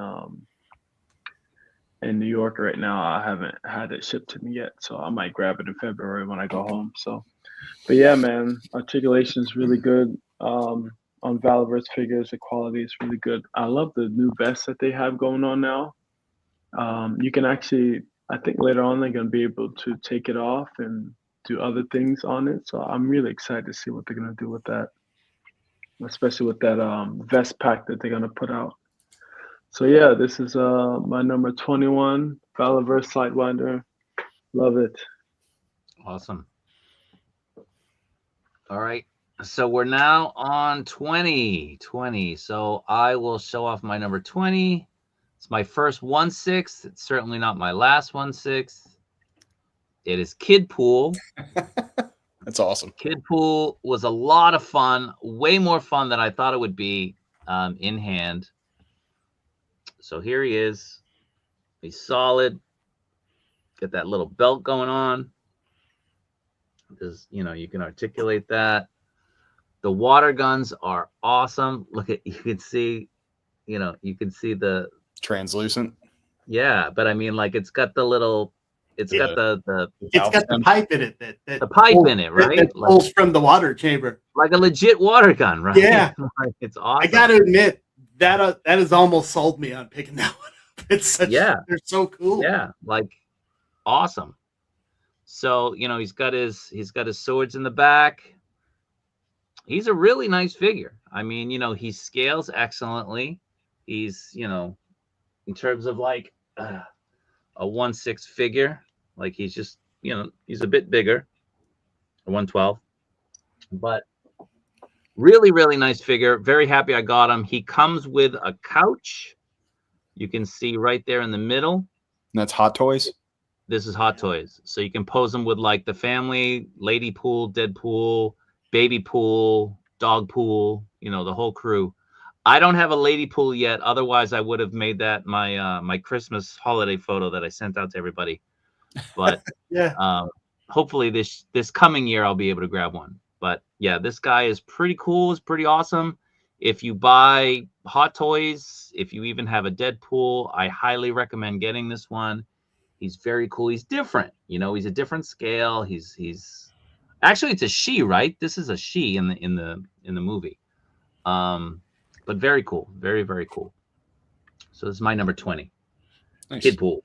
New York right now. I haven't had it shipped to me yet, so I might grab it in February when I go home. So, but yeah, man, articulation is really good on Valorverse figures. The quality is really good. I love the new vest that they have going on now. You can actually, I think later on they're going to be able to take it off and do other things on it. So I'm really excited to see what they're going to do with that, especially with that vest pack that they're going to put out. So yeah, this is my number 21, Valorverse Sidewinder. Love it. Awesome. All right. So we're now on 20. So I will show off my number 20. It's my first 1/6. It's certainly not my last 1/6. It is Kid Pool. That's awesome. Kid Pool was a lot of fun, way more fun than I thought it would be in hand. So here he is. He's solid. Get that little belt going on. Because, you know, you can articulate that. The water guns are awesome. Look at, you can see, you know, you can see the translucent. Yeah, but I mean, like, it's got the little, it's got the it's got the pipe in it that the pipe pulls, in it, right? that pulls from the water chamber, like a legit water gun, right? Yeah, Like, it's awesome. I got to admit that has almost sold me on picking that one up. It's such, they're so cool. Yeah, like awesome. So, you know, he's got his swords in the back. He's a really nice figure. I mean, you know, he scales excellently. He's, you know, in terms of like a 1/6 figure, like he's just, you know, he's a bit bigger, a 1/12, but really, really nice figure. Very happy I got him. He comes with a couch. You can see right there in the middle. And that's Hot Toys. This is Hot Toys. So you can pose them with like the family, lady pool, dead pool, baby pool, dog pool, you know, the whole crew. I don't have a lady pool yet. Otherwise, I would have made that my my Christmas holiday photo that I sent out to everybody. But yeah, hopefully this coming year I'll be able to grab one. But yeah, this guy is pretty cool. It's pretty awesome. If you buy Hot Toys, if you even have a Deadpool, I highly recommend getting this one. He's very cool. He's different. You know, he's a different scale. He's actually, it's a she, right? This is a she in the movie. But very cool. Very, very cool. So this is my number 20. Nice. Kid Pool.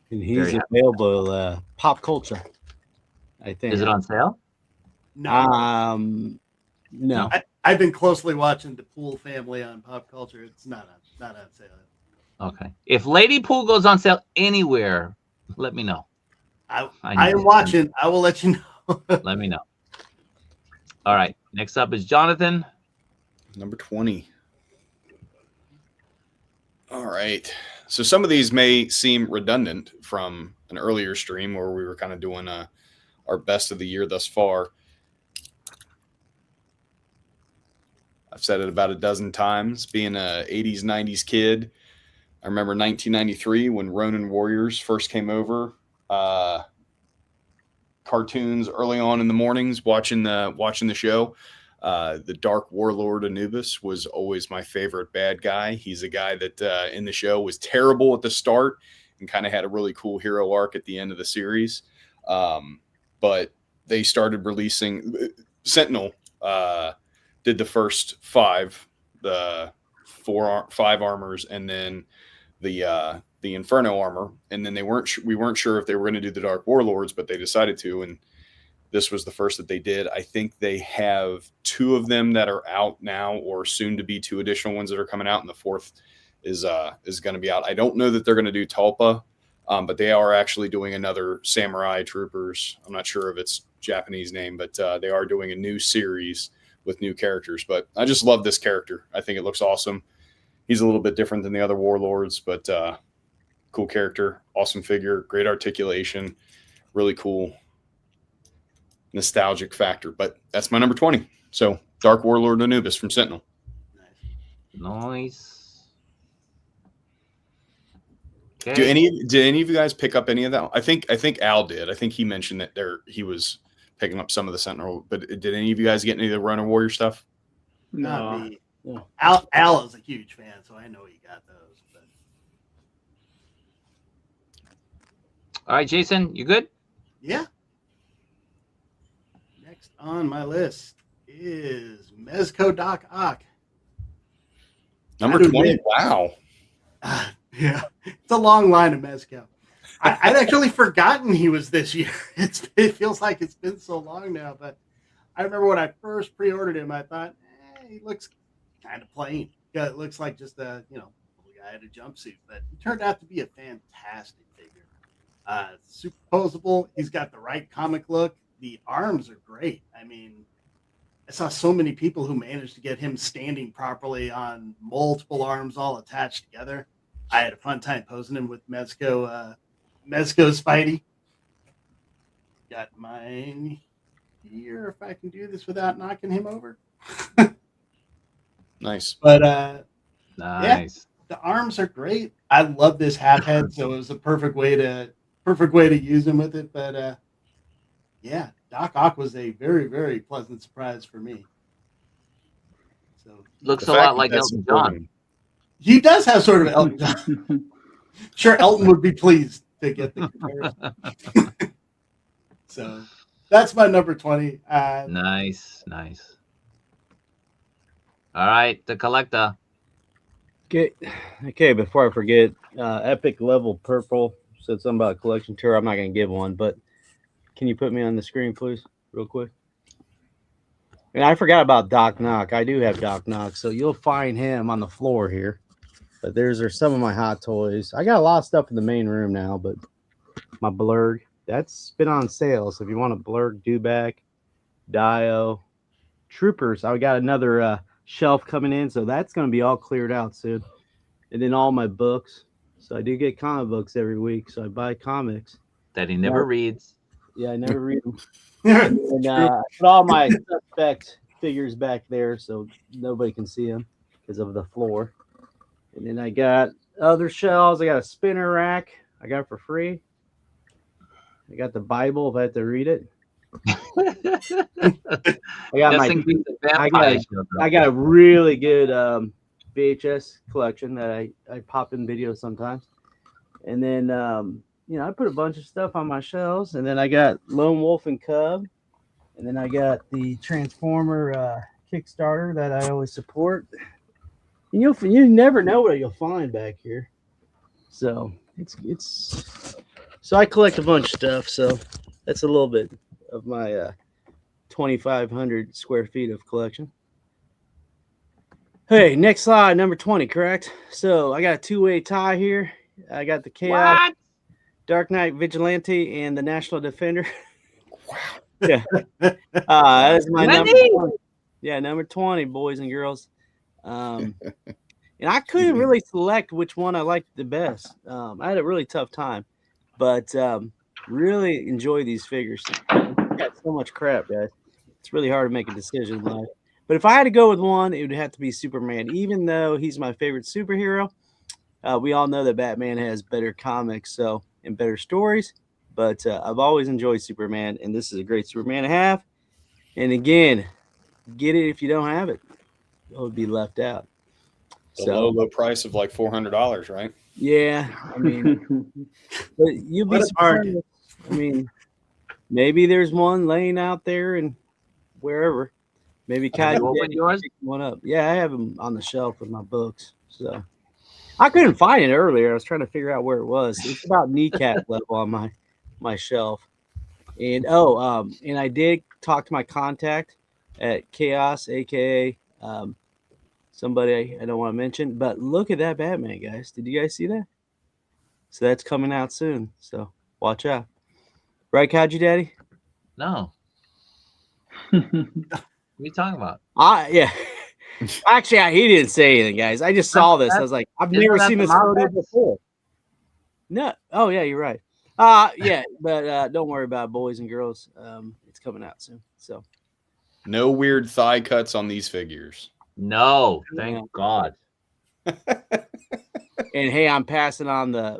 And he's available Pop Culture, I think. Is it on sale? No. No. I've been closely watching the Pool family on Pop Culture. It's not on sale. Okay. If Lady Pool goes on sale anywhere, let me know. I am watching. I will let you know. Let me know. All right. Next up is Jonathan. Number 20. All right. So some of these may seem redundant from an earlier stream where we were kind of doing our best of the year thus far. I've said it about a dozen times. Being a 80s, 90s kid, I remember 1993 when Ronin Warriors first came over. Cartoons early on in the mornings, watching the show. The Dark Warlord Anubis was always my favorite bad guy. He's a guy that in the show was terrible at the start and kind of had a really cool hero arc at the end of the series. But they started releasing Sentinel. Did the first 5, the 5 armors, and then the Inferno armor, and then we weren't sure if they were going to do the Dark Warlords, but they decided to, and this was the first that they did. I think they have 2 of them that are out now, or soon to be 2 additional ones that are coming out, and the 4th is going to be out. I don't know that they're going to do Tulpa, but they are actually doing another Samurai Troopers. I'm not sure of its Japanese name, but they are doing a new series with new characters. But I just love this character. I think it looks awesome. He's a little bit different than the other warlords, but cool character, awesome figure, great articulation, really cool nostalgic factor. But that's my number 20. So Dark Warlord Anubis from Sentinel. Nice. Okay. Did any of you guys pick up any of that? I think Al did. I think he mentioned that he was picking up some of the Sentinel. But did any of you guys get any of the Runner Warrior stuff? Not me. Al is a huge fan, so I know he got those. But... All right, Jason, you good? Yeah. Next on my list is Mezco Doc Ock. Number 20. Wow. Yeah, it's a long line of Mezco. I'd actually forgotten he was this year. It feels like it's been so long now, but I remember when I first pre-ordered him, I thought, he looks kind of plain. Yeah, it looks like just a little guy in a jumpsuit, but he turned out to be a fantastic figure. Super posable. He's got the right comic look. The arms are great. I mean, I saw so many people who managed to get him standing properly on multiple arms all attached together. I had a fun time posing him with Mezco's Spidey. Got mine here if I can do this without knocking him over. Nice. But nice. Yeah, the arms are great. I love this half head, so it was a perfect way to use him with it. But yeah, Doc Ock was a very, very pleasant surprise for me. So looks a lot like Elton John. He does have sort of Elton John. Sure, Elton would be pleased to get the comparison. So that's my number 20. Nice. All right, the collector. Okay. Before I forget, Epic Level Purple said something about a collection tour. I'm not going to give one, but can you put me on the screen, please, real quick? And I forgot about Doc Knock. I do have Doc Knock, so you'll find him on the floor here. But there's some of my hot toys. I got a lot of stuff in the main room now, but my Blurg, that's been on sale. So if you want a Blurg Dewback, Dio, Troopers, I got another shelf coming in, so that's going to be all cleared out soon. And then all my books. So I do get comic books every week, so I buy comics. That he never reads. Yeah, I never read them. And I put all my suspect figures back there so nobody can see them because of the floor. And then I got other shelves. I got a spinner rack I got for free. I got the Bible if I have to read it. I got a really good VHS collection that I pop in videos sometimes. And then I put a bunch of stuff on my shelves. And then I got Lone Wolf and Cub. And then I got the Transformer Kickstarter that I always support. And you never know what you'll find back here. So so I collect a bunch of stuff. So that's a little bit of my 2,500 square feet of collection. Hey, next slide, number 20, correct? So I got a two-way tie here. I got the Chaos, Dark Knight Vigilante, and the National Defender. Wow. Yeah. That's my number 20. Yeah, number 20, boys and girls. And and I couldn't really select which one I liked the best. I had a really tough time, but really enjoy these figures. Got so much crap, guys. It's really hard to make a decision in life. But if I had to go with one, it would have to be Superman. Even though he's my favorite superhero, we all know that Batman has better comics, and better stories. But I've always enjoyed Superman, and this is a great Superman to have. And again, get it if you don't have it. It would be left out. The low price of like $400, right? Yeah, I mean, but you'll be surprised. I mean, maybe there's one laying out there and wherever. Maybe Kai open yours? Pick one up. Yeah, I have them on the shelf with my books. So I couldn't find it earlier. I was trying to figure out where it was. It's about kneecap level on my shelf. And and I did talk to my contact at Chaos, aka somebody I don't want to mention. But look at that Batman, guys. Did you guys see that? So that's coming out soon. So watch out. Right, Kaji Daddy? No. What are you talking about? Yeah. Actually, he didn't say anything, guys. I just saw this. I was like, I've never seen this photo before. No. Oh, yeah, you're right. Yeah, but don't worry about it, boys and girls. It's coming out soon. So no weird thigh cuts on these figures. No, thank God. And hey, I'm passing on the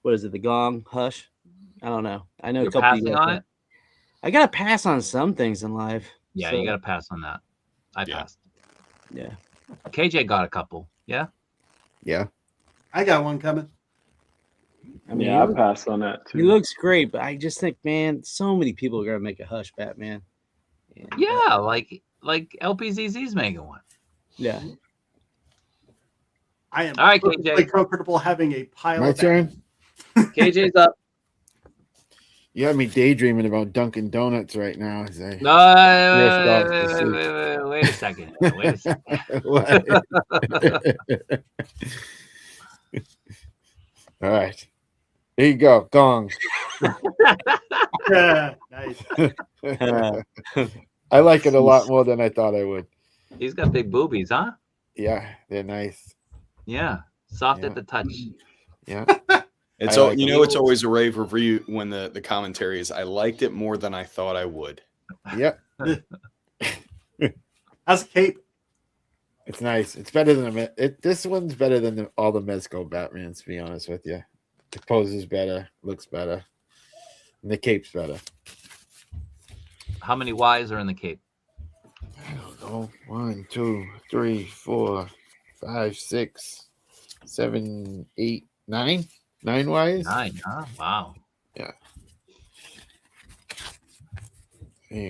what is it? The Gong Hush. I don't know. I know You're a couple passing on it. I gotta pass on some things in life. Yeah, so, you gotta pass on that. I passed. Yeah. KJ got a couple. Yeah. Yeah. I got one coming. I mean, I passed on that too. He looks great, but I just think, man, so many people are gonna make a Hush Batman. And, yeah, like LPZZ's making one. Yeah. I am all right, perfectly KJ. comfortable having a pile My of turn. KJ's up. You have me daydreaming about Dunkin' Donuts right now. As I No, wait a second. Wait a second. All right. There you go. Gong. Nice. I like it a lot more than I thought I would. He's got big boobies, huh? Yeah, they're nice. Yeah. Soft at the touch. Yeah. It's it's always a rave review when the commentary is I liked it more than I thought I would. Yep. How's the cape? It's nice. It's better than this one's better than all the Mezco Batmans, to be honest with you. The pose is better, looks better, and the cape's better. How many Y's are in the cape? I don't know. 1, 2, 3, 4, 5, 6, 7, 8, 9. 9 Y's? 9, huh? Wow. Yeah.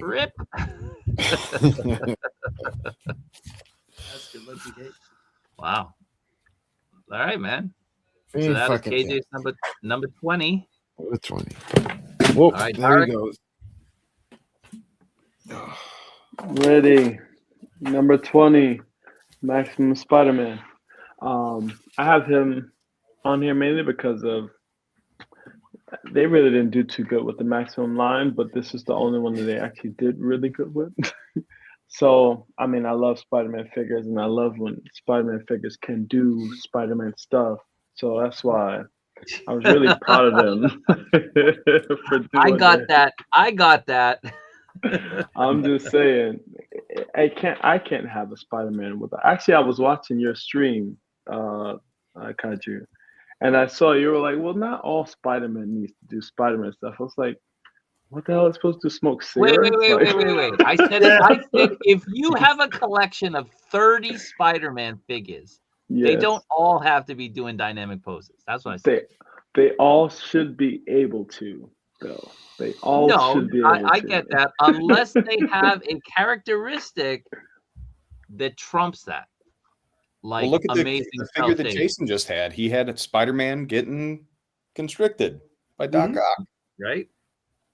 Rip. That's good looking cape. Wow. All right, man. Very So that was fucking KJ's number 20. Number 20. Whoa, All right, there he Tarek. goes. Ready. Number 20, Maximum Spider-Man. I have him on here mainly because of they really didn't do too good with the Maximum line, but this is the only one that they actually did really good with. So, I mean, I love Spider-Man figures, and I love when Spider-Man figures can do Spider-Man stuff. So that's why I was really proud of them. For doing I got that. I'm just saying, I can't have a Spider-Man with. Actually, I was watching your stream, Kaiju, and I saw you were like, "Well, not all Spider-Man needs to do Spider-Man stuff." I was like, "What the hell is supposed to smoke cigarettes?" Wait. I said if you have a collection of 30 Spider-Man figures, they don't all have to be doing dynamic poses. That's what I said. They all should be able to, though. They all should be able to. I get that, unless they have a characteristic that trumps that. Like, well, look at amazing the figure that Jason just had. He had Spider-Man getting constricted by Doc Ock. Right?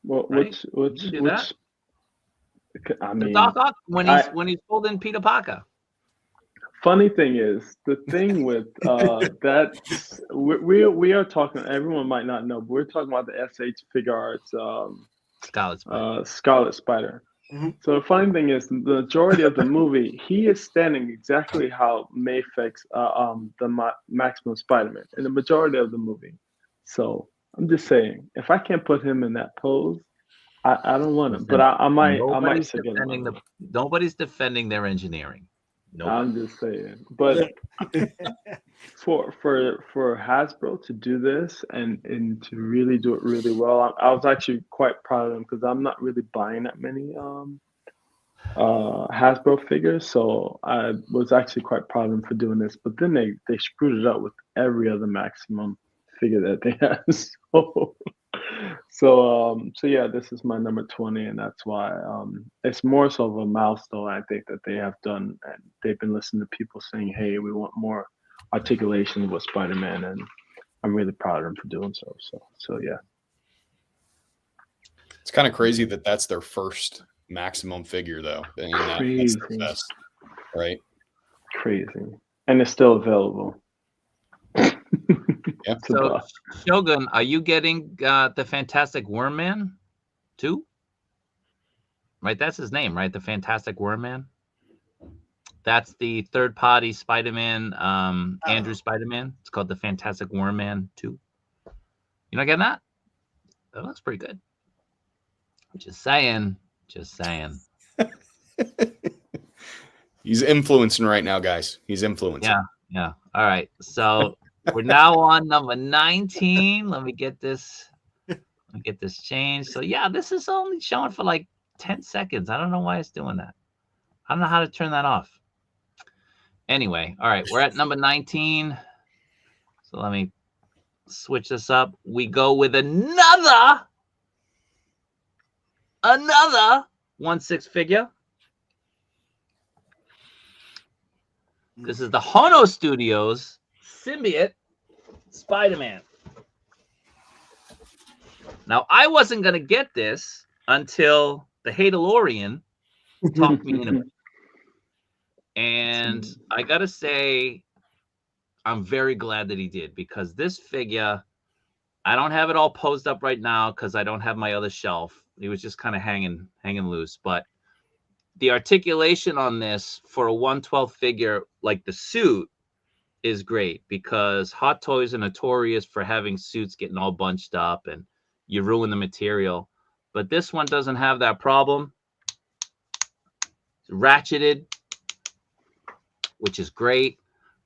Well, right? which I mean, Doc Ock when he's pulled in Peter Parker. Funny thing is, the thing with that we are talking. Everyone might not know, but we're talking about the SH Figuarts Scarlet Spider. Scarlet Spider. So the funny thing is, the majority of the movie, he is standing exactly how MAFEX, Maximum Spider-Man, in the majority of the movie. So I'm just saying, if I can't put him in that pose, I don't want him. But I might get him. Nobody's defending their engineering. Nobody. I'm just saying, but for Hasbro to do this and to really do it really well, I was actually quite proud of them because I'm not really buying that many Hasbro figures, so I was actually quite proud of them for doing this. But then they screwed it up with every other Maximum figure that they have. So yeah, this is my number 20, and that's why it's more so of a milestone I think that they have done, and they've been listening to people saying, "Hey, we want more articulation with Spider-Man," and I'm really proud of them for doing so. So yeah, it's kind of crazy that that's their first Maximum figure, though. And that's their best, right? Crazy, and it's still available. Yeah. So, Shogun, are you getting the Fantastic Worm Man too? Right, that's his name, right? The Fantastic Worm Man. That's the third-party Spider-Man, Andrew Spider-Man. It's called the Fantastic Worm Man 2. You not getting that? That looks pretty good. Just saying. He's influencing right now, guys. He's influencing. Yeah. All right. So we're now on number 19. Let me get this changed. So yeah, this is only showing for like 10 seconds. I don't know why it's doing that. I don't know how to turn that off. Anyway, all right, we're at number 19. So let me switch this up. We go with another 1/6 figure. This is the Hono Studios Symbiote Spider-Man. Now, I wasn't going to get this until the Hadelorian talked me into it. And I got to say, I'm very glad that he did, because this figure, I don't have it all posed up right now because I don't have my other shelf. He was just kind of hanging loose. But the articulation on this for a 1/12 figure, like the suit, is great, because Hot Toys are notorious for having suits getting all bunched up and you ruin the material. But this one doesn't have that problem. It's ratcheted, which is great.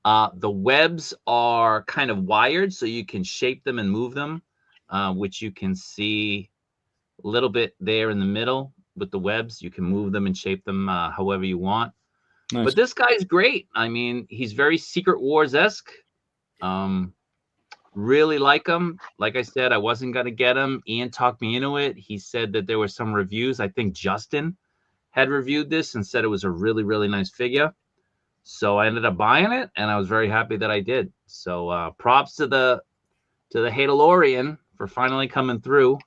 The webs are kind of wired, so you can shape them and move them, which you can see a little bit there in the middle with the webs. You can move them and shape them however you want. Nice. But this guy's great. I mean, he's very Secret Wars-esque. Really like him. Like I said, I wasn't going to get him. Ian talked me into it. He said that there were some reviews. I think Justin had reviewed this and said it was a really, really nice figure. So I ended up buying it, and I was very happy that I did. So props to the Hadelorian for finally coming through.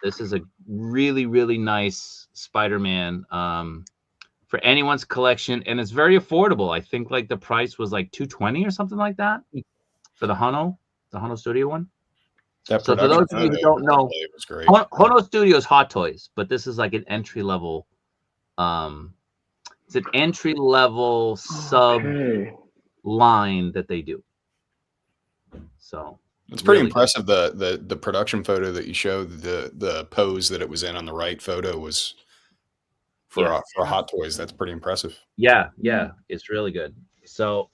This is a really, really nice Spider-Man for anyone's collection, and it's very affordable. I think like the price was like $220 or something like that for the Hono Studio one. So for those of you who don't know, it was great. Hono Studios Hot Toys, but this is like an entry level. It's an entry level sub line that they do. So it's pretty impressive. The production photo that you showed, the pose that it was in on the right photo was for Hot Toys. That's pretty impressive. Yeah, it's really good. So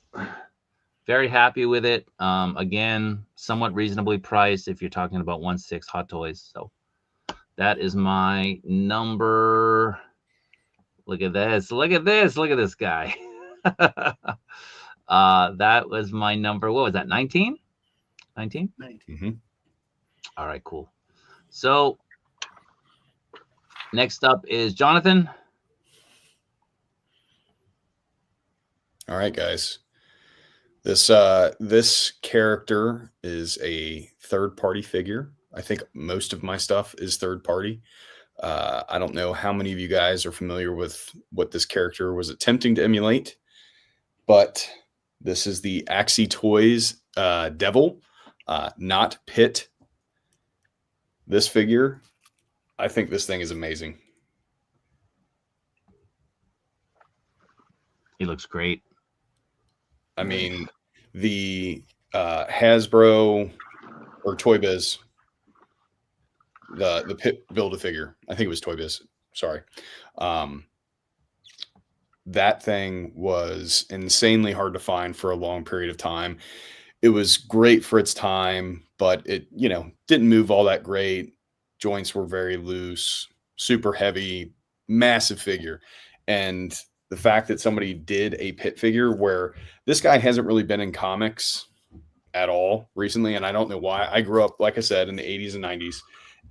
very happy with it. Again, somewhat reasonably priced if you're talking about 1/6 Hot Toys. So that is my number. Look at this. Look at this guy. That was my number. What was that? 19? 19? 19. Mm-hmm. All right, cool. So next up is Jonathan. All right, guys. This character is a third-party figure. I think most of my stuff is third-party. I don't know how many of you guys are familiar with what this character was attempting to emulate, but this is the Axie Toys Devil, not Pit. This figure, I think this thing is amazing. He looks great. I mean, the Hasbro or Toy Biz, the Pit Build-A-Figure. I think it was Toy Biz. Sorry. That thing was insanely hard to find for a long period of time. It was great for its time, but it, didn't move all that great. Joints were very loose, super heavy, massive figure. And the fact that somebody did a Pit figure where this guy hasn't really been in comics at all recently, and I don't know why. I grew up, like I said, in the 80s and 90s,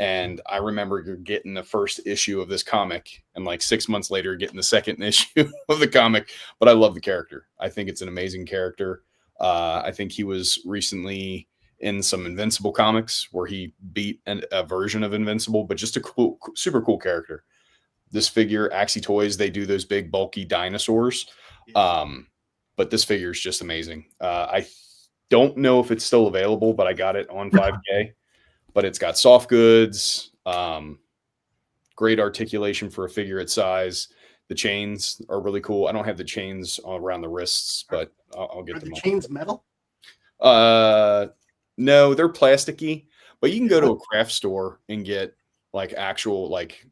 and I remember getting the first issue of this comic and like 6 months later getting the second issue of the comic. But I love the character. I think it's an amazing character. I think he was recently in some Invincible comics where he beat a version of Invincible, but just a cool, super cool character. This figure, Axie Toys, they do those big bulky dinosaurs. But this figure is just amazing. I don't know if it's still available, but I got it on 5K. But it's got soft goods, great articulation for a figure its size. The chains are really cool. I don't have the chains around the wrists, but I'll get them. Are the chains metal? No, they're plasticky. But you can go to a craft store and get like actual like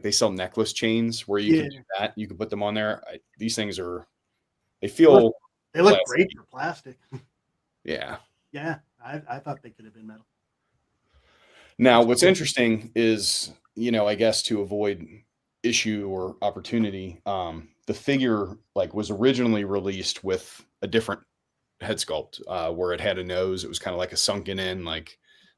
they sell necklace chains where you can do that. You can put them on there. These things they feel. They look great for plastic. Yeah. Yeah, I thought they could have been metal. Now, what's interesting is, I guess to avoid issue or opportunity, the figure was originally released with a different head sculpt where it had a nose. It was kind of like a sunken in,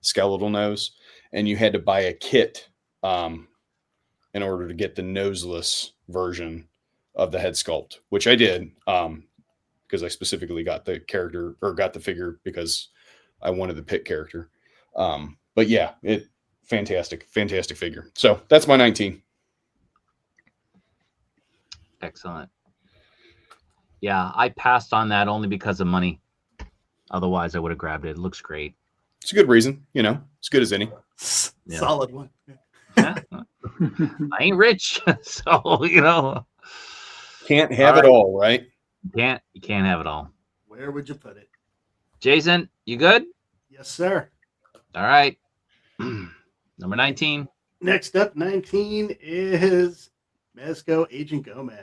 skeletal nose, and you had to buy a kit in order to get the noseless version of the head sculpt, which I did because I specifically got the character or got the figure because I wanted the Pit character. But yeah, fantastic figure. So that's my 19. Excellent. Yeah, I passed on that only because of money. Otherwise, I would have grabbed it. It looks great. It's a good reason, as good as any. Yeah. Solid one. Yeah. I ain't rich, so can't have it all, right? You can't have it all. Where would you put it? Jason, you good? Yes, sir. All right. Number 19. Next up, 19 is Mezco Agent Gomez.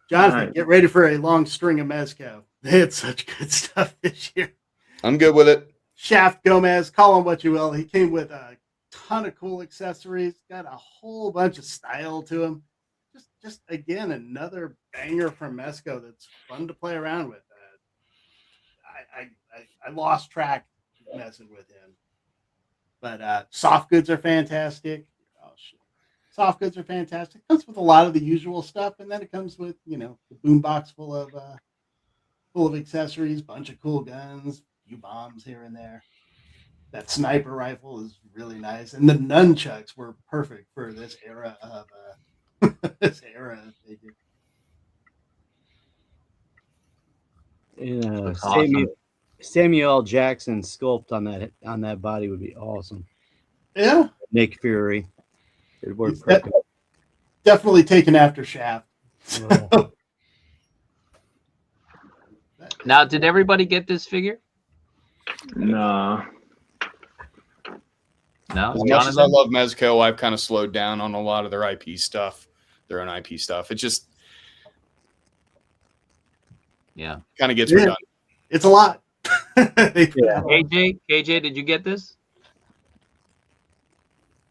Jonathan, get ready for a long string of Mezco. They had such good stuff this year. I'm good with it. Shaft Gomez, call him what you will. He came with a ton of cool accessories, got a whole bunch of style to him. Just again, another banger from Mezco that's fun to play around with. I lost track messing with him. But soft goods are fantastic. Oh, shit. Soft goods are fantastic. It comes with a lot of the usual stuff, and then it comes with, the boombox full of accessories, bunch of cool guns, few bombs here and there. That sniper rifle is really nice, and the nunchucks were perfect for this era of figure. Yeah, awesome. Samuel L. Jackson sculpt on that body would be awesome. Yeah, Nick Fury. It worked perfect. perfect. Definitely taken after Shaft. Oh. Now, did everybody get this figure? No. No. As much as I love Mezco, I've kind of slowed down on a lot of their IP stuff, their own IP stuff. It just kind of gets redundant. It's a lot. KJ, did you get this?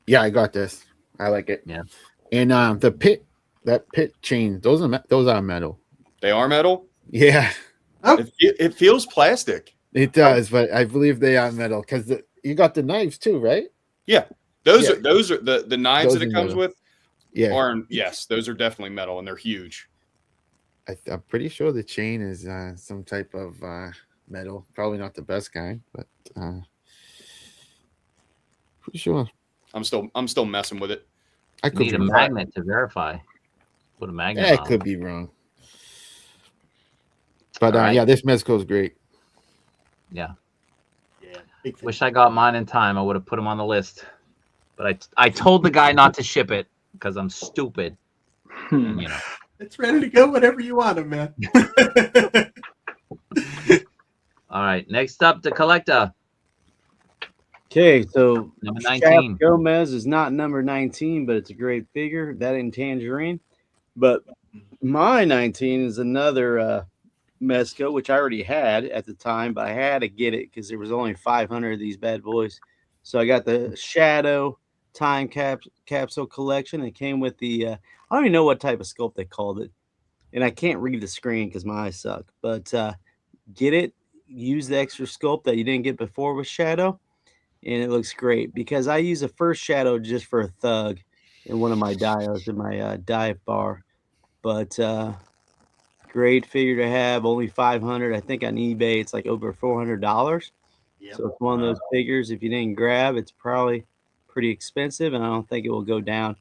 Yeah, I got this. I like it. Yeah. And that pit chain, those are metal. They are metal? Yeah. Oh. It feels plastic. It does, but I believe they are metal because you got the knives too, right? Yeah. Those are the knives Those that it are comes metal. with. Yeah. Yes, those are definitely metal and they're huge. I'm pretty sure the chain is some type of metal. Probably not the best kind, but pretty sure. I'm still messing with it. I could need a magnet to verify. Put a magnet on. I could be wrong. But right. this Mezco is great. Yeah. Yeah. Wish I got mine in time. I would have put them on the list. But I told the guy not to ship it because I'm stupid. And, It's ready to go whenever you want them, man. All right. Next up, the collector. Okay, so Number Shaft 19. Gomez is not number 19, but it's a great figure. That in Tangerine. But my 19 is another Mezco, which I already had at the time, but I had to get it because there was only 500 of these bad boys. So I got the Shadow Time Capsule Collection. It came with the I don't even know what type of sculpt they called it, and I can't read the screen because my eyes suck. But get it, use the extra sculpt that you didn't get before with Shadow, and it looks great because I use a first Shadow just for a thug in one of my dios in my dive bar. But great figure to have. Only 500. I think on eBay it's like over $400. Yep. So it's one of those figures. If you didn't grab, it's probably pretty expensive, and I don't think it will go down.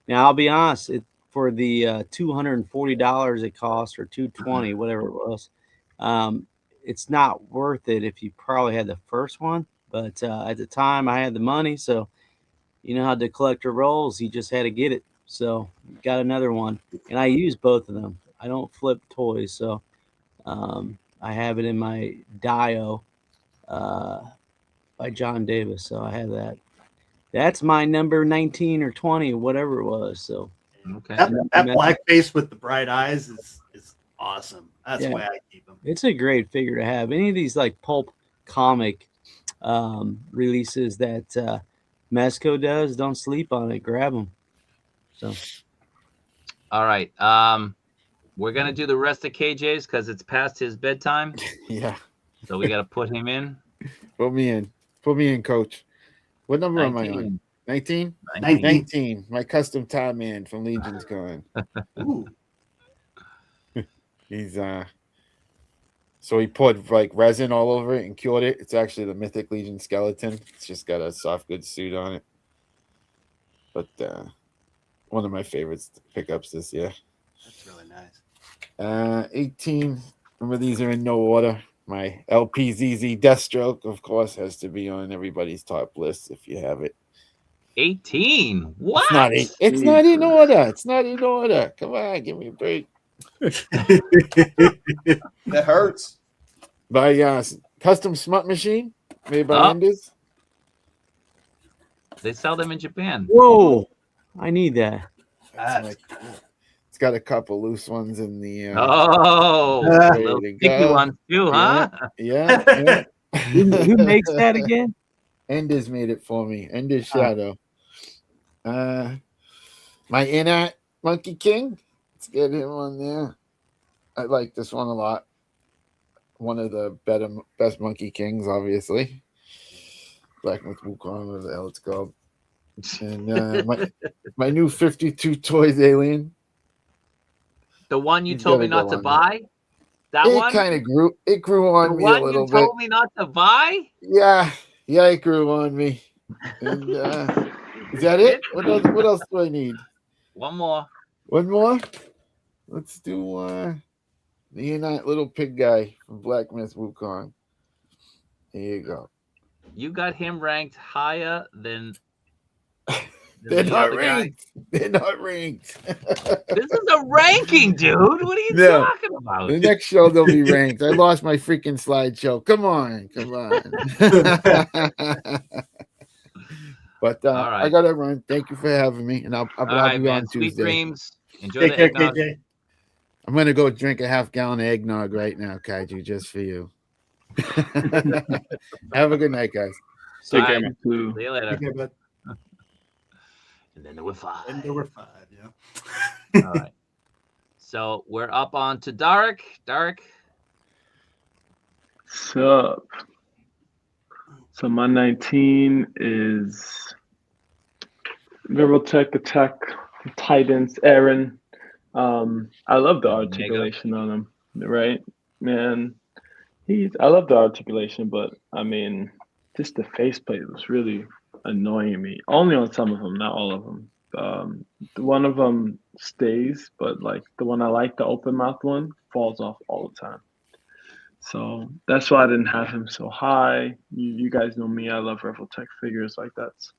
Now I'll be honest. For the $240 it cost, or $220, whatever it was, it's not worth it if you probably had the first one. But at the time I had the money, so you know how the collector rolls. You just had to get it. So got another one, and I use both of them. I don't flip toys, so I have it in my Dio by John Davis. So I have that. That's my number 19 or 20 or whatever it was. So Okay. That black face with the bright eyes is awesome. That's Yeah. why I keep them. it's a great figure to have. Any of these like pulp comic releases that Mezco does, don't sleep on it. Grab them. So All right. We're gonna do the rest of KJ's because it's past his bedtime, Yeah. so we got to put him in. Put me in. Put me in, coach. What number am I 19. on? 19? 19. 19. My custom tie man from Legion's Con. Ooh. He's so he put like resin all over it and cured it. It's actually the Mythic Legion skeleton. It's just got a soft goods suit on it. But one of my favorites pickups this year. That's really nice. 18. Remember, these are in no order. My LPZZ Deathstroke, of course, has to be on everybody's top list if you have it. 18. What? It's not in order. It's not in order. Come on, give me a break. That hurts. By Custom Smut Machine, made by Enders. They sell them in Japan. whoa, I need that. That's It's got a couple loose ones in the. Oh, Ready little to sticky go. ones too, huh? Yeah. Who makes that again? Enders made it for me. Enders Shadow. My nArt Monkey King. Let's get him on there. I like this one a lot. One of the best Monkey Kings, obviously. Black with Wukong, whatever the hell it's called. And my new 52 Toys Alien. The one you He's told me gotta not go to on buy? That It one? kind of grew. It grew on The me a one little you bit. told me not to buy? Yeah, it grew on me. And is that it? What else do I need? One more. One more? Let's do the Unite Little Pig Guy from Black Myth Wukong. There you go. You got him ranked higher than They're the not other guy? ranked. They're not ranked. This is a ranking, dude. What are you No. talking about? The next show they'll be ranked. I lost my freaking slideshow. Come on. But All right. I gotta run. Thank you for having me, and I'll All right, be man. on Sweet Tuesday. dreams. Enjoy Take the care, eggnog. KJ. I'm gonna go drink a half-gallon of eggnog right now, Kaiju, just for you. Have a good night, guys. All Take care, right. man. See you later. Take care, bud. And then there were 5. And there were 5, yeah. All right. So we're up on to Dark. Dark. Sup? So my 19 is Virotech Attack Titans Aaron. I love the articulation on him, right? Man, I love the articulation, but I mean, just the faceplate was really annoying me. Only on some of them, not all of them. One of them stays, but like the one I like, the open mouth one, falls off all the time. So that's why I didn't have him so high. You guys know me. I love Revoltech figures. Like that's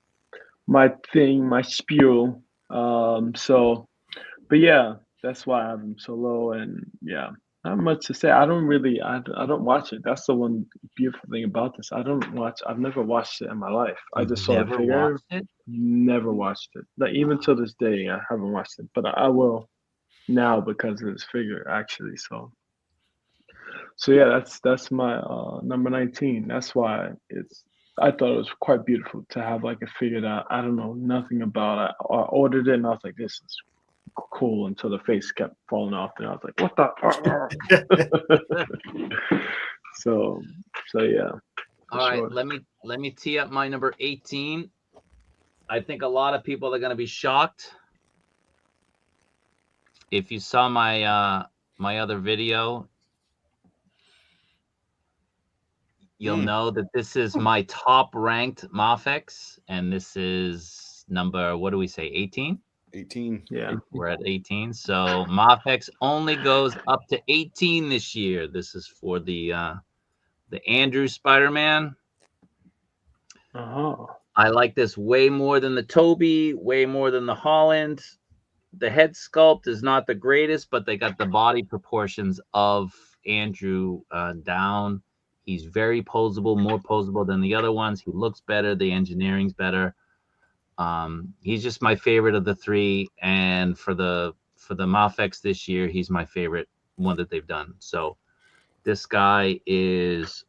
my thing, my spiel. But yeah, that's why I have him so low. And yeah, not much to say. I don't watch it. That's the one beautiful thing about this. I've never watched it in my life. I You've just saw the never figure. watched it? Never watched it. Like even till this day, I haven't watched it. But I will now because of this figure, actually. So yeah, that's my number 19. That's why I thought it was quite beautiful to have like a figure that I don't know nothing about. I ordered it and I was like, this is cool until the face kept falling off, and I was like, what the? so yeah. All right, Sure. let me tee up my number 18. I think a lot of people are going to be shocked. If you saw my my other video, you'll know that this is my top ranked MAFEX, and this is number, what do we say, 18? 18. Yeah. We're at 18. So MAFEX only goes up to 18 this year. This is for the Andrew Spider-Man. I like this way more than the Toby, way more than the Holland. The head sculpt is not the greatest, but they got the body proportions of Andrew down. He's very posable, more posable than the other ones. He looks better. The engineering's better. He's just my favorite of the three. And for the MAFEX this year, he's my favorite one that they've done. So this guy is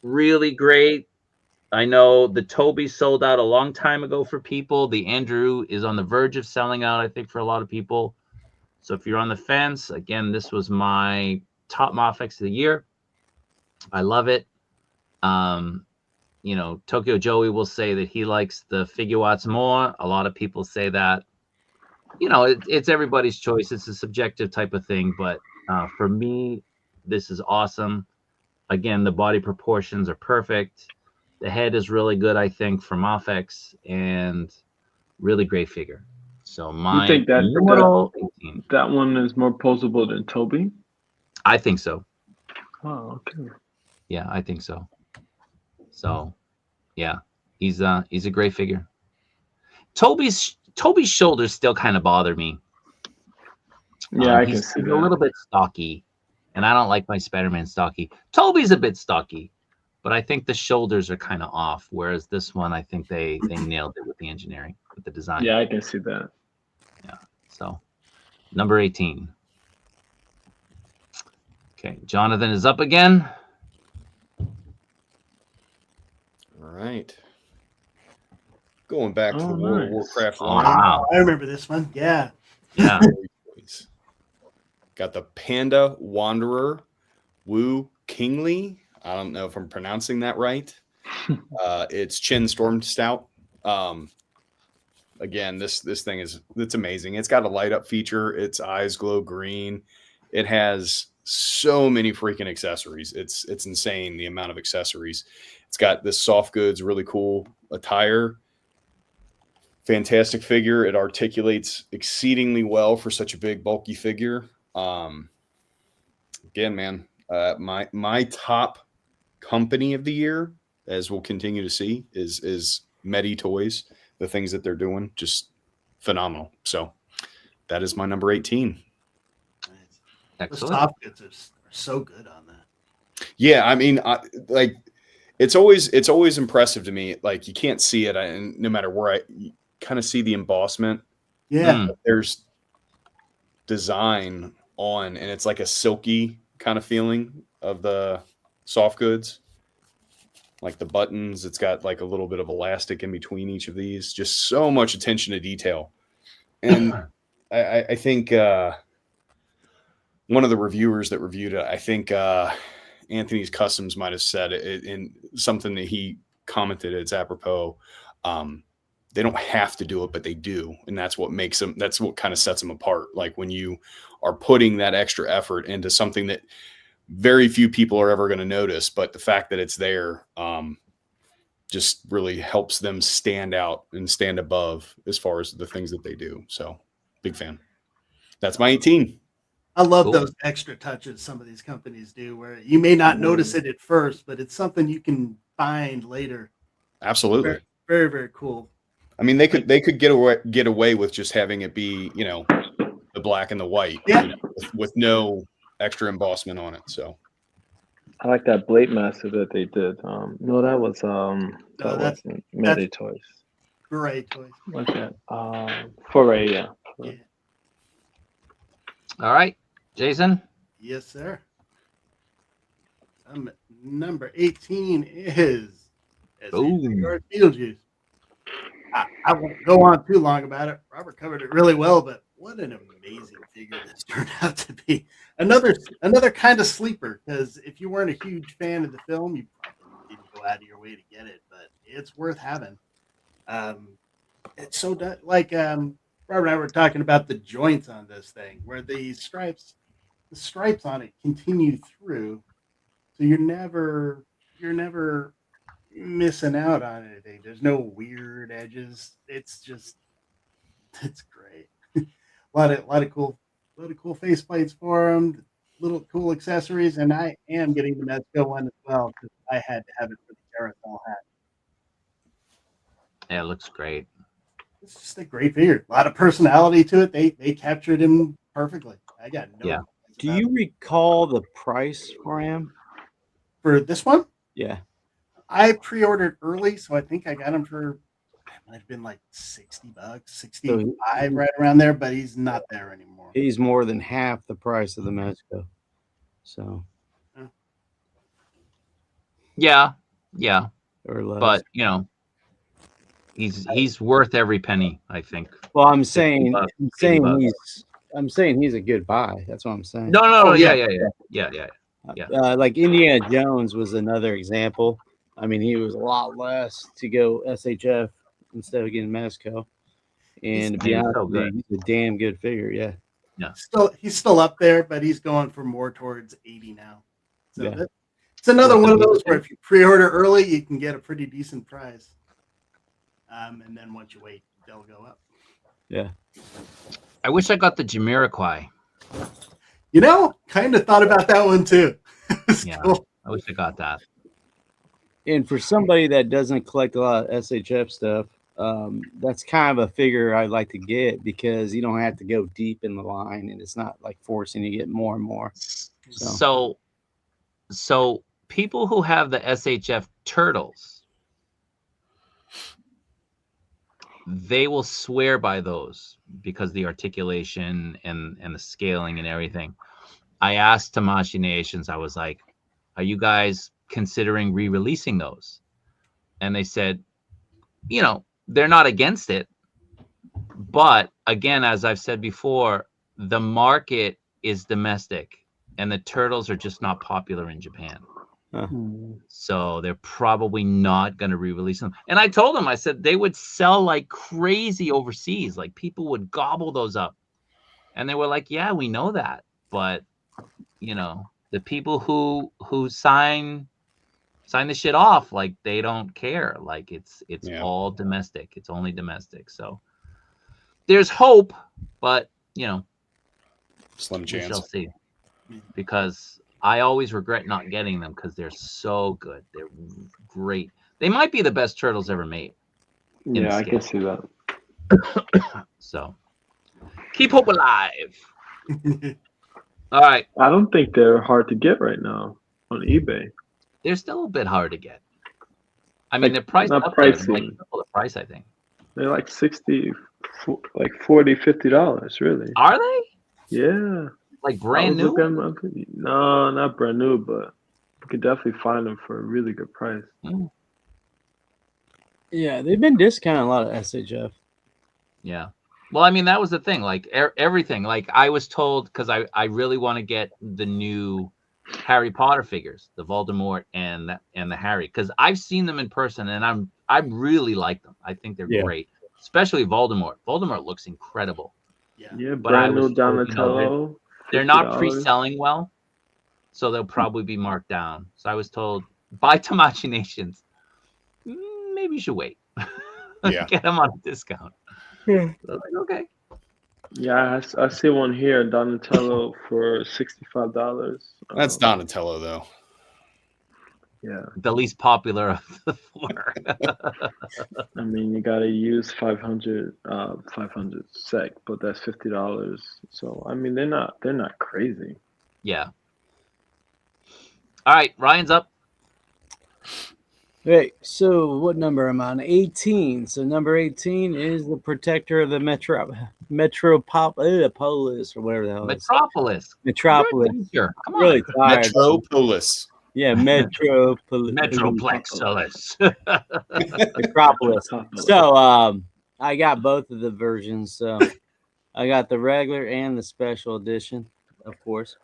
really great. I know the Toby sold out a long time ago for people. The Andrew is on the verge of selling out, I think, for a lot of people. So if you're on the fence, again, this was my top MAFEX of the year. I love it. You know, Tokyo Joey will say that he likes the Figuarts more. A lot of people say that. You know, it's everybody's choice. It's a subjective type of thing. But for me, this is awesome. Again, the body proportions are perfect. The head is really good, I think, for MAFEX, and really great figure. So You think that that one is more posable than Toby? I think so. Oh, okay. Yeah, I think so. So, yeah, he's a great figure. Toby's shoulders still kind of bother me. Yeah, I can see that. A little bit stocky, and I don't like my Spider-Man stocky. Toby's a bit stocky, but I think the shoulders are kind of off. Whereas this one, I think they nailed it with the engineering, with the design. Yeah, I can see that. Yeah. So, number 18. Okay, Jonathan is up again. All right. Going back to the World of Warcraft line. Wow. I remember this one. Yeah. Yeah. Got the Panda Wanderer Wu Kingly. I don't know if I'm pronouncing that right. It's Chin Storm Stout. Again, this thing it's amazing. It's got a light up feature. Its eyes glow green. It has so many freaking accessories. It's insane the amount of accessories. It's got this soft goods, really cool attire. Fantastic figure. It articulates exceedingly well for such a big, bulky figure. Again, man, my top company of the year, as we'll continue to see, is Medi Toys. The things that they're doing, just phenomenal. So that is my number 18. Those soft goods are so good on that. Yeah, I mean, it's always impressive to me. Like, you can't see it, and no matter where you kind of see the embossment. Yeah, there's design on, and it's like a silky kind of feeling of the soft goods. Like the buttons, it's got like a little bit of elastic in between each of these. Just so much attention to detail. And I think one of the reviewers that reviewed it, I think Anthony's Customs might have said it in something that he commented. It's apropos. They don't have to do it, but they do. And that's what makes them, that's what kind of sets them apart. Like when you are putting that extra effort into something that very few people are ever going to notice, but the fact that it's there just really helps them stand out and stand above as far as the things that they do. So big fan. That's my 18. I love those extra touches some of these companies do where you may not notice it at first, but it's something you can find later. Absolutely. Very, very, very cool. I mean, they could get away with just having it be, you know, the black and the white, Yeah. you know, with no extra embossment on it. So I like that Blade Master that they did. No, that was that's wasn't Mayday Toys. Great toys. What's that? Foray, yeah. Yeah. All right, Jason. Yes, sir. Number 18 is Boom. Beetlejuice. I won't go on too long about it. Robert covered it really well, but what an amazing figure this turned out to be. Another kind of sleeper, because if you weren't a huge fan of the film, you probably didn't go out of your way to get it, but it's worth having. It's so like Robert and I were talking about the joints on this thing, where the stripes on it continue through, so you're never missing out on anything. There's no weird edges. It's great. a lot of cool faceplates for them, little cool accessories, and I am getting the Mezco one as well because I had to have it for the carousel hat. Yeah, it looks great. It's just a great figure. A lot of personality to it. They captured him perfectly. I got no. Yeah. Do you recall the price for him? For this one? Yeah. I pre-ordered early, so I think I got him for, it might have been like $60, 65, right around there, but he's not there anymore. He's more than half the price of the Mezco. So. Yeah. Or less. But you know, he's worth every penny, I think. Well, I'm saying $50. he's a good buy. That's what I'm saying. No. Yeah. Like Indiana Jones was another example. I mean, he was a lot less to go SHF instead of getting Mezco. And to be honest, he's a damn good figure. Yeah. He's still up there, but he's going for more towards 80 now. So Yeah. it's another one of those where if you pre-order early, you can get a pretty decent price. And then once you wait, they'll go up. Yeah. I wish I got the Jamiroquai. You know, kind of thought about that one too. Yeah. Cool. I wish I got that. And for somebody that doesn't collect a lot of SHF stuff, that's kind of a figure I'd like to get because you don't have to go deep in the line and it's not like forcing you to get more and more. So people who have the SHF turtles, they will swear by those because the articulation and the scaling and everything. I asked Tamashi Nations, I was like, are you guys considering re-releasing those? And they said, you know, they're not against it. But again, as I've said before, the market is domestic and the turtles are just not popular in Japan. So they're probably not going to re-release them. And I told them, I said they would sell like crazy overseas. Like people would gobble those up. And they were like, yeah, we know that. But, you know, the people who sign the shit off, like they don't care. Like it's all domestic. It's only domestic. So there's hope, but, you know, slim chance. We shall see. Because I always regret not getting them because they're so good. They're great. They might be the best turtles ever made. Yeah, I can see that. So keep hope alive. All right. I don't think they're hard to get right now on eBay. They're still a bit hard to get. I mean, they're priced not up there. pricey. Like double the price, I think. They're like $60, like $40, $50, really. Are they? Yeah. Like brand new? No, not brand new, but you can definitely find them for a really good price. Yeah, they've been discounting a lot of SHF. Yeah. Well, I mean, that was the thing. Like everything. Like I was told, because I really want to get the new Harry Potter figures, the Voldemort and the Harry, because I've seen them in person and I really like them. I think they're great, especially Voldemort. Voldemort looks incredible. Yeah, brand new Donatello. You know, they're not pre-selling well, so they'll probably be marked down. So I was told by Tamachi Nations, maybe you should wait. Get them on a discount. So I was like, okay. Yeah, I see one here, Donatello for $65. That's Donatello, though. Yeah. The least popular of the four. I mean, you gotta use 500 sec, but that's $50. So I mean, they're not crazy. Yeah. All right, Ryan's up. Right. So what number am I on? 18. So number 18 is the protector of the metropolis or whatever the hell it is. Metropolis. Metropolis. You're a teacher. Come on. Really tired. Metropolis. Yeah, Metropolis. Metroplexolis. Metropolis. So I got both of the versions. So I got the regular and the special edition, of course.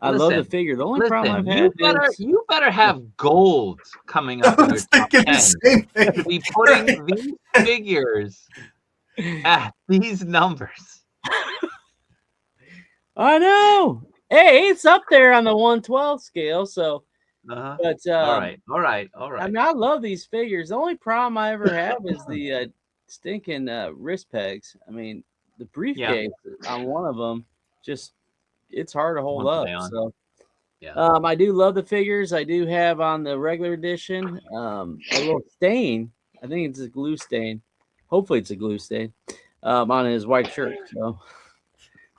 I love the figure. The only problem I've had you better have gold coming up in your top 10. Be putting these figures at these numbers. I know. Hey, it's up there on the 112 scale. So, but all right. I mean, I love these figures. The only problem I ever have is the stinking wrist pegs. I mean, the briefcase on one of them just it's hard to hold up. So, I do love the figures. I do have on the regular edition a little stain. I think it's a glue stain. Hopefully, it's a glue stain on his white shirt. So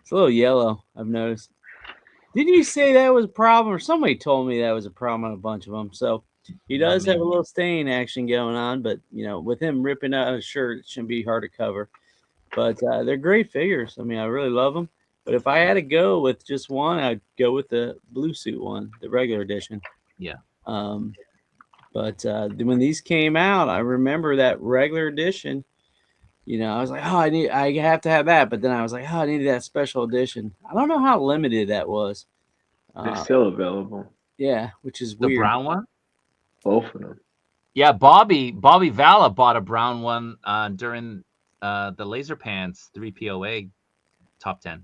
it's a little yellow. I've noticed. Didn't you say that was a problem, or somebody told me that was a problem on a bunch of them? So he does have a little stain action going on, but you know, with him ripping out his shirt, it shouldn't be hard to cover. But they're great figures. I mean, I really love them. But if I had to go with just one, I'd go with the blue suit one, the regular edition. Yeah. But when these came out, I remember that regular edition. You know, I was like, I have to have that. But then I was like, I needed that special edition. I don't know how limited that was. They're still available. Yeah, which is weird. The brown one? Both of them. Yeah, Bobby Vala bought a brown one during the Laser Pants 3POA top 10.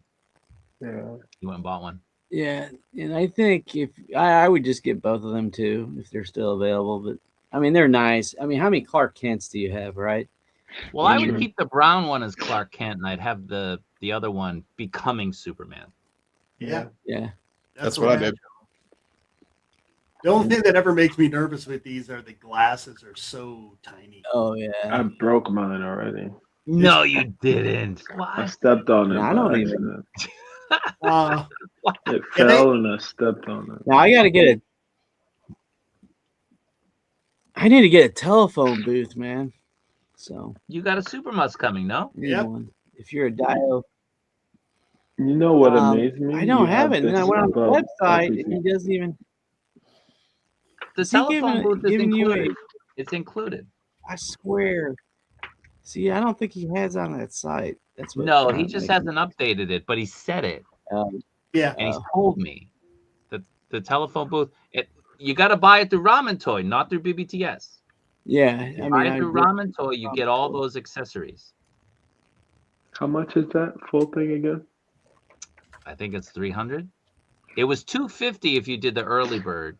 Yeah. He went and bought one. Yeah, and I think if I would just get both of them too if they're still available. But I mean, they're nice. I mean, how many Clark Kents do you have, right? Well, I would keep the brown one as Clark Kent, and I'd have the other one becoming Superman. Yeah. That's what I did. The only thing that ever makes me nervous with these are the glasses are so tiny. Oh yeah. I broke mine already. No, you didn't. I stepped on it. I don't even. It fell and I stepped on it. Now I gotta get I need to get a telephone booth, man. So you got a Supermus coming, no? One. If you're a Dio. You know what amazed me? I don't have it. And then I went on the website and he doesn't even. The telephone booth is included. It's included. I swear. See, I don't think he has on that site. That's what. No, he just hasn't updated it, but he said it. Yeah, and he's told me that the telephone booth. You got to buy it through Ramen Toy, not through BBTS. Yeah, I mean, buy it through Ramen Toy, you get all those accessories. How much is that full thing again? I think it's $300. It was $250 if you did the early bird.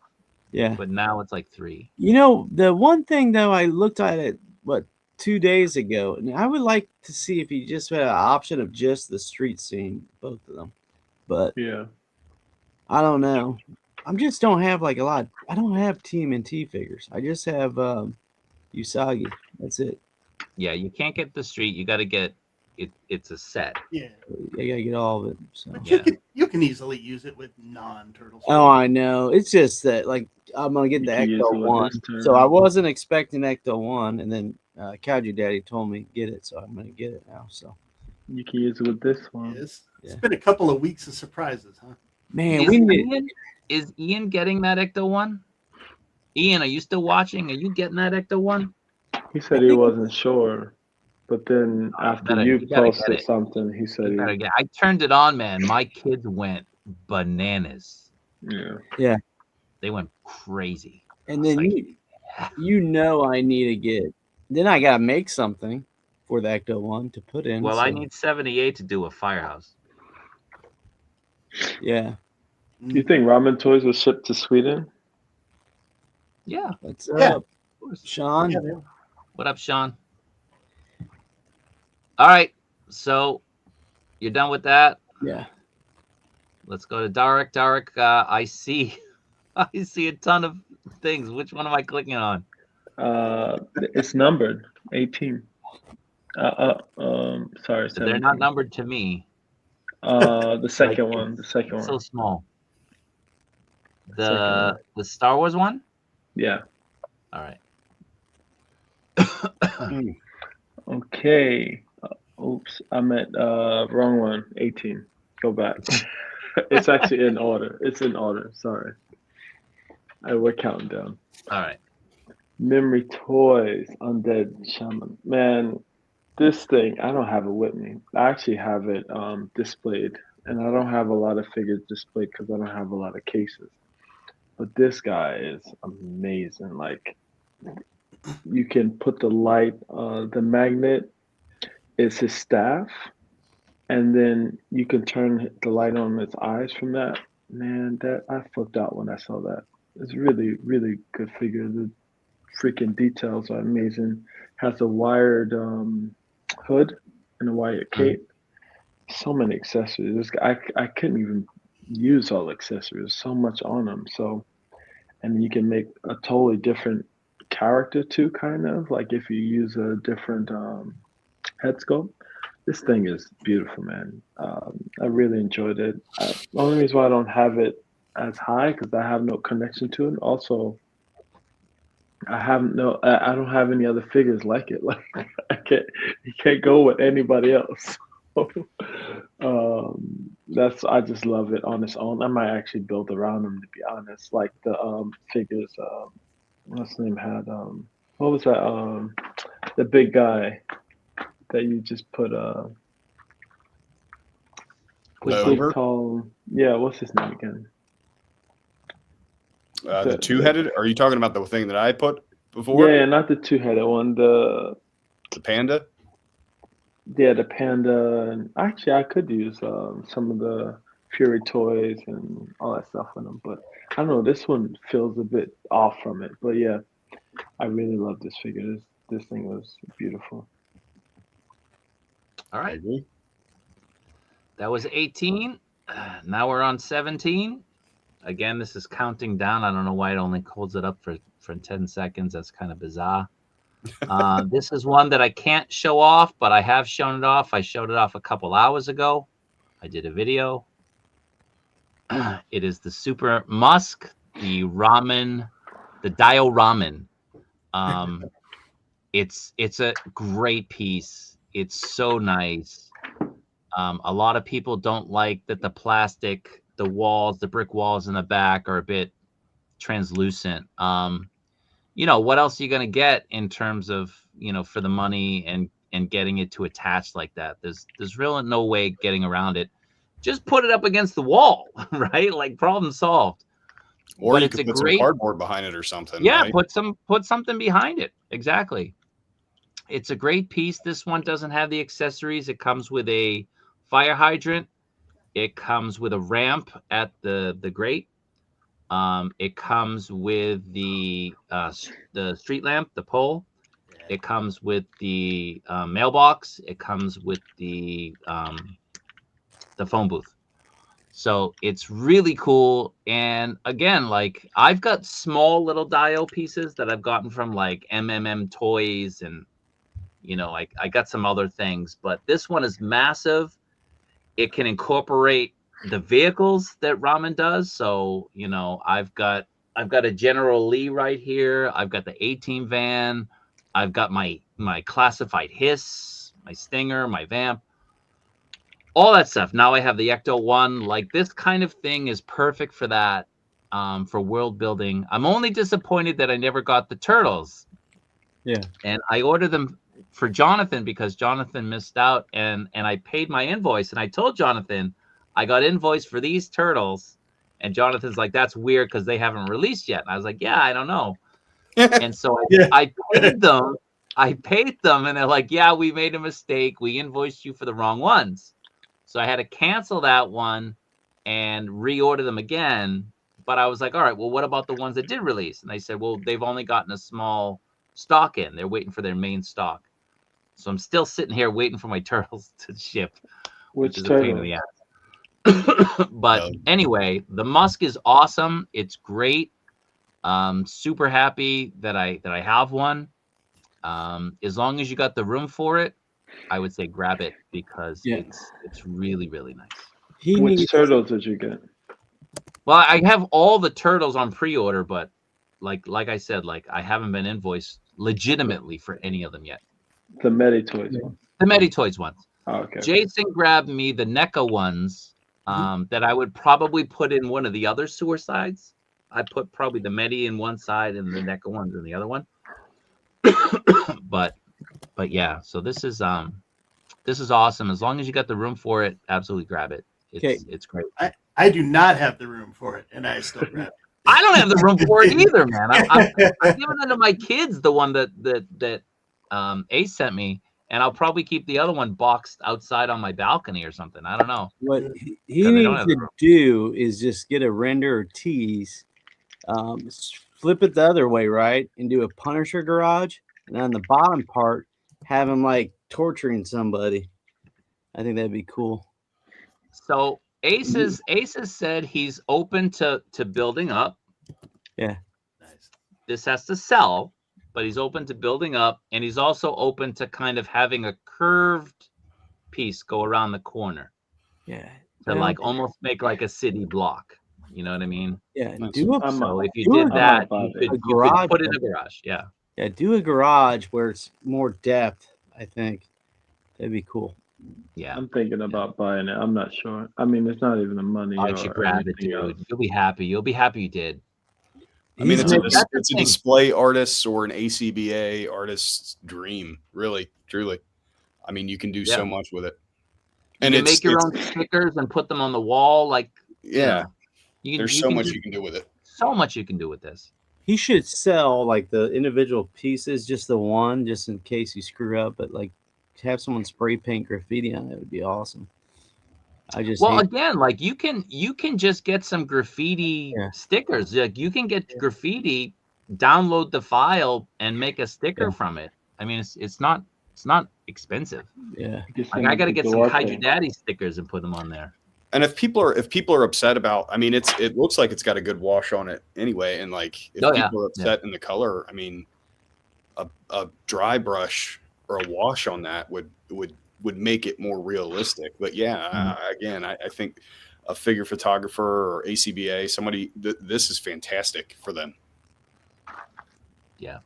Yeah, but now it's like $300. You know, the one thing though, I looked at it 2 days ago, and I would like to see if you just had an option of just the street scene, both of them. But yeah, I don't know. I just don't have like a lot. I don't have TMNT figures. I just have Usagi. That's it. Yeah, you can't get the street. You got to get it. It's a set. Yeah, I gotta get all of it. So. But you can easily use it with non-turtles. Oh, I know. It's just that like I'm gonna get the Ecto 1. So I wasn't expecting Ecto 1, and then Kaiju Daddy told me get it, so I'm gonna get it now. So you can use it with this one. It's been a couple of weeks of surprises, huh? Man, is Ian getting that Ecto 1? Ian, are you still watching? Are you getting that Ecto 1? He said he wasn't sure, but then after you posted something, he said I turned it on, man. My kids went bananas. Yeah. They went crazy. And then you know I need to get. Then I gotta make something for the Ecto 1 to put in. Well, I need 78 to do a firehouse. Yeah. Do you think Ramen Toys was shipped to Sweden? Yeah. What's up, Sean? Yeah, what up, Sean? All right. So you're done with that? Yeah. Let's go to Derek. Derek, I see I see a ton of things. Which one am I clicking on? It's numbered 18. Sorry, They're 17. not numbered to me. The second Like, one. The second it's one. so small. Second The Star Wars one? Yeah. All right. Okay. Oops, I'm at wrong one. 18. Go back. It's actually in order. It's in order. Sorry. We're counting down. All right. Memory Toys, Undead Shaman. Man, this thing, I don't have it with me. I actually have it displayed, and I don't have a lot of figures displayed because I don't have a lot of cases. But this guy is amazing. Like, you can put the light, the magnet is his staff, and then you can turn the light on his eyes from that. Man, that I flipped out when I saw that. It's really, really good figure. The freaking details are amazing. Has a wired hood and a wired cape. So many accessories. This guy, I couldn't even use all the accessories. So much on him. So, and you can make a totally different character too, kind of like if you use a different head sculpt. This thing is beautiful, man. I really enjoyed it. The only reason why I don't have it as high because I have no connection to it. Also, I don't have any other figures like it. Like you can't go with anybody else. I just love it on its own. I might actually build around them to be honest. Like the figures. What's his name had? What was that? The big guy that you just put. What's Over? called? Yeah, what's his name again? The two-headed? Are you talking about the thing that I put before? Yeah, not the two-headed one. The panda? Yeah, the panda. And actually, I could use some of the Fury toys and all that stuff in them, but I don't know. This one feels a bit off from it. But yeah, I really love this figure. This thing was beautiful. All right. That was 18. Now we're on 17. Again, this is counting down. I don't know why it only holds it up for 10 seconds. That's kind of bizarre. This is one that I can't show off, but I have shown it off. I showed it off a couple hours ago. I did a video. It is the Super Musk, the ramen, the Dio Ramen. It's a great piece. It's so nice. A lot of people don't like that the plastic, the walls, the brick walls in the back are a bit translucent. You know, what else are you going to get in terms of, you know, for the money and getting it to attach like that? There's really no way getting around it. Just put it up against the wall, right? Like problem solved. Or but you it's could a put great some cardboard behind it or something. Yeah, right? put something behind it. Exactly. It's a great piece. This one doesn't have the accessories. It comes with a fire hydrant. It comes with a ramp at the grate. It comes with the street lamp, the pole. It comes with the mailbox. It comes with the phone booth. So it's really cool. And again, like I've got small little Dio pieces that I've gotten from like MMM Toys and, you know, I got some other things, but this one is massive. It can incorporate the vehicles that Ramen does. So, you know, I've got a General Lee right here. I've got the A-Team van. I've got my classified Hiss, my Stinger, my Vamp, all that stuff. Now I have the Ecto 1. Like this kind of thing is perfect for that, for world building. I'm only disappointed that I never got the turtles. Yeah. And I ordered them for Jonathan because Jonathan missed out, and I paid my invoice, and I told Jonathan I got invoice for these turtles, and Jonathan's like, that's weird because they haven't released yet. And I was like, yeah, I don't know. And so I paid them. I paid them, and they're like, yeah, we made a mistake. We invoiced you for the wrong ones. So I had to cancel that one and reorder them again. But I was like, all right, well, what about the ones that did release? And they said, well, they've only gotten a small stock in. They're waiting for their main stock. So I'm still sitting here waiting for my turtles to ship, which is a pain in the But anyway, the Musk is awesome. It's great. Super happy that I have one. As long as you got the room for it, I would say grab it because it's really, really nice. Which turtles did you get? Well, I have all the turtles on pre-order, but like I said, like I haven't been invoiced legitimately for any of them yet. The Meditoys one. The Meditoys ones. Oh, okay. Jason grabbed me the NECA ones that I would probably put in one of the other sewer sides. I put probably the Medi in one side and the NECA ones in the other one. but yeah, so this is awesome. As long as you got the room for it, absolutely grab it. It's great. I do not have the room for it, and I still grab it. I don't have the room for it either, man. I'm giving it to my kids, the one that Ace sent me, and I'll probably keep the other one boxed outside on my balcony or something. I don't know. What he needs to do is just get a render or tease, flip it the other way, right, and do a Punisher garage, and on the bottom part, have him like torturing somebody. I think that'd be cool. So Ace has said he's open to building up. Yeah. Nice. This has to sell, but he's open to building up, and he's also open to kind of having a curved piece go around the corner. Yeah. To like almost make like a city block. You know what I mean? Yeah. So if you did that, you could put it in a garage. Yeah. Yeah. Do a garage where it's more depth. I think that'd be cool. Yeah. I'm thinking about buying it. I'm not sure. I mean, it's not even the money. Why don't you grab it, dude? You'll be happy. You'll be happy you did. I mean, it's a display artist or an ACBA artist's dream, really, truly. I mean, you can do so much with it. And you can make your own stickers and put them on the wall. Like, there's so much you can do with it. So much you can do with this. He should sell like the individual pieces, just the one, just in case you screw up. But like, have someone spray paint graffiti on it would be awesome. Again, like you can just get some graffiti stickers. Like you can get graffiti, download the file, and make a sticker from it. I mean, it's not expensive. Yeah, like I got to get some Hide Your Daddy stickers and put them on there. And if people are upset about, I mean, it looks like it's got a good wash on it anyway. And like if people are upset in the color, I mean, a dry brush or a wash on that would make it more realistic. But again, I think a figure photographer or ACBA, somebody, this is fantastic for them. Yeah.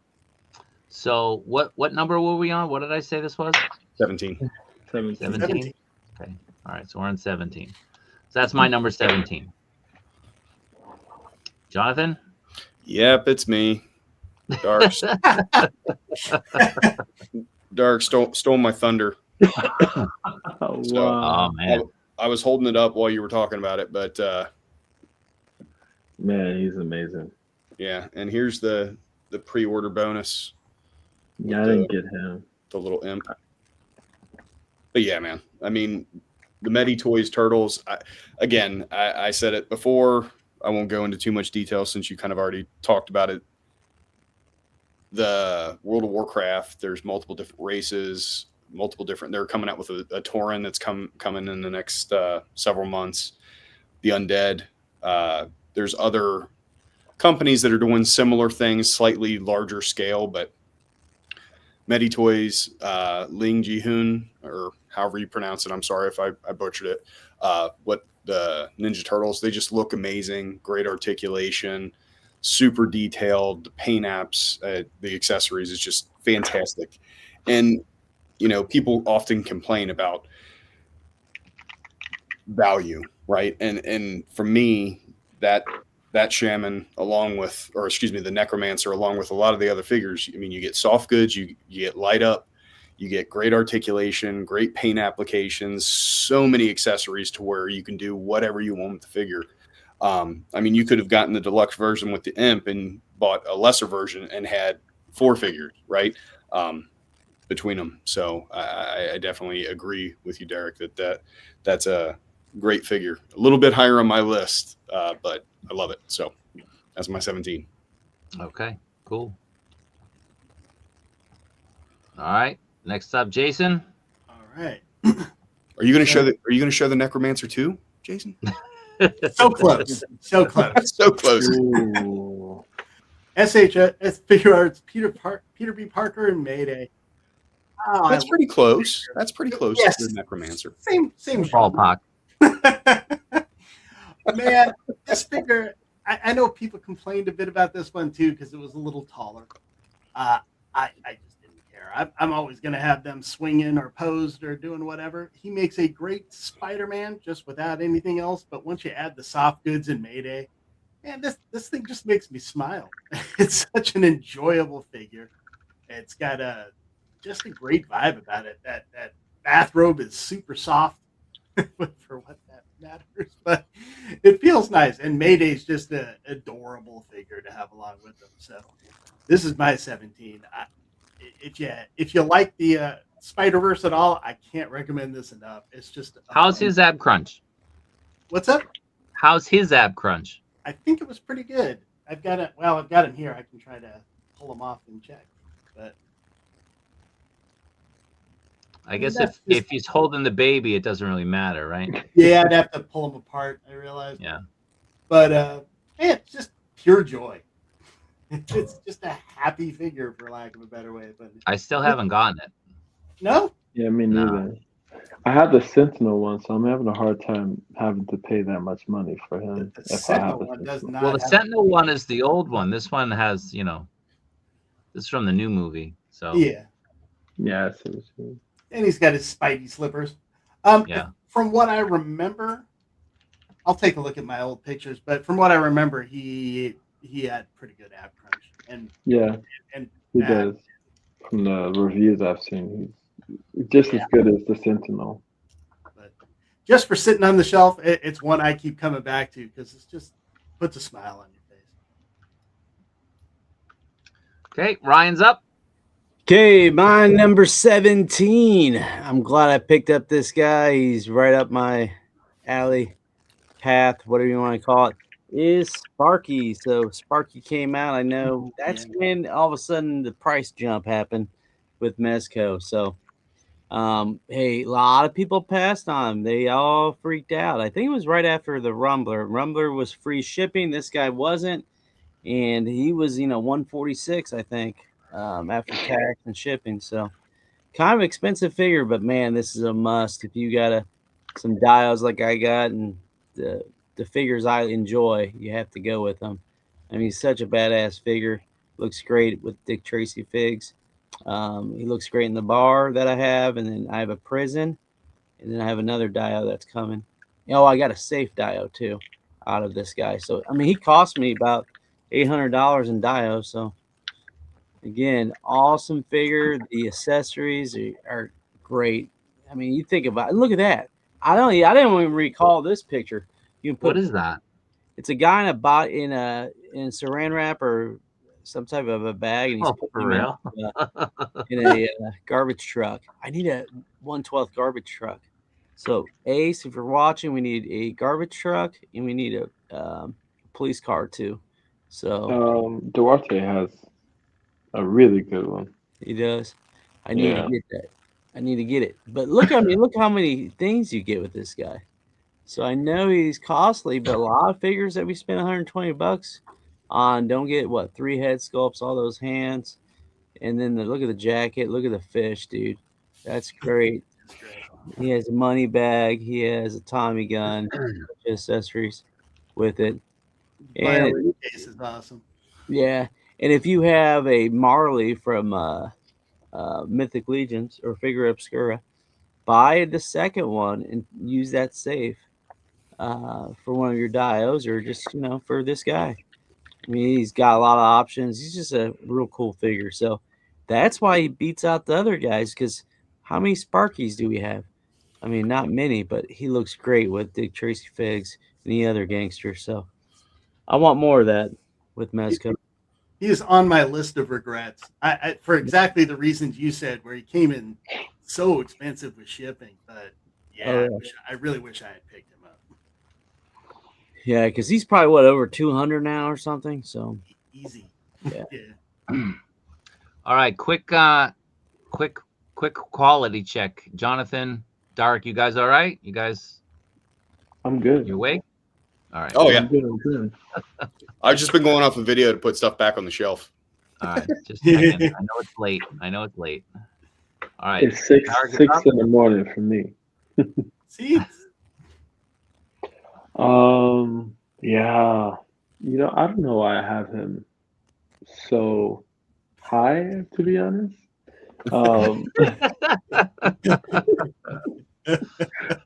So what number were we on? What did I say this was? 17. 17. Okay. All right. So we're on 17. So that's my number 17. Jonathan? Yep, it's me. Dark stole my thunder. Wow. Oh man. I was holding it up while you were talking about it, but man, he's amazing. Yeah, and here's the pre-order bonus. Yeah, I didn't get him. The little imp. But yeah, man. I mean, the Meditoys turtles. I said it before. I won't go into too much detail since you kind of already talked about it. The World of Warcraft, there's multiple different races, they're coming out with a Tauren that's coming in the next several months. The Undead. There's other companies that are doing similar things, slightly larger scale, but Meditoys, Ling Ji-hoon, or however you pronounce it, I'm sorry if I butchered it. What the Ninja Turtles, they just look amazing, great articulation, super detailed. The paint apps, the accessories is just fantastic. And you know, people often complain about value, right? And for me, that shaman the necromancer, along with a lot of the other figures, I mean, you get soft goods, you get light up, you get great articulation, great paint applications, so many accessories to where you can do whatever you want with the figure. I mean, you could have gotten the deluxe version with the imp and bought a lesser version and had 4 figures, right? Between them. So I definitely agree with you, Derek, that's a great figure. A little bit higher on my list, but I love it. So that's my 17. Okay, cool. All right. Next up, Jason. All right. Are you going to show the Necromancer too? Jason? So close. So close. So close. Ooh. SHS Figuarts, Peter B. Parker, and Mayday. Oh, That's pretty close. That's pretty close Yes. to the Necromancer. Same Ballpark. Man, this figure, I know people complained a bit about this one too because it was a little taller. I just didn't care. I'm always going to have them swinging or posed or doing whatever. He makes a great Spider-Man just without anything else. But once you add the soft goods and Mayday, man, this thing just makes me smile. It's such an enjoyable figure. It's got just a great vibe about it. That bathrobe is super soft for what that matters, but it feels nice. And Mayday's just an adorable figure to have along with them. So this is my 17. If you like the Spider-Verse at all, I can't recommend this enough. It's just How's his ab crunch? What's up? How's his ab crunch? I think it was pretty good. I've got him here. I can try to pull him off and check. But I guess if he's holding the baby, it doesn't really matter, right? Yeah, I'd have to pull them apart. I realize. Yeah. But man, it's just pure joy. It's just a happy figure, for lack of a better way of putting it. I still haven't gotten it. No. Yeah, me No. neither. I had the Sentinel one, so I'm having a hard time having to pay that much money for him. The if I have Sentinel one does not. Well, the have- Sentinel one is the old one. This one has, this is from the new movie. So Yeah, Yeah, I see what you mean. and he's got his Spidey slippers. Yeah. From what I remember, I'll take a look at my old pictures. But from what I remember, he had pretty good ab crunch, and Yeah, and he ab- does. From the reviews I've seen, he's just as good as the Sentinel. But just for sitting on the shelf, it's one I keep coming back to because it's just puts a smile on your face. okay, Ryan's up. Okay, my number 17. I'm glad I picked up this guy. He's right up my alley, path, whatever you want to call it, is Sparky. So Sparky came out. I know that's when all of a sudden the price jump happened with Mezco. So, hey, a lot of people passed on him. They all freaked out. I think it was right after the Rumbler. Rumbler was free shipping. This guy wasn't. And he was, $146, I think, after tax and shipping. So kind of expensive figure, but man, this is a must. If you got some dials like I got and the figures I enjoy, you have to go with them. I mean, he's such a badass figure. Looks great with Dick Tracy figs. He looks great in the bar that I have, and then I have a prison, and then I have another dial that's coming. Oh, I got a safe dial too out of this guy. So I mean, he cost me about $800 in dios. So again, awesome figure. The accessories are great. I mean, you think about it. Look at that. I didn't even recall this picture. You can put, What is that? It's a guy in saran wrap or some type of a bag, and he's Oh, for real? in a garbage truck. I need a 1/12 garbage truck. So Ace, if you're watching, we need a garbage truck and we need a police car too. So Duarte has a really good one. he does. I need Yeah. to get that. I need to get it. But look how many things you get with this guy. So I know he's costly, but a lot of figures that we spend $120 on don't get 3 head sculpts, all those hands, and then look at the jacket, look at the fish, dude. That's great. He has a money bag, he has a Tommy gun, accessories with it. And Case is awesome. yeah, and if you have a Marley from Mythic Legions or Figure Obscura, buy the second one and use that safe for one of your dios or just for this guy. I mean, he's got a lot of options. He's just a real cool figure. So that's why he beats out the other guys, because how many Sparkies do we have? I mean, not many, but he looks great with Dick Tracy figs and the other gangsters. So I want more of that with Mezco. He is on my list of regrets. I for exactly the reasons you said, where he came in so expensive with shipping. But yeah, I really wish I had picked him up. Yeah, because he's probably over 200 now or something. So easy. Yeah. All right, quick quality check. Jonathan, Dark, you guys all right? You guys I'm good. You awake? All right. Oh yeah. I'm good. I'm good. I've just been going off a video to put stuff back on the shelf. All right. Just checking. I know it's late. All right. It's six Target up. in the morning for me. See, Yeah. You know, I don't know why I have him so high, to be honest. I'm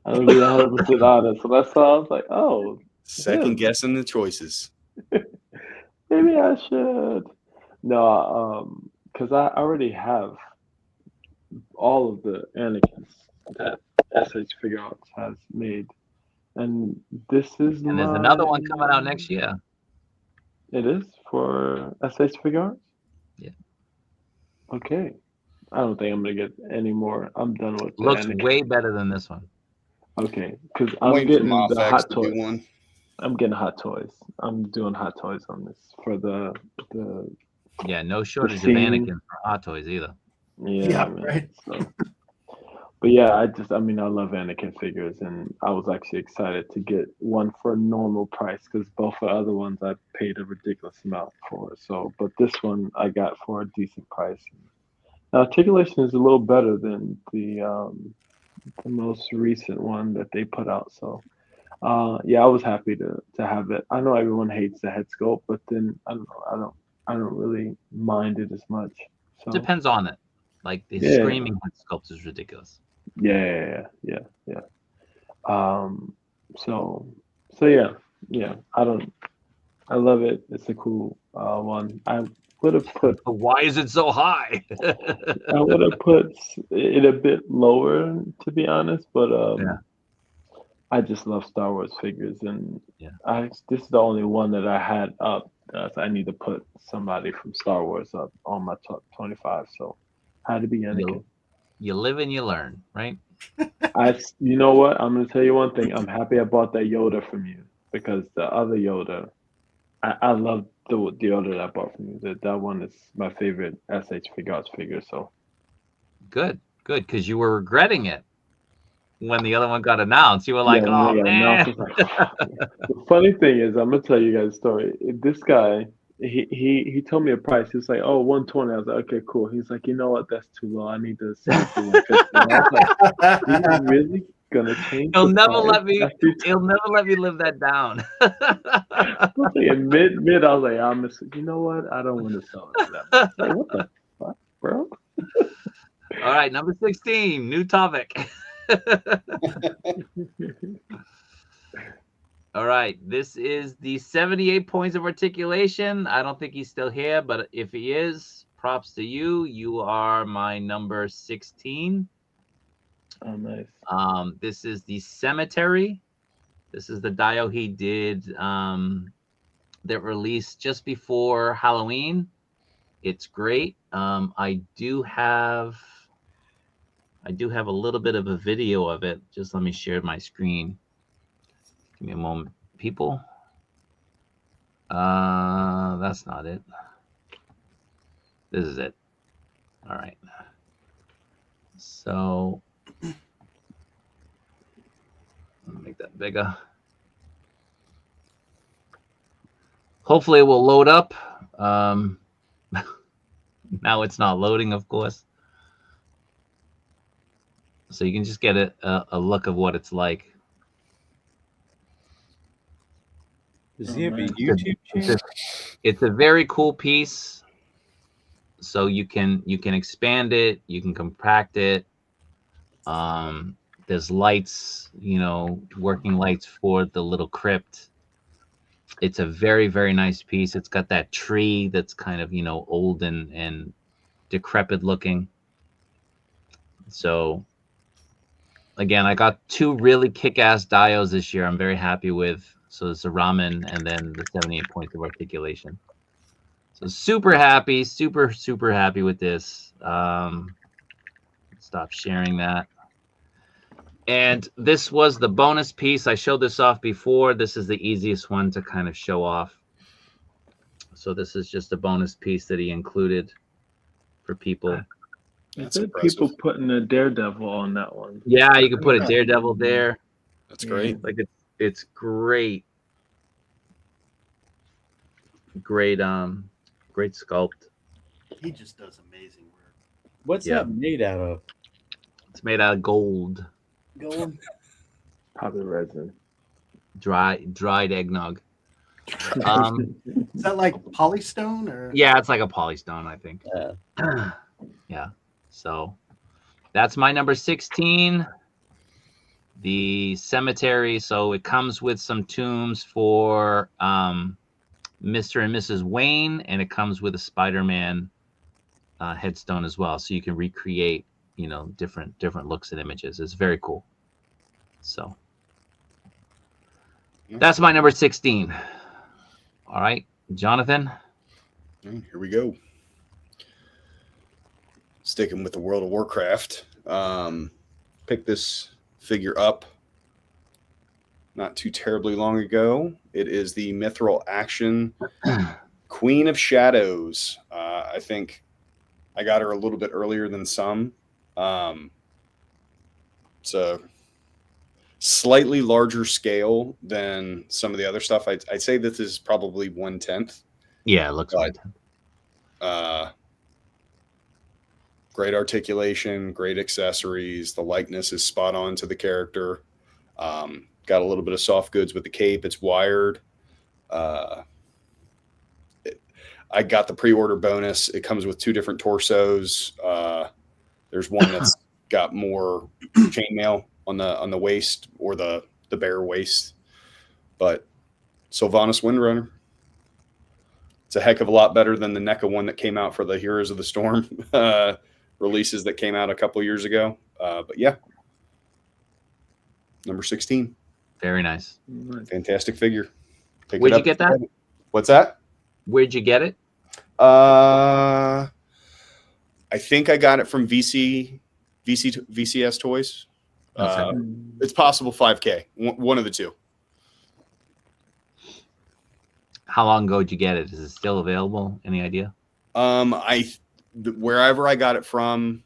gonna be 100% honest. So that's why I was like, oh, Second him. guessing the choices. Maybe I should. No, because I already have all of the Anakins that SH Figuarts has made, and this is And there's another one coming out next year. It is for SH Figuarts? Yeah. Okay. I don't think I'm gonna get any more. I'm done with the Looks Anakin. way better than this one. Okay, because I'm I'm waiting getting for the MAFEX hot to do toys. one. I'm getting hot toys. I'm doing hot toys on this for the Yeah, no shortage of scene. Anakin for Hot Toys either. Yeah, man. right. So, but yeah, I love Anakin figures, and I was actually excited to get one for a normal price because both the other ones I paid a ridiculous amount for. So, but this one I got for a decent price. Now, articulation is a little better than the most recent one that they put out. So, yeah, I was happy to have it. I know everyone hates the head sculpt, but then I don't know. I don't really mind it as much. So Depends on it. Like the Yeah. screaming head sculpt is ridiculous. yeah. So yeah. I love it. It's a cool one. I would have put But why is it so high? I would have put it a bit lower, to be honest, but Yeah. I just love Star Wars figures, and Yeah. this is the only one that I had up. I need to put somebody from Star Wars up on my top 25, so had to be Anakin. You live and you learn, right? You know what? I'm gonna tell you one thing. I'm happy I bought that Yoda from you because the other Yoda, I love the Yoda that I bought from you. That one is my favorite SH Figuarts figure. So Good, because you were regretting it when the other one got announced. You were like, when "Oh they got announced, man!" I was like, the funny thing is, I'm gonna tell you guys a story. This guy, he told me a price. He was like, "Oh, 120." I was like, "Okay, cool." He's like, "You know what? That's too low. I need to send it to 150." And I was like, "He's really gonna change?" He'll the never price let me. after He'll never let me live that down. in mid, I was like, you know what? I don't want to sell it for that much. Like, what the fuck, bro? All right, number 16, new topic. All right, this is the 78 points of articulation. I don't think he's still here, but if he is, props to you. You are my number 16. Oh, nice. This is the Cemetery. This is the dio he did that released just before Halloween. It's great. I do have a little bit of a video of it. Just let me share my screen. Give me a moment, people. That's not it. This is it. All right. So I'll make that bigger. Hopefully it will load up. Now it's not loading, of course. So you can just get a look of what it's like. Does he have a YouTube channel? It's a very cool piece. So you can expand it, you can compact it. There's lights, working lights for the little crypt. It's a very, very nice piece. It's got that tree that's kind of, old and decrepit looking. So again, I got two really kick-ass dios this year I'm very happy with. So it's a Ramen and then the 78 points of articulation. So super happy with this. Stop sharing that. And this was the bonus piece. I showed this off before. This is the easiest one to kind of show off. So this is just a bonus piece that he included for people. I said people putting a Daredevil on that one. Yeah, you can put a Daredevil there. That's great. Like It's great. Great sculpt. He just does amazing work. What's that made out of? It's made out of gold. Gold. Probably resin. Dried eggnog. Is that like polystone or? Yeah, it's like a polystone, I think. Yeah. So that's my number 16. The cemetery. So it comes with some tombs for Mr. and Mrs. Wayne, and it comes with a Spider-Man headstone as well. So you can recreate, different looks and images. It's very cool. So that's my number 16. All right, Jonathan. Here we go. Sticking with the World of Warcraft. Picked this figure up not too terribly long ago. It is the Mithril Action Queen of Shadows. I think I got her a little bit earlier than some. It's a slightly larger scale than some of the other stuff. I'd say this is probably 1/10. Yeah, it looks like great articulation, great accessories. The likeness is spot on to the character. Got a little bit of soft goods with the cape. It's wired. I got the pre-order bonus. It comes with 2 different torsos. There's one that's got more chainmail on the waist, or the bare waist. But Sylvanas Windrunner. It's a heck of a lot better than the NECA one that came out for the Heroes of the Storm releases that came out a couple years ago. But yeah, number 16. Very nice. Fantastic figure. Where'd you get that? What's that? Where'd you get it? I think I got it from VCS Toys. It's possible 5K. One of the two. How long ago did you get it? Is it still available? Any idea? Wherever I got it from,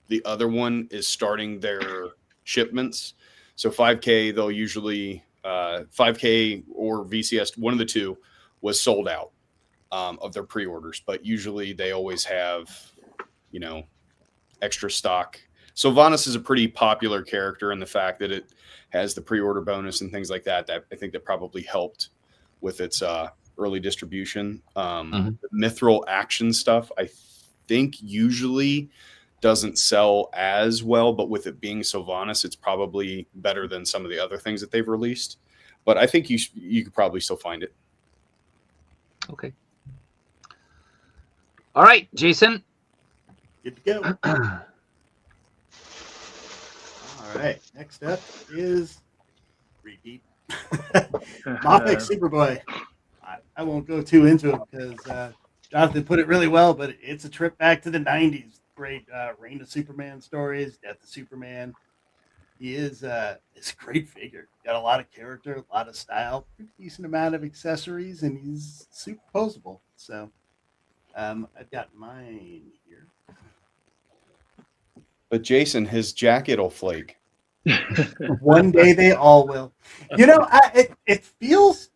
the other one is starting their shipments. So 5K, they'll usually 5K or VCS, one of the two, was sold out of their pre-orders. But usually they always have, extra stock. Sylvanas is a pretty popular character in the fact that it has the pre-order bonus and things like that. That I think that probably helped with its early distribution. The Mithril Action stuff, I think usually doesn't sell as well, but with it being Sylvanas, it's probably better than some of the other things that they've released. But I think you could probably still find it. Okay. All right, Jason. Good to go. All right. Next up is repeat. MAFEX Superboy. I won't go too into it because Jonathan put it really well, but it's a trip back to the 90s. Great Reign of Superman stories, Death of Superman. He is it's a great figure. Got a lot of character, a lot of style, pretty decent amount of accessories, and he's super posable. So I've got mine here. But Jason, his jacket will flake. One day they all will. It feels.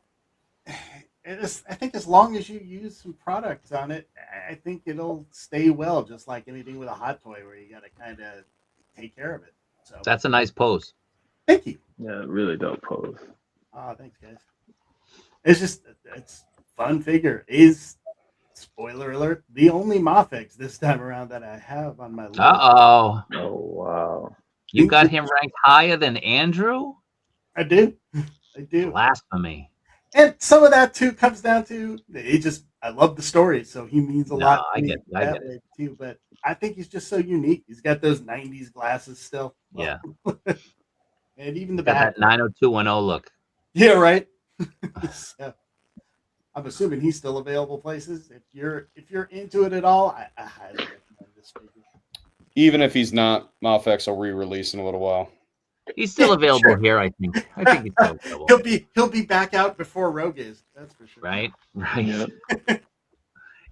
I think as long as you use some products on it, I think it'll stay well, just like anything with a hot toy where you got to kind of take care of it. So that's a nice pose. Thank you. Yeah, really dope pose. Oh, thanks, guys. It's fun figure. Is, spoiler alert, the only MAFEX this time around that I have on my list. Uh-oh. Oh, wow. You got him ranked higher than Andrew? I do. Blasphemy. And some of that too comes down to I love the story, so he means a lot to me that way too. But I think he's just so unique. He's got those 90s glasses still. Yeah. And even the back. That 90210 look. Yeah, right. So, I'm assuming he's still available places. If you're into it at all, I highly recommend this figure. Even if he's not, MAFEX will re-release in a little while. He's still available here, I think. I think he's still available. He'll be back out before Rogue is. That's for sure. Right. Yep.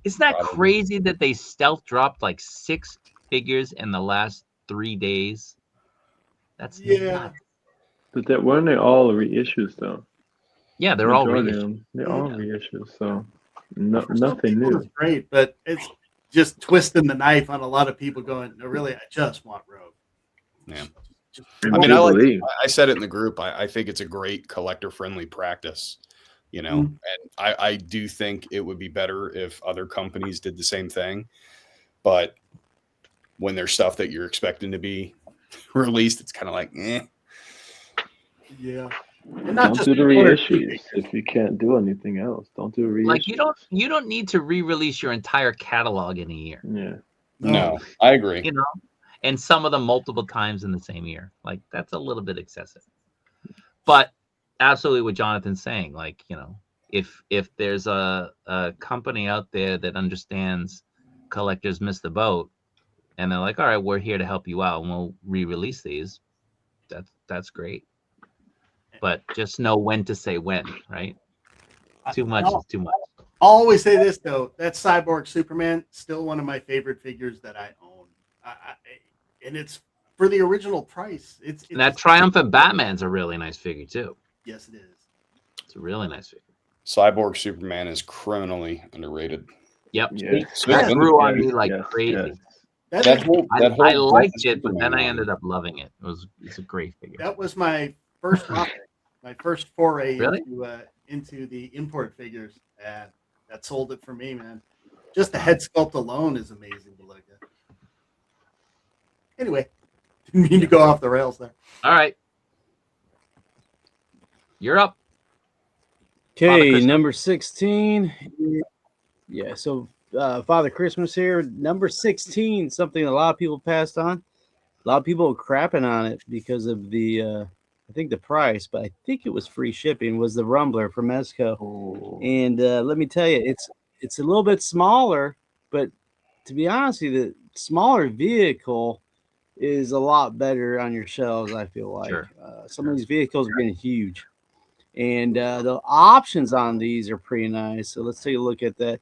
Isn't that crazy that they stealth dropped like 6 figures in the last 3 days? That's nuts. But weren't they all reissues though? Yeah, they're all Majority of reissued. them, they're all Yeah. reissues. So For some nothing people new. it's great, but it's just twisting the knife on a lot of people going, no, really, I just want Rogue. Yeah. Just I I mean, do believe. I said it in the group. I think it's a great collector friendly practice, you know, Mhm. and I do think it would be better if other companies did the same thing. But when there's stuff that you're expecting to be released, it's kind of like, eh. Yeah. And not Don't just do the one or two reissues figures. if you can't do anything else. Don't do reissues. Like you don't need to re-release your entire catalog in a year. Yeah. No, I agree. You know, and some of them multiple times in the same year. Like that's a little bit excessive. But absolutely what Jonathan's saying, like, you know, if there's a company out there that understands collectors miss the boat and they're like, all right, we're here to help you out and we'll re-release these, that's great. But just know when to say when, right? Too much is too much. I'll always say this though: that Cyborg Superman still one of my favorite figures that I own, and it's for the original price. It's And that Triumphant Batman's a really nice figure too. Yes, it is. It's a really nice figure. Cyborg Superman is criminally underrated. Yep. Yes. That grew on me Yes, like yes, crazy. yes. That whole I liked it, but Superman then I line. ended up loving it. It's a great figure. That was my first MAFEX, my first foray Really? into the import figures, and that sold it for me, man. Just the head sculpt alone is amazing to look at. Anyway, didn't mean to go off the rails there. All right. You're up. Father Okay, Christmas. number 16. Yeah, so Father Christmas here. Number 16, something a lot of people passed on. A lot of people were crapping on it because of the, I think the price, but I think it was free shipping, was the Rumbler from Mezco. Oh. And let me tell you, it's a little bit smaller, but to be honest with you, the smaller vehicle is a lot better on your shelves, I feel like. Sure. Some of these vehicles are getting huge. And the options on these are pretty nice. So let's take a look at that.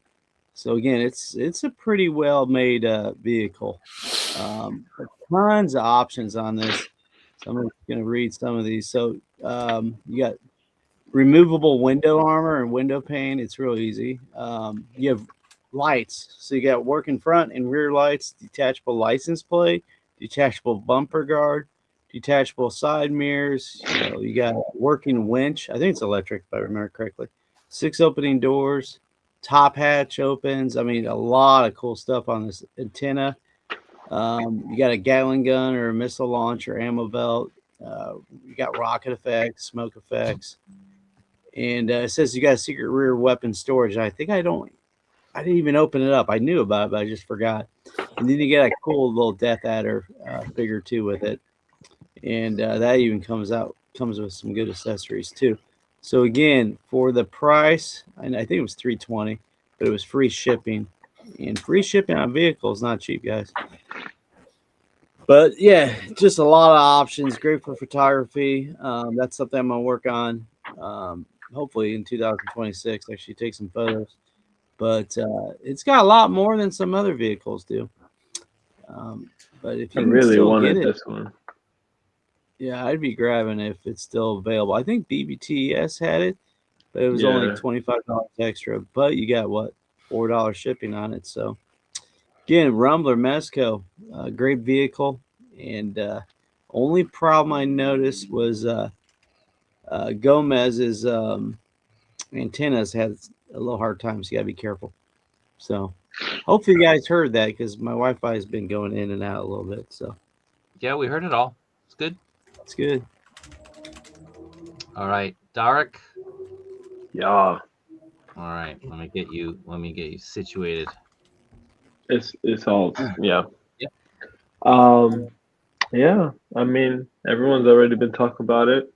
So again, it's a pretty well made vehicle. Tons of options on this. So I'm going to read some of these. So you got removable window armor and window pane. It's real easy. You have lights. So you got working front and rear lights, detachable license plate, detachable bumper guard, detachable side mirrors. You got working winch. I think it's electric if I remember correctly. 6 opening doors, top hatch opens. I mean, a lot of cool stuff on this antenna. You got a Gatling gun or a missile launcher, ammo belt. You got rocket effects, smoke effects, and it says you got a secret rear weapon storage. I think I didn't even open it up. I knew about it, but I just forgot. And then you get a cool little Death Adder figure too with it, and that even comes with some good accessories too. So again, for the price, and I think it was $320, but it was free shipping. And free shipping on vehicles not cheap, guys. But yeah, just a lot of options. Great for photography. That's something I'm gonna work on. Hopefully in 2026, actually take some photos. But it's got a lot more than some other vehicles do. But if I you can really still wanted get it, this one. yeah, I'd be grabbing it if it's still available. I think BBTS had it, but it was only Yeah. $25 extra. But you got what, $4 shipping on it. So again, Rumbler Mezco, great vehicle. And only problem I noticed was Gomez's antennas had a little hard time, so you gotta be careful. So hopefully you guys heard that because my Wi-Fi has been going in and out a little bit. So Yeah, we heard it all. It's good. it's good. All right, Derek. Yeah. All right, let me get you situated. It's all yeah. Yep. Yeah, I mean, everyone's already been talking about it.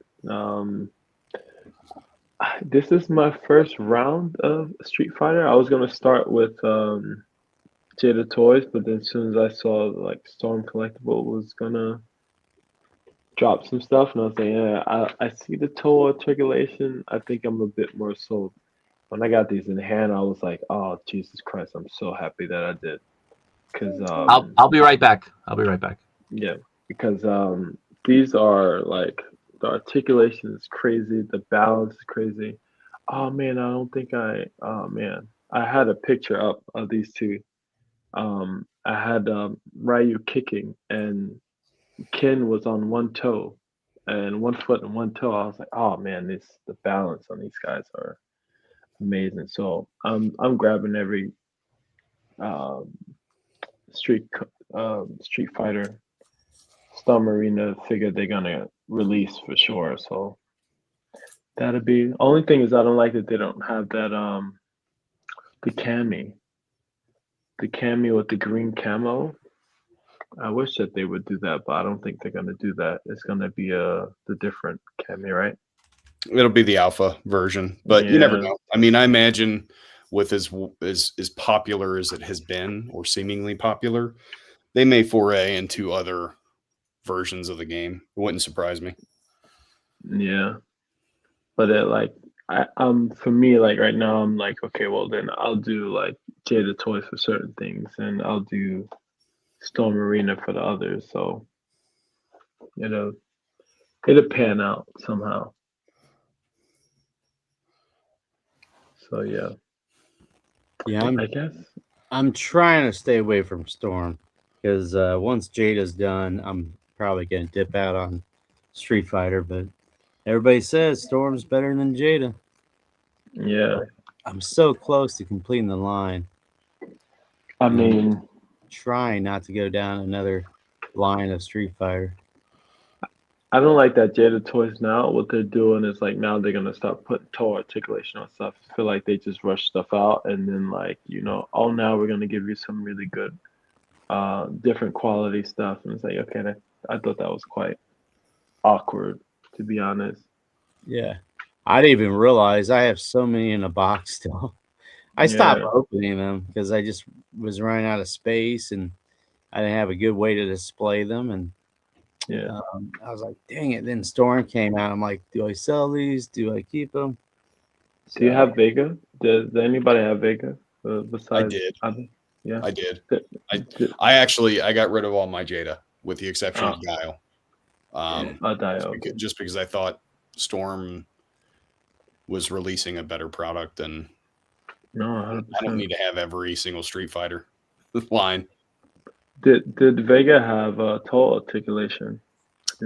This is my first round of Street Fighter. I was gonna start with Jada Toys, but then as soon as I saw like Storm Collectible was gonna drop some stuff, and I was like, yeah, I see the toll articulation. I think I'm a bit more sold. When I got these in hand, I was like, oh Jesus Christ, I'm so happy that I did. Because I'll be right back. I'll be right back. yeah, because these are like The articulation is crazy. The balance is crazy. Oh man, I don't think oh man, I had a picture up of these two. I had Ryu kicking, and Ken was on one toe, and 1 foot and one toe. I was like, oh man, the balance on these guys are amazing. So I'm grabbing every um, Street Fighter Star Marina figure they're gonna release for sure. So that'll be only thing is I don't like that they don't have that the cami. The cami with the green camo. I wish that they would do that, but I don't think they're gonna do that. It's gonna be the different cami, right? It'll be the alpha version, but you never Yeah. know. I mean, I imagine with as popular as it has been, or seemingly popular, they may foray into other versions of the game. It wouldn't surprise me. Yeah. But for me, like right now, I'm like, okay, well then I'll do like Jada Toys for certain things, and I'll do Storm Arena for the others. So it'll pan out somehow. So yeah, Yeah, I guess. I'm trying to stay away from Storm because once Jada's done, I'm probably gonna dip out on Street Fighter. But everybody says Storm's better than Jada. Yeah. I'm so close to completing the line. I mean, Trying not to go down another line of Street Fighter. I don't like that Jada Toys now. What they're doing is like now they're gonna start putting toe articulation on stuff. I feel like they just rush stuff out and then like, oh now we're gonna give you some really good different quality stuff. And it's like, okay, I thought that was quite awkward, to be honest. Yeah. I didn't even realize I have so many in a box still. I stopped Yeah. opening them because I just was running out of space and I didn't have a good way to display them. And Yeah. I was like, dang it. Then Storm came out. I'm like, do I sell these? Do I keep them? Do you have Vega? Does anybody have Vega besides? I did. Yeah. I did. I got rid of all my Jada with the exception of Guile. Just because I thought Storm was releasing a better product, and no, 100%. I don't need to have every single Street Fighter line. Did Vega have toe articulation?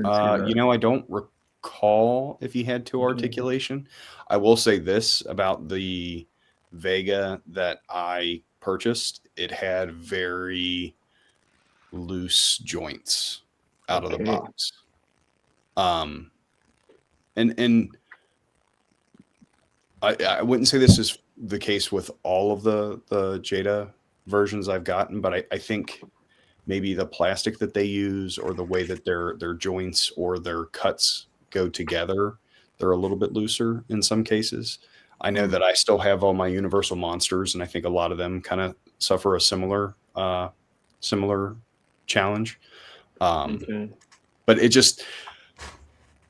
I don't recall if he had toe articulation. I will say this about the Vega that I purchased: it had very loose joints out of the box. And I wouldn't say this is the case with all of the Jada versions I've gotten, but I think maybe the plastic that they use or the way that their joints or their cuts go together, they're a little bit looser in some cases. I know that I still have all my Universal Monsters, and I think a lot of them kind of suffer a similar challenge. But it just,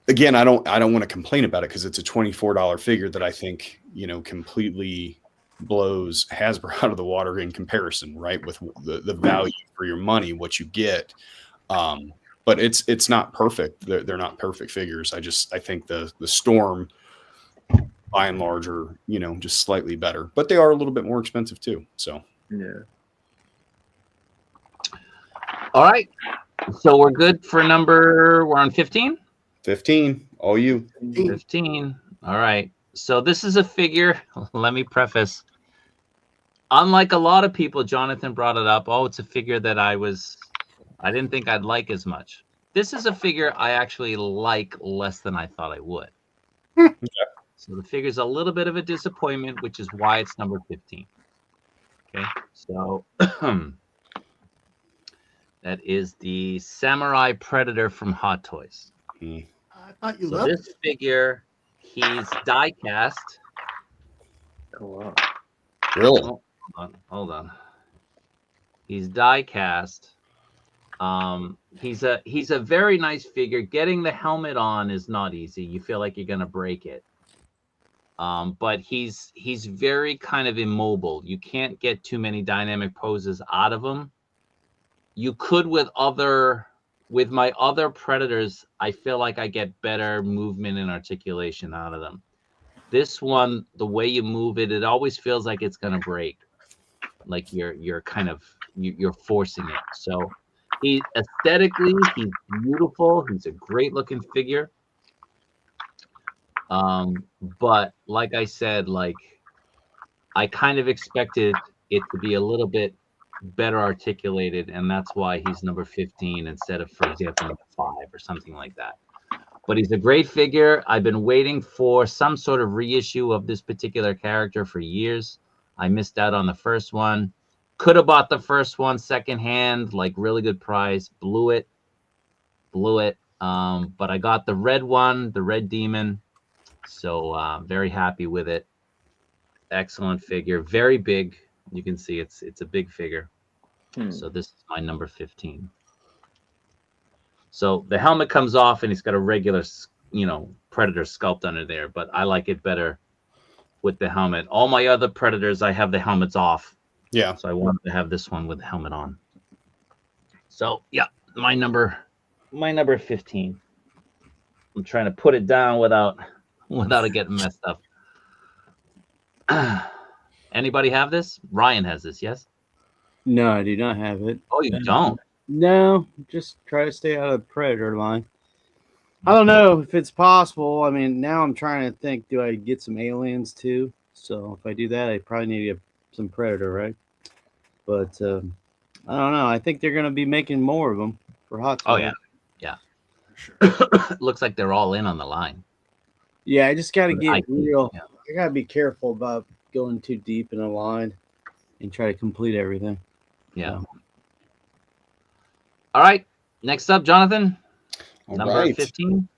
again, I don't want to complain about it because it's a $24 figure that I think, completely blows Hasbro out of the water in comparison, right? With the value for your money, what you get. But it's not perfect. They're not perfect figures. I think the Storm, by and large, are, just slightly better, but they are a little bit more expensive too. So yeah. All right. So we're good for we're on 15? 15. All you. 15. All right. So this is a figure. Let me preface. Unlike a lot of people, Jonathan brought it up. Oh, it's a figure that I didn't think I'd like as much. This is a figure I actually like less than I thought I would. Okay. So the figure's a little bit of a disappointment, which is why it's number 15. Okay. So that is the Samurai Predator from Hot Toys. I thought you So loved this figure, he's die cast. Oh wow. Really? Hold on. He's die cast. He's a very nice figure. Getting the helmet on is not easy. You feel like you're gonna break it. But he's very kind of immobile. You can't get too many dynamic poses out of him. You could with other with my other Predators, I feel like I get better movement and articulation out of them. This one, the way you move it, it always feels like it's gonna break. Like you're kind of you're forcing it. So he aesthetically, he's beautiful. He's a great looking figure. But like I said, like I kind of expected it to be a little bit better articulated, and that's why he's number 15 instead of, for example, number 5 or something like that. But he's a great figure. I've been waiting for some sort of reissue of this particular character for years. I missed out on the first one. Could have bought the first one secondhand, like really good price. Blew it. But I got the red one, the red demon. So very happy with it. Excellent figure. Very big. You can see it's a big figure. So this is my number 15. So the helmet comes off and he's got a regular, Predator sculpt under there, but I like it better with the helmet. All my other Predators, I have the helmets off. Yeah. So I wanted to have this one with the helmet on. So yeah, my number 15. I'm trying to put it down without it getting messed up. Anybody have this? Ryan has this, yes? No, I do not have it. Oh, you don't? No, just try to stay out of the Predator line. I don't know if it's possible. I mean, now I'm trying to think, do I get some aliens too? So if I do that, I probably need to get some Predator, right? But I don't know. I think they're going to be making more of them for Hot Toys. Oh, yeah. Yeah. Sure. Looks like they're all in on the line. Yeah, I just got to get real. Yeah. I got to be careful about going too deep in a line and try to complete everything. Yeah. All right. Next up, Jonathan. Number 15.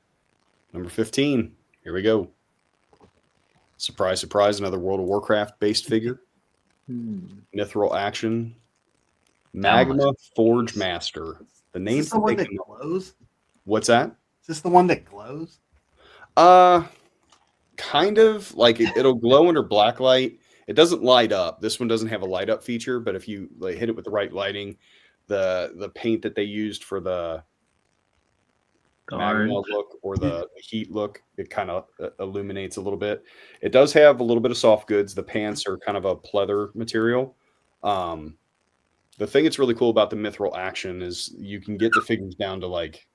Number 15. Here we go. Surprise, surprise. Another World of Warcraft based figure. Mithril Action. Magma Forge Master. The name's Is this the one that glows? What's that? Is this the one that glows? Kind of. Like it'll glow under black light. It doesn't light up. This one doesn't have a light up feature, but if you hit it with the right lighting, the paint that they used for the magma look or the heat look, it kind of illuminates a little bit. It does have a little bit of soft goods. The pants are kind of a pleather material. The thing that's really cool about the Mithril Action is you can get the figures down to like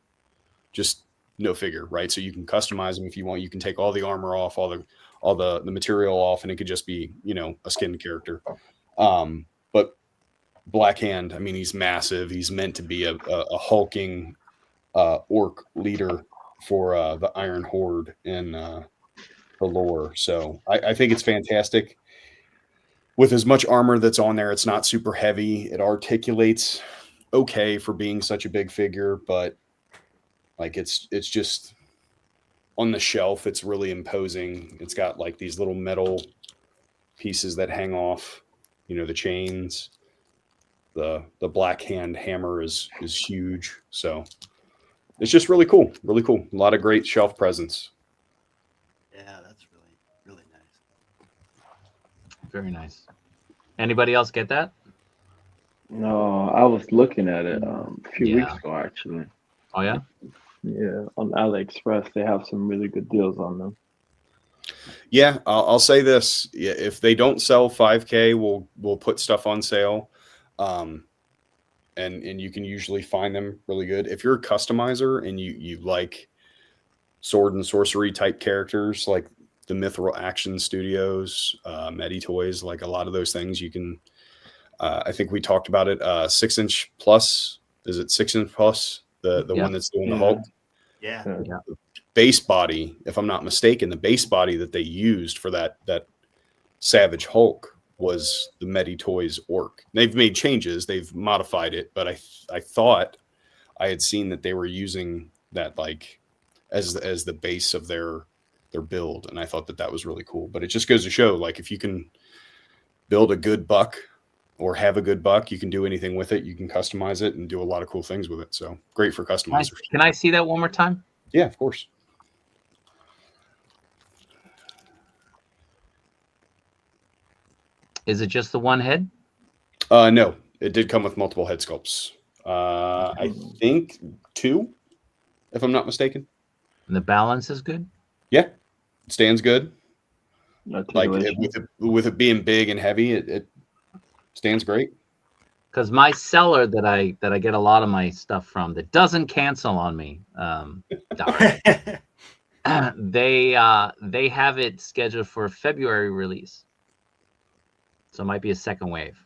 just no figure, right? So you can customize them if you want. You can take all the armor off, all the material off, and it could just be, a skinned character. But Black Hand, I mean, he's massive. He's meant to be a hulking orc leader for the Iron Horde in the lore. So I think it's fantastic. With as much armor that's on there, it's not super heavy. It articulates okay for being such a big figure, but like it's just on the shelf, it's really imposing. It's got like these little metal pieces that hang off, the chains. The Black Hand hammer is huge. So it's just really cool. Really cool. A lot of great shelf presence. Yeah, that's really, really nice. Very nice. Anybody else get that? No, I was looking at it a few weeks ago, actually. Oh, yeah? Yeah, on AliExpress, they have some really good deals on them. Yeah, I'll say this. Yeah, if they don't sell 5K, we'll put stuff on sale. And you can usually find them really good. If you're a customizer and you like sword and sorcery type characters like the Mithril Action Studios, Medi Toys, like a lot of those things, you can. I think we talked about it. 6-inch plus. Is it 6-inch plus? The one that's doing the Hulk. Yeah. The base body, if I'm not mistaken, the base body that they used for that Savage Hulk was the Medi Toys Orc. They've made changes, they've modified it, but I thought I had seen that they were using that like as the base of their build, and I thought that was really cool. But it just goes to show, like, if you can build a good buck or have a good buck, you can do anything with it. You can customize it and do a lot of cool things with it. So great for customizers. Can I see that one more time? Yeah, of course. Is it just the one head? No, it did come with multiple head sculpts. I think 2, if I'm not mistaken. And the balance is good? Yeah, it stands good. Like Articulation. with it being big and heavy, it stands great. Because my seller that I get a lot of my stuff from that doesn't cancel on me, darn, they have it scheduled for a February release, so it might be a second wave.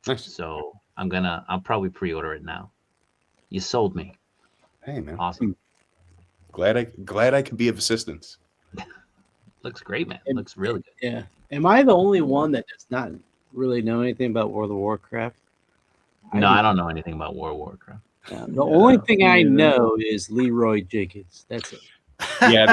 Nice. So I'll probably pre-order it now. You sold me. Hey man, Awesome. Glad I could be of assistance. Looks great, man. Looks really good. Yeah. Am I the only one that does not really know anything about World of Warcraft? No, I don't know anything about World of Warcraft. The only thing I know is Leroy Jenkins. That's it. Yeah,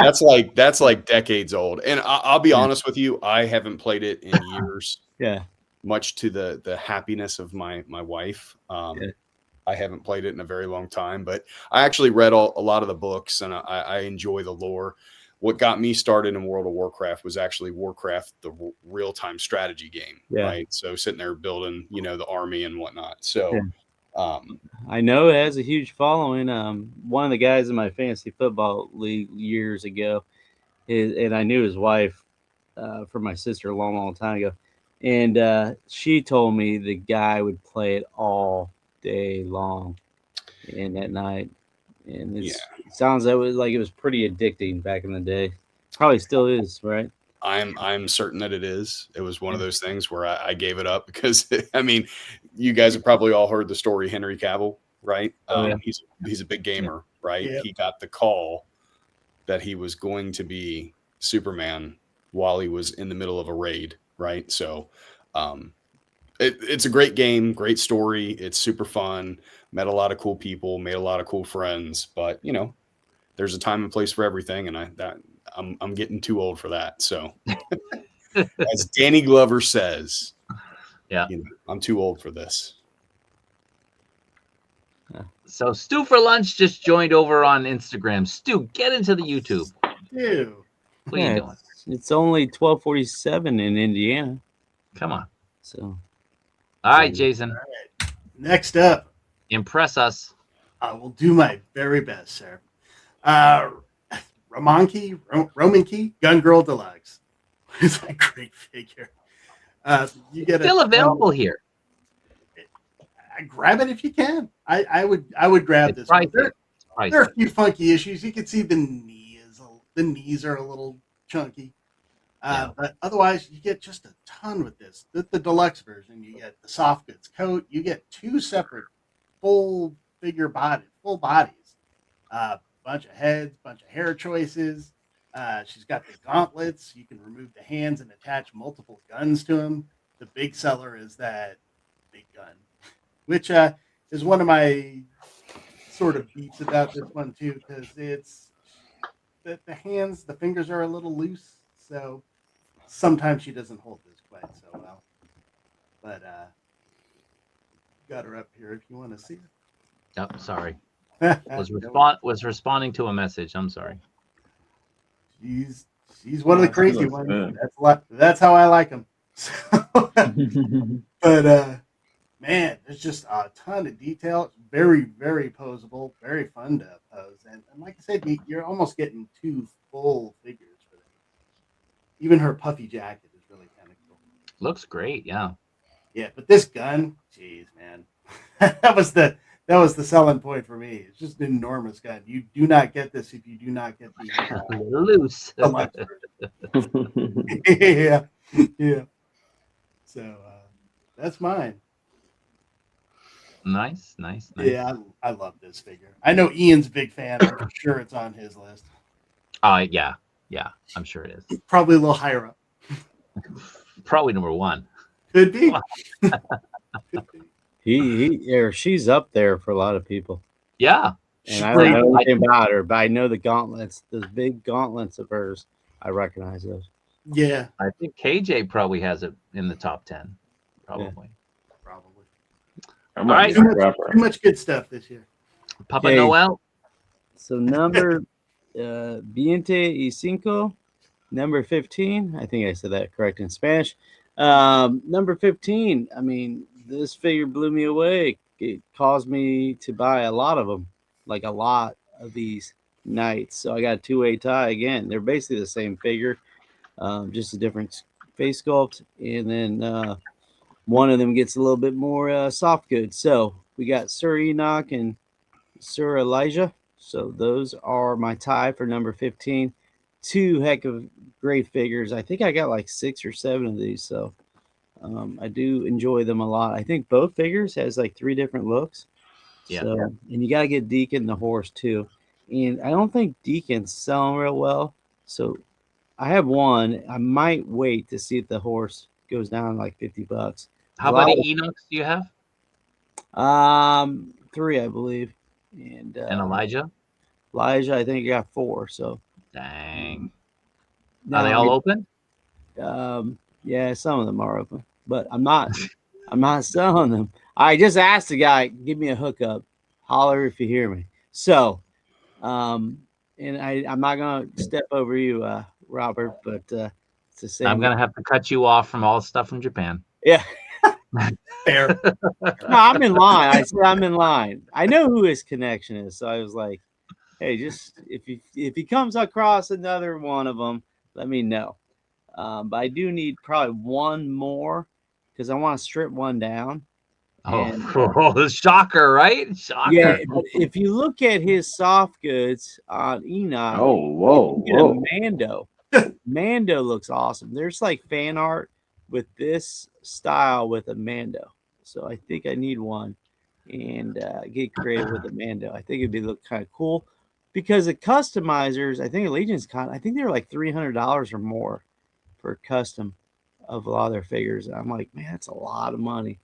that's like decades old. And I'll be honest with you, I haven't played it in years. Yeah. Much to the happiness of my wife. I haven't played it in a very long time, but I actually read a lot of the books, and I enjoy the lore. What got me started in World of Warcraft was actually Warcraft, the real-time strategy game, right? So sitting there building, the army and whatnot. So I know it has a huge following. One of the guys in my fantasy football league years ago, and I knew his wife from my sister a long time ago, and she told me the guy would play it all day long and at night. And it sounds like it was pretty addicting back in the day. Probably still is, right? I'm certain that it is. It was one of those things where I gave it up because I mean, you guys have probably all heard the story Henry Cavill, right? He's a big gamer, right? Yeah. He got the call that he was going to be Superman while he was in the middle of a raid, right? So it's a great game, great story. It's super fun. Met a lot of cool people, made a lot of cool friends, but there's a time and place for everything, and I'm getting too old for that. So as Danny Glover says, I'm too old for this. So Stu for Lunch just joined over on Instagram. Stu, get into the YouTube. Ew. What are you doing? It's only 12:47 in Indiana. Come on. So all right, Jason. All right. Next up, impress us. I will do my very best, sir. Roman Key, Gun Girl Deluxe. It's a great figure. You get still available here. Grab it if you can. I would grab this one. There are a few funky issues. You can see the knees are a little chunky. But otherwise, you get just a ton with this. The deluxe version, you get the soft goods coat. You get 2 separate full bodies. Bunch of heads, bunch of hair choices. She's got the gauntlets. You can remove the hands and attach multiple guns to them. The big seller is that big gun, which is one of my sort of beats about this one too, because it's the fingers are a little loose, so sometimes she doesn't hold this quite so well. But got her up here if you want to see her. Yep, sorry. Was responding to a message. I'm sorry. She's one of the crazy ones. That's how I like them. But man, there's just a ton of detail. It's very, very posable, very fun to pose, and like I said, you're almost getting 2 full figures for them. Even her puffy jacket is really kind of cool. Looks great, yeah. Yeah, but this gun, geez, man, that was the selling point for me. It's just an enormous gun. You do not get this if you do not get the loose. yeah. So that's mine. Nice. Yeah, I love this figure. I know Ian's a big fan. I'm sure it's on his list. Yeah, I'm sure it is. Probably a little higher up. Probably number 1. Could be. He or she's up there for a lot of people. Yeah. And I don't know anything about her, but I know the gauntlets, those big gauntlets of hers. I recognize those. Yeah. I think KJ probably has it in the top 10. Probably. Yeah. Probably. All right. Too much good stuff this year. Papa Noel. So number 25, number 15. I think I said that correct in Spanish. Number 15. I mean, this figure blew me away. it caused me to buy a lot of them, like a lot of these Knights. So I got a two-way tie again. They're basically the same figure, just a different face sculpt. And then one of them gets a little bit more soft goods. So we got Sir Enoch and Sir Elijah. So those are my tie for number 15. Two heck of great figures. I think I got like 6 or 7 of these. So I do enjoy them a lot. I think both figures has like 3 different looks. Yeah. So, and you got to get Deacon the horse too. And I don't think Deacon's selling real well. So I have one. I might wait to see if the horse goes down like $50. How many Enochs do you have? 3, I believe. And Elijah? Elijah, I think you got 4. So dang. now, are they all open? Yeah, some of them are open, but I'm not selling them. I just asked the guy, give me a hookup, holler if you hear me. So, and I'm not gonna step over you, Robert, but it's the same. I'm gonna have to cut you off from all the stuff from Japan. Yeah. Fair. No, I'm in line. I said I'm in line. I know who his connection is, so I was like, hey, just if he comes across another one of them, let me know. But I do need probably one more because I want to strip one down. And, shocker, right? Shocker. Yeah, but if you look at his soft goods on Enoch, whoa. A Mando. Mando looks awesome. There's like fan art with this style with a Mando. So I think I need one and get creative with the Mando. I think it'd look kind of cool because the customizers, I think Legion's Con, I think they're like $300 or more for custom of a lot of their figures. I'm like, man, that's a lot of money.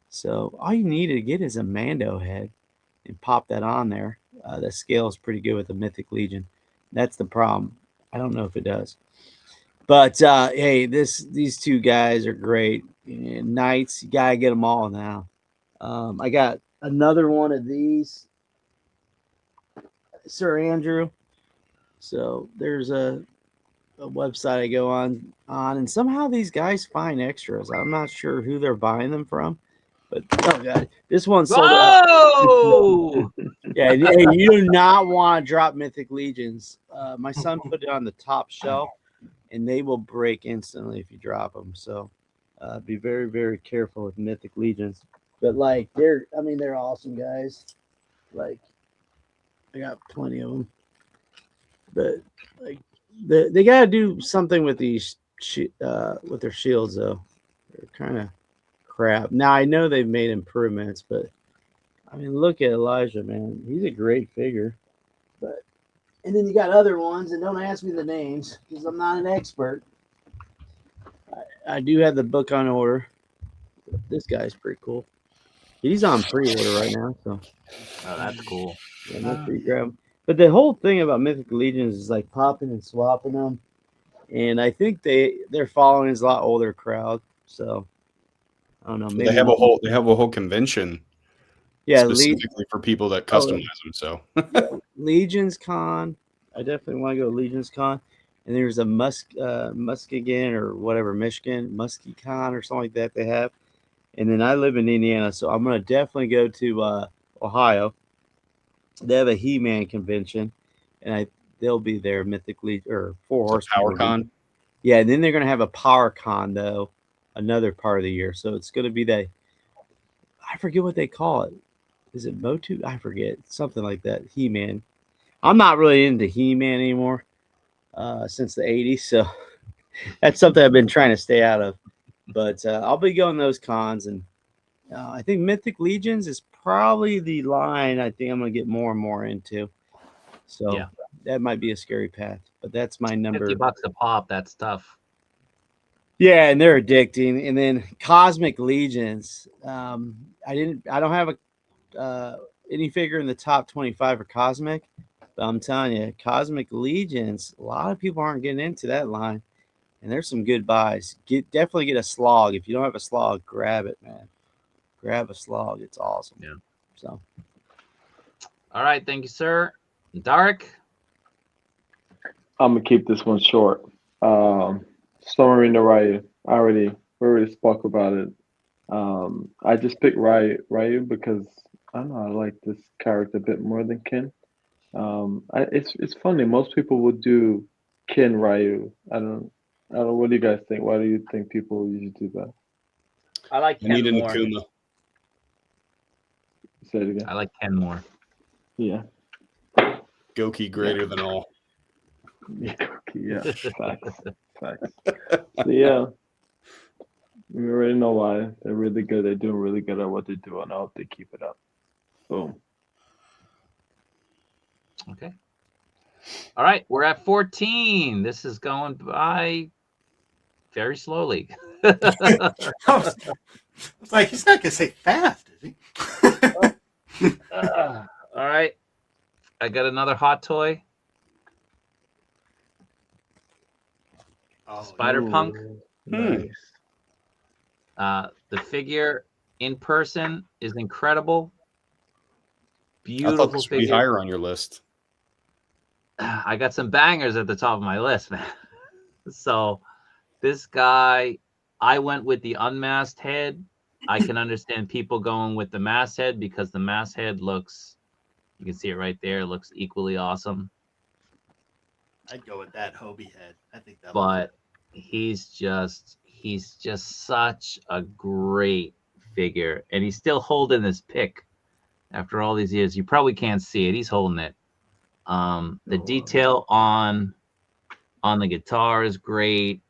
So all you need to get is a Mando head and pop that on there. The scale is pretty good with the Mythic Legion. That's the problem. I don't know if it does. But hey, these 2 guys are great. And Knights, you gotta get them all now. I got another one of these, Sir Andrew. So there's a website I go on, and somehow these guys find extras. I'm not sure who they're buying them from, but oh god, this one's sold out. Yeah, hey, you do not want to drop Mythic Legions. My son put it on the top shelf, and they will break instantly if you drop them. So be very, very careful with Mythic Legions. But like they're awesome guys. Like I got plenty of them, but like they got to do something with these with their shields though. They're kind of crap. Now I know they've made improvements, but I mean, look at Elijah, man. He's a great figure. But and then you got other ones, and don't ask me the names because I'm not an expert. I do have the book on order. This guy's pretty cool. He's on pre-order right now, so that's cool. Yeah, that's pretty grab. But the whole thing about Mythic Legions is like popping and swapping them, and I think their following is a lot older crowd. So I don't know. Maybe they have a whole convention. Yeah, specifically for people that customize them. So Legion's Con, I definitely want to go to Legion's Con. And there's a Muskegon or whatever, Michigan, Muskie Con or something like that they have. And then I live in Indiana, so I'm going to definitely go to Ohio. They have a He-Man convention, and they'll be there, Mythic Legion, or 4 Horsemen. Power Con? Yeah, and then they're going to have a Power Con, though, another part of the year. So it's going to be I forget what they call it. Is it Motu? I forget. Something like that. He-Man. I'm not really into He-Man anymore. Since the 80s, so that's something I've been trying to stay out of. But I'll be going those cons, and I think Mythic Legions is probably the line I think I'm going to get more and more into. So that might be a scary path, but that's my number. $50 a pop, that's tough. Yeah, and they're addicting. And then Cosmic Legions. I don't have any figure in the top 25 for Cosmic. But I'm telling you, Cosmic Legions, a lot of people aren't getting into that line. And there's some good buys. Definitely get a slog. If you don't have a slog, grab it, man. Grab a slog. It's awesome. Yeah. So. All right. Thank you, sir. Dark? I'm going to keep this one short. Submarine Raya. We already spoke about it I just picked Ryu because I don't know, I like this character a bit more than Ken. It's funny. Most people would do Ken Ryu. I don't. What do you guys think? Why do you think people usually do that? I like I need Ken an more. Akuma. Say it again. I like Ken more. Yeah. Goki greater than all. Yeah. Facts. Facts. So yeah, we already know why. They're really good. They're doing really good at what they do, and I hope they keep it up. Boom. Okay. All right, we're at 14. This is going by very slowly. I was like, he's not gonna say fast, is he? All right. I got another hot toy. Spider Punk. Nice. The figure in person is incredible. I thought Beautiful this would be figure. higher on your list. I got some bangers at the top of my list, man. So this guy, I went with the unmasked head. I can understand people going with the masked head because the masked head looks, you can see it right there, looks equally awesome. I'd go with that Hobie head. I think that. But he's just such a great figure, and he's still holding this pick after all these years. You probably can't see it. He's holding it. The detail on the guitar is great.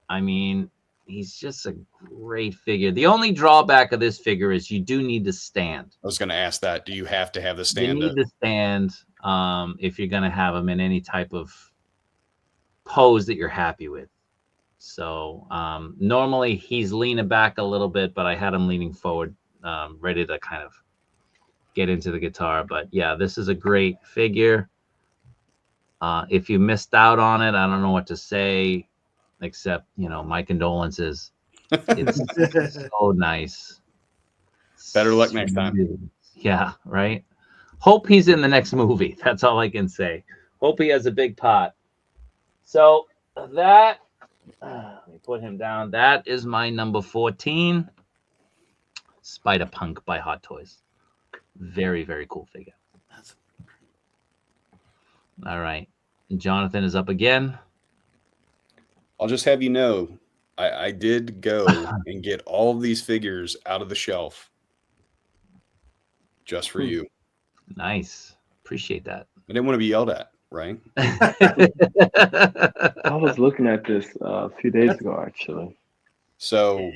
I mean, he's just a great figure. The only drawback of this figure is you do need to stand. I was going to ask that. Do you have to have the stand? You need to stand if you're going to have him in any type of pose that you're happy with. So normally he's leaning back a little bit, but I had him leaning forward, ready to kind of get into the guitar. But yeah, this is a great figure. If you missed out on it, I don't know what to say, except, you know, my condolences. It's so nice. Better luck next time. Yeah, right. Hope he's in the next movie. That's all I can say. Hope he has a big pot. So that, let me put him down. That is my number 14, Spider Punk by Hot Toys. Very, very cool figure. All right. Jonathan is up again. I'll just have you know, I did go and get all of these figures out of the shelf just for you. Nice. Appreciate that. I didn't want to be yelled at, right? I was looking at this a few days ago, actually. So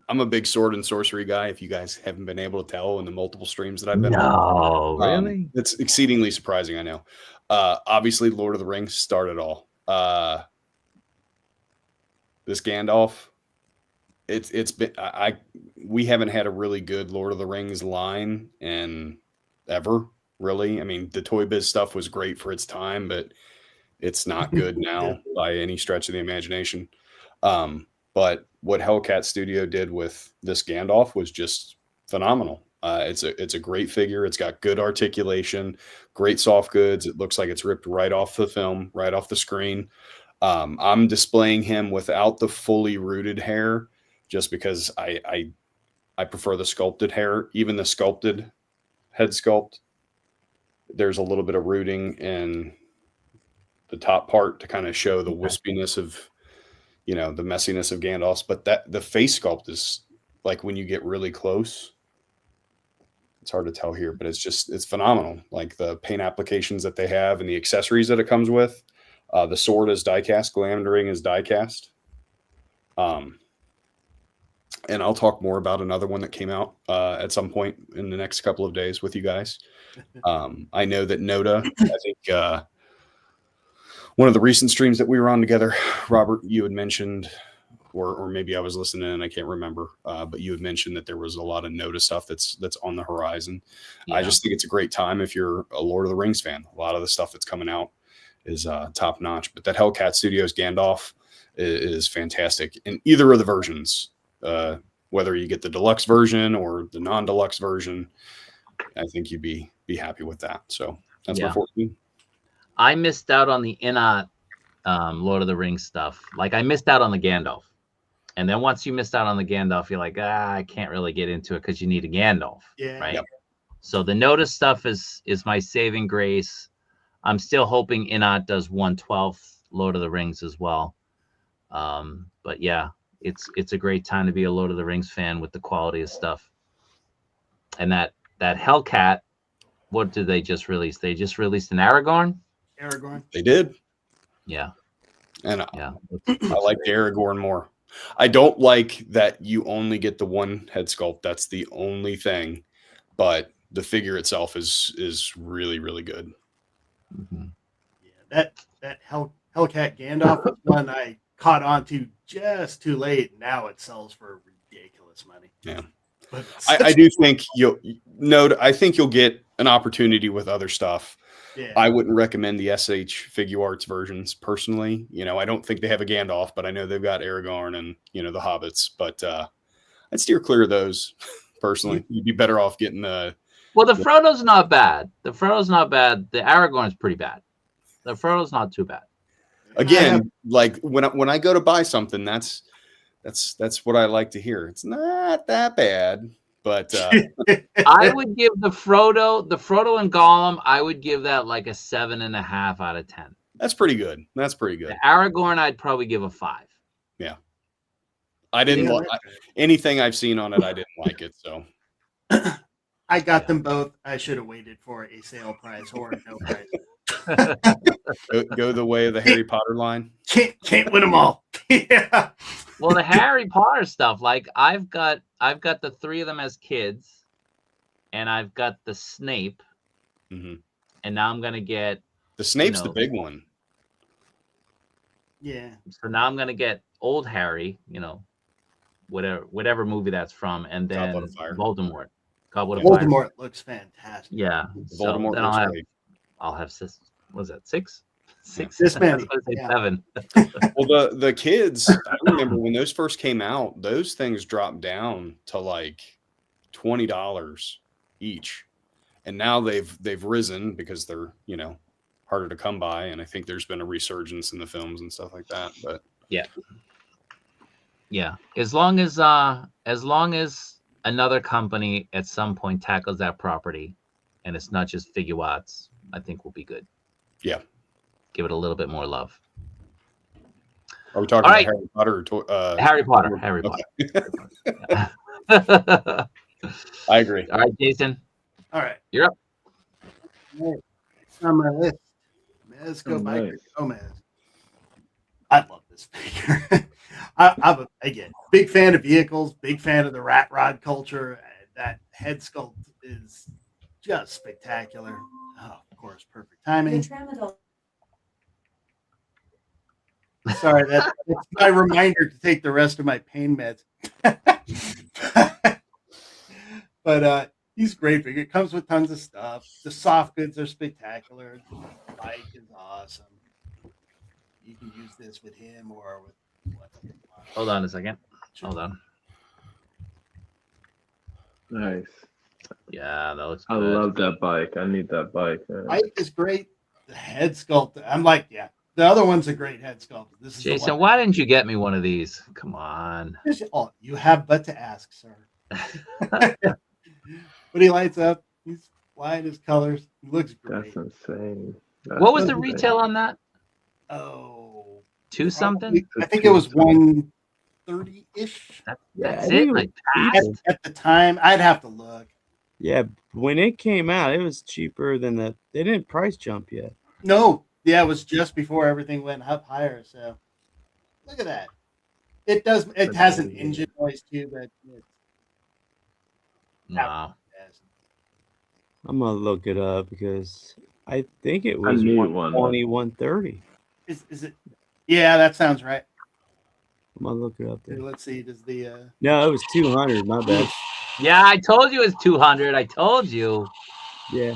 I'm a big sword and sorcery guy. If you guys haven't been able to tell in the multiple streams that I've been on. Really? It's exceedingly surprising, I know. Obviously, Lord of the Rings started all. This Gandalf, it's been we haven't had a really good Lord of the Rings line in ever, really. I mean, the Toy Biz stuff was great for its time, but it's not good now by any stretch of the imagination. But what Hellcat Studio did with this Gandalf was just phenomenal. It's a great figure. It's got good articulation, great soft goods. It looks like it's ripped right off the film, right off the screen. I'm displaying him without the fully rooted hair, just because I prefer the sculpted hair. Even the sculpted head sculpt, there's a little bit of rooting in the top part to kind of show the wispiness of, you know, the messiness of Gandalf's. But that the face sculpt is like, when you get really close, it's hard to tell here, but it's phenomenal. Like the paint applications that they have and the accessories that it comes with. The sword is die cast, Glammed Ring is die cast. And I'll talk more about another one that came out at some point in the next couple of days with you guys. I know that Noda, I think one of the recent streams that we were on together, Robert, you had mentioned, or maybe I was listening and I can't remember, but you had mentioned that there was a lot of Noda stuff that's on the horizon. Yeah. I just think it's a great time if you're a Lord of the Rings fan. A lot of the stuff that's coming out is top notch. But that Hellcat Studios Gandalf is fantastic in either of the versions. Whether you get the deluxe version or the non-deluxe version, I think you'd be happy with that. So that's my 14. I missed out on the nArt Lord of the Rings stuff. Like, I missed out on the Gandalf. And then once you missed out on the Gandalf, you're like, I can't really get into it because you need a Gandalf, right? Yep. So the Notice stuff is my saving grace. I'm still hoping nArt does 1/12 Lord of the Rings as well. But yeah, it's a great time to be a Lord of the Rings fan with the quality of stuff. And that Hellcat, what did they just release? They just released an Aragorn. They did. Yeah. And I like the Aragorn more. I don't like that you only get the one head sculpt. That's the only thing. But the figure itself is really, really good. Mm-hmm. Yeah, that Hellcat Gandalf was one I caught on to just too late. Now it sells for ridiculous money. Yeah. But I do think I think you'll get an opportunity with other stuff. yeah. I wouldn't recommend the SH Figuarts versions personally. I don't think they have a Gandalf, but I know they've got Aragorn and the Hobbits. But I'd steer clear of those personally. You'd be better off getting the. Well, the Frodo's not bad. The Aragorn's pretty bad. The Frodo's not too bad. Again, like when I go to buy something, that's what I like to hear. It's not that bad, but I would give the Frodo and Gollum, I would give that like a 7.5 out of 10. That's pretty good. The Aragorn, I'd probably give a 5. Yeah. I didn't like anything I've seen on it. I didn't like it. So I got them both. I should have waited for a sale price or no price. go the way of the Harry Potter line. Can't win them all. Yeah. Well, the Harry Potter stuff, like I've got the 3 of them as kids, and I've got the Snape, and now I'm gonna get the Snape's the big one. Yeah. So now I'm gonna get old Harry, whatever movie that's from, and then Voldemort. Voldemort looks fantastic. Yeah. Voldemort so looks great. I'll have was that 6? 6. This many. 7. Well, the kids, I remember when those first came out, those things dropped down to like $20 each. And now they've risen because they're, harder to come by. And I think there's been a resurgence in the films and stuff like that. But yeah. As long as another company at some point tackles that property and it's not just Figuarts, I think we'll be good. Yeah. Give it a little bit more love. Are we talking about Harry Potter or Harry Potter? Harry Potter. I agree. All right, Jason. All right. You're up. Next on my list, Mezco Biker Gomez. I love this figure. I'm again big fan of vehicles, big fan of the rat rod culture. That head sculpt is just spectacular. Oh, of course, perfect timing. Sorry, that's my reminder to take the rest of my pain meds. But he's great. It comes with tons of stuff. The soft goods are spectacular. The bike is awesome. You can use this with him or with whatever you want. Hold on a second. Hold on. Nice. Yeah, that looks good. I love that bike. I need that bike. Man. Bike is great. The head sculpt. I'm like, yeah. The other one's a great head sculpt. This is Jason, why didn't you get me one of these? Come on. Oh, you have but to ask, sir. But he lights up. He's flying his colors. He looks great. That's insane. What was the retail on that? Oh, 2 something? I think it was 130-ish. That's it. Like at the time, I'd have to look. Yeah, when it came out, it was cheaper than they didn't price jump yet. No, yeah, it was just before everything went up higher. So look at that. It does. It has an engine noise too, but wow. I'm gonna look it up because I think it was 120, 130. Is it? Yeah, that sounds right. I'm gonna look it up there. Let's see. Does the No, it was 200. My bad. Yeah, I told you it's 200. I told you. Yeah.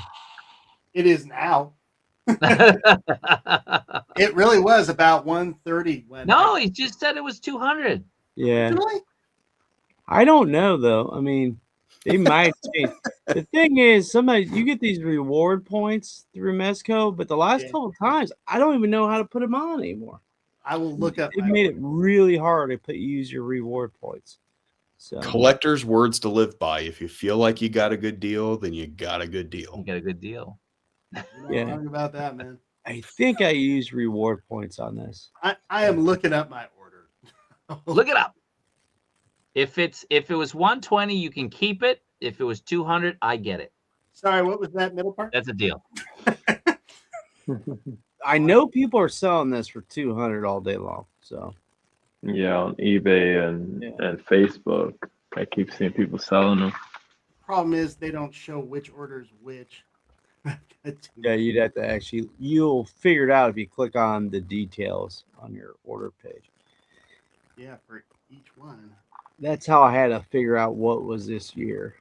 It is now. It really was about 130 when. No, he just said it was 200. Yeah. Really? I don't know though. I mean, they might change. The thing is, you get these reward points through Mezco, but the last couple of times, I don't even know how to put them on anymore. I will look up. It made it really hard to use your reward points. So Collectors' words to live by. If you feel like you got a good deal, then you got a good deal. You got a good deal. You're not wrong about that, man. I think I used reward points on this. I am looking up my order. Look it up. If it was 120, you can keep it. If it was 200, I get it. Sorry, what was that middle part? That's a deal. I know people are selling this for 200 all day long. So yeah, on eBay and Facebook, I keep seeing people selling them. Problem is they don't show which order's which. Yeah, you'd have to you'll figure it out if you click on the details on your order page. Yeah, for each one. That's how I had to figure out what was this year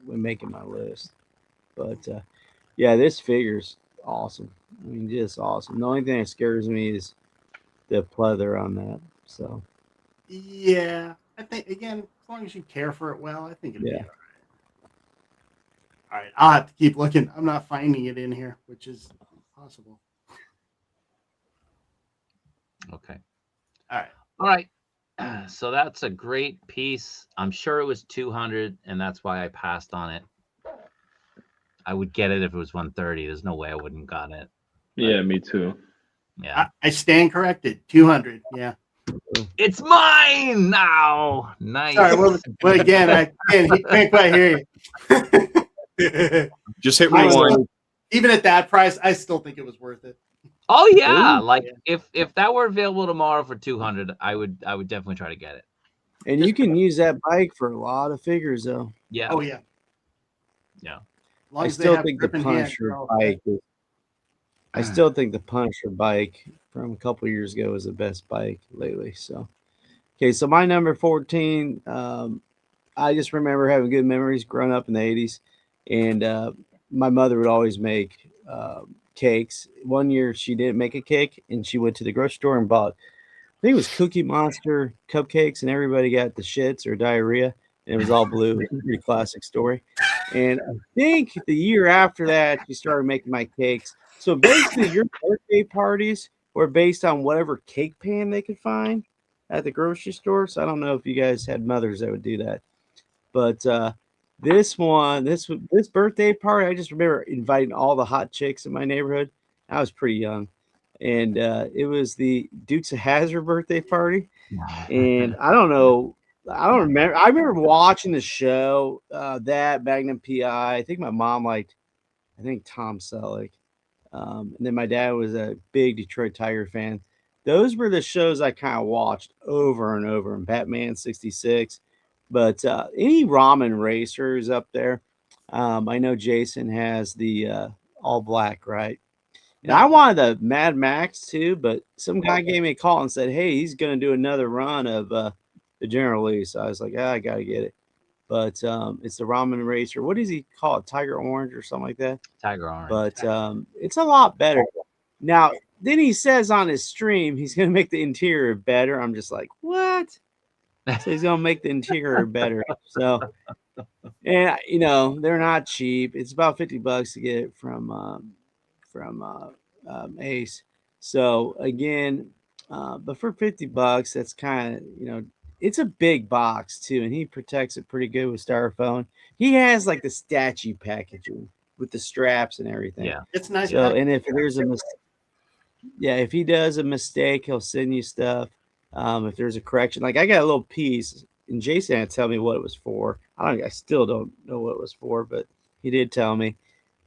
when making my list. But yeah, this figure's awesome. I mean, just awesome. The only thing that scares me is the pleather on that. So yeah, I think again, as long as you care for it well, I think it'll be all right. All right, I'll have to keep looking. I'm not finding it in here, which is possible. Okay. All right. So that's a great piece. I'm sure it was 200, and that's why I passed on it. I would get it if it was 130. There's no way I wouldn't got it. But, yeah, me too. Yeah. I stand corrected. 200. Yeah. It's mine now. Nice. Sorry. Well, again, I can't quite hear you. Just hit rewind. Even at that price, I still think it was worth it. Oh yeah, like if that were available tomorrow for 200, I would definitely try to get it. And you can use that bike for a lot of figures, though. Yeah. Oh yeah. Yeah. I still think the Punisher bike. I still think the Punisher bike from a couple of years ago is the best bike lately. So, okay, so my number 14. I just remember having good memories growing up in the 80s, and my mother would always make cakes. One year she didn't make a cake, and she went to the grocery store and bought, I think it was Cookie Monster cupcakes, and everybody got the shits or diarrhea, and it was all blue. It was a pretty classic story. And I think the year after that, she started making my cakes. So basically, your birthday parties were based on whatever cake pan they could find at the grocery store. So I don't know if you guys had mothers that would do that, but this birthday party, I just remember inviting all the hot chicks in my neighborhood. I was pretty young, and it was the Dukes of Hazzard birthday party. And I don't remember. I remember watching the show, that Magnum PI. I think my mom liked, Tom Selleck. And then my dad was a big Detroit Tiger fan. Those were the shows I kind of watched over and over. And Batman 66. But any ramen racers up there? I know Jason has the all black, right? And I wanted the Mad Max too, but some guy gave me a call and said, "Hey, he's going to do another run of the General Lee." So I was like, I got to get it. But it's the ramen racer. What does he call it? Tiger Orange or something like that? Tiger Orange. But it's a lot better. Now, then he says on his stream he's going to make the interior better. I'm just like, what? So he's going to make the interior better. So, and they're not cheap. It's about $50 to get it from Ace. So again, but for $50, that's kind of, it's a big box too, and he protects it pretty good with styrofoam. He has like the statue packaging with the straps and everything. Yeah, it's nice. So, and if there's if he does a mistake, he'll send you stuff. If there's a correction, like I got a little piece, and Jason had to tell me what it was for. I still don't know what it was for, but he did tell me.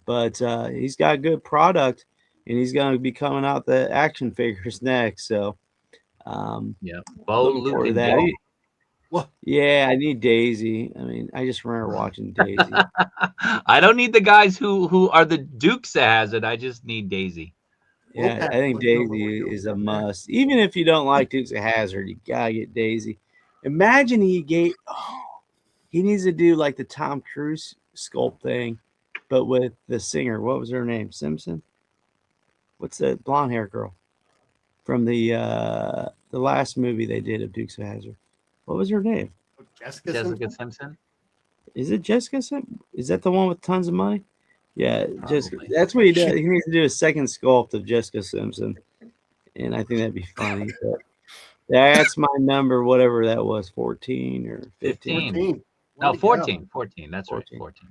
But he's got a good product, and he's going to be coming out the action figures next. So, yeah, Bo, that. Yeah, I need Daisy. I mean, I just remember watching Daisy. I don't need the guys who are the Dukes of Hazzard. I just need Daisy. Yeah, I think Daisy is a must. Even if you don't like Dukes of Hazzard, you gotta get Daisy. Imagine he needs to do like the Tom Cruise sculpt thing, but with the singer. What was her name? Simpson? What's that blonde hair girl from the last movie they did of Dukes of Hazzard? What was her name? Jessica Simpson. Is it Jessica Simpson? Is that the one with tons of money? Yeah, Jessica. That's what he does. He needs to do a second sculpt of Jessica Simpson, and I think that'd be funny. But that's my number, whatever that was, 14 or 15. 14. No, Way to go. 14. 14. That's 14. right. 14.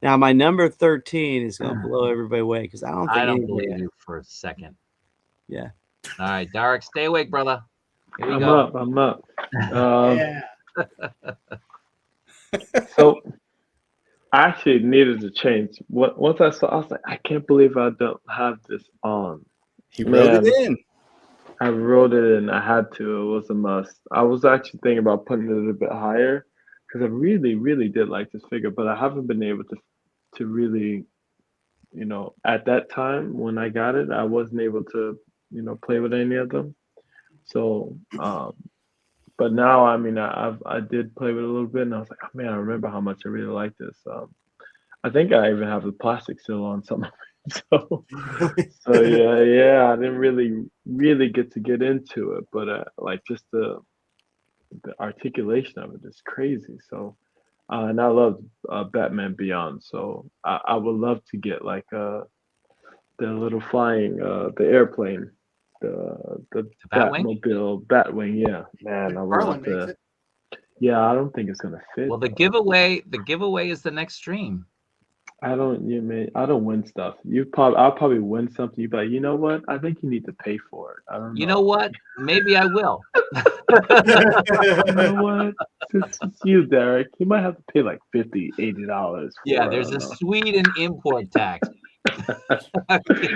Now my number 13 is gonna blow everybody away because I don't think I don't anybody- believe you for a second. Yeah. All right, Derek, stay awake, brother. Here we I'm go. up. I'm up. Yeah. So I actually needed to change. Once I saw, I was like, I can't believe I don't have this on. He wrote Man. it in. I wrote it in. I had to. It was a must. I was actually thinking about putting it a bit higher because I really, really did like this figure, but I haven't been able to really, at that time when I got it, I wasn't able to, play with any of them. So, but now, I mean, I did play with it a little bit, and I was like, oh, man, I remember how much I really like this. I think I even have the plastic still on some of it. So yeah, I didn't really get into it, but like just the articulation of it is crazy. So, and I love Batman Beyond. So I would love to get like the little flying the airplane, the Batwing? Batmobile Batwing. Yeah, man, I would love Garland makes to. it. Yeah, I don't think it's gonna fit. Well, the though. giveaway is the next stream. I don't win stuff. I'll probably win something. You be like, you know what? I think you need to pay for it. I don't know. You know what? Maybe I will. You know what? Since it's you, Derek, you might have to pay like $50, $80. Yeah, there's a Sweden import tax. Get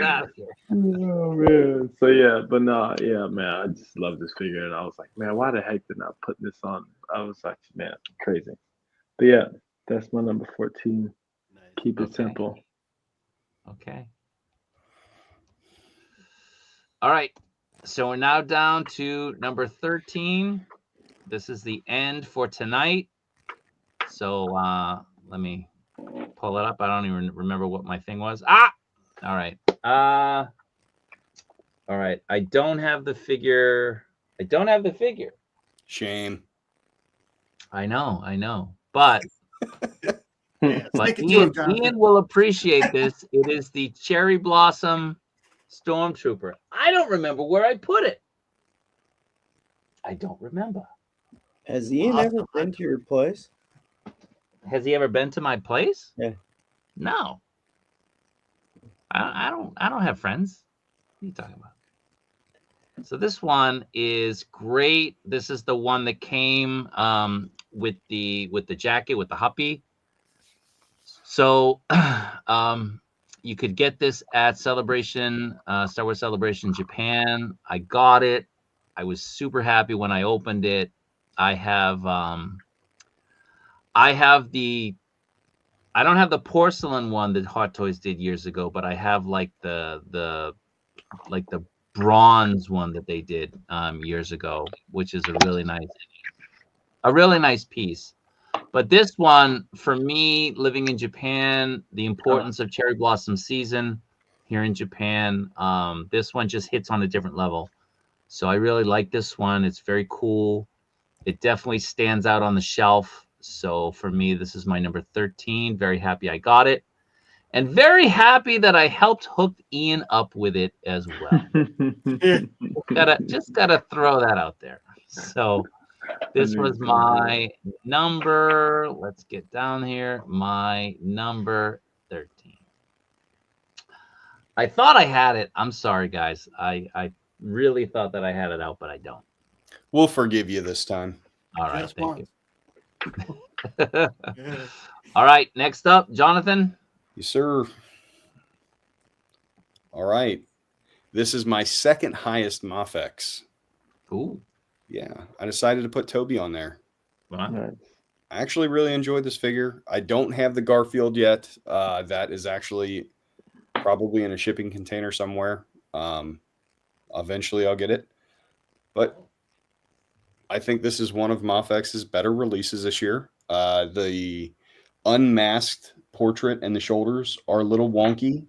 out of here. Oh man. So yeah, but no, yeah, man, I just love this figure, and I was like, man, why the heck did I put this on? I was like, man, crazy. But yeah, that's my number 14. Keep it Okay. simple. Okay. All right. So we're now down to number 13. This is the end for tonight. So let me pull it up. I don't even remember what my thing was. All right. All right. I don't have the figure. Shame. I know. But Stick it to him, Jonathan. Ian will appreciate this. It is the Cherry Blossom Stormtrooper. I don't remember where I put it. I don't remember. Has Ian ever been to your place? Has he ever been to my place? Yeah. No. I don't have friends. What are you talking about? So this one is great. This is the one that came with the jacket with the huppy. So you could get this at Celebration, Star Wars Celebration Japan. I got it. I was super happy when I opened it. I don't have the porcelain one that Hot Toys did years ago, but I have like the bronze one that they did years ago, which is a really nice piece. But this one, for me, living in Japan, the importance of cherry blossom season here in Japan, this one just hits on a different level. So I really like this one. It's very cool. It definitely stands out on the shelf. So for me, this is my number 13. Very happy I got it. And very happy that I helped hook Ian up with it as well. Just gotta throw that out there. So this was my number. Let's get down here. My number 13. I thought I had it. I'm sorry, guys. I really thought that I had it out, but I don't. We'll forgive you this time. All right. Just Thank you. Yeah. All right. Next up, Jonathan. Yes, sir. All right. This is my second highest MAFEX. Ooh. Yeah. I decided to put Toby on there. Wow. Nice. I actually really enjoyed this figure. I don't have the Garfield yet. That is actually probably in a shipping container somewhere. Eventually I'll get it. But I think this is one of MAFEX's better releases this year. The unmasked portrait and the shoulders are a little wonky,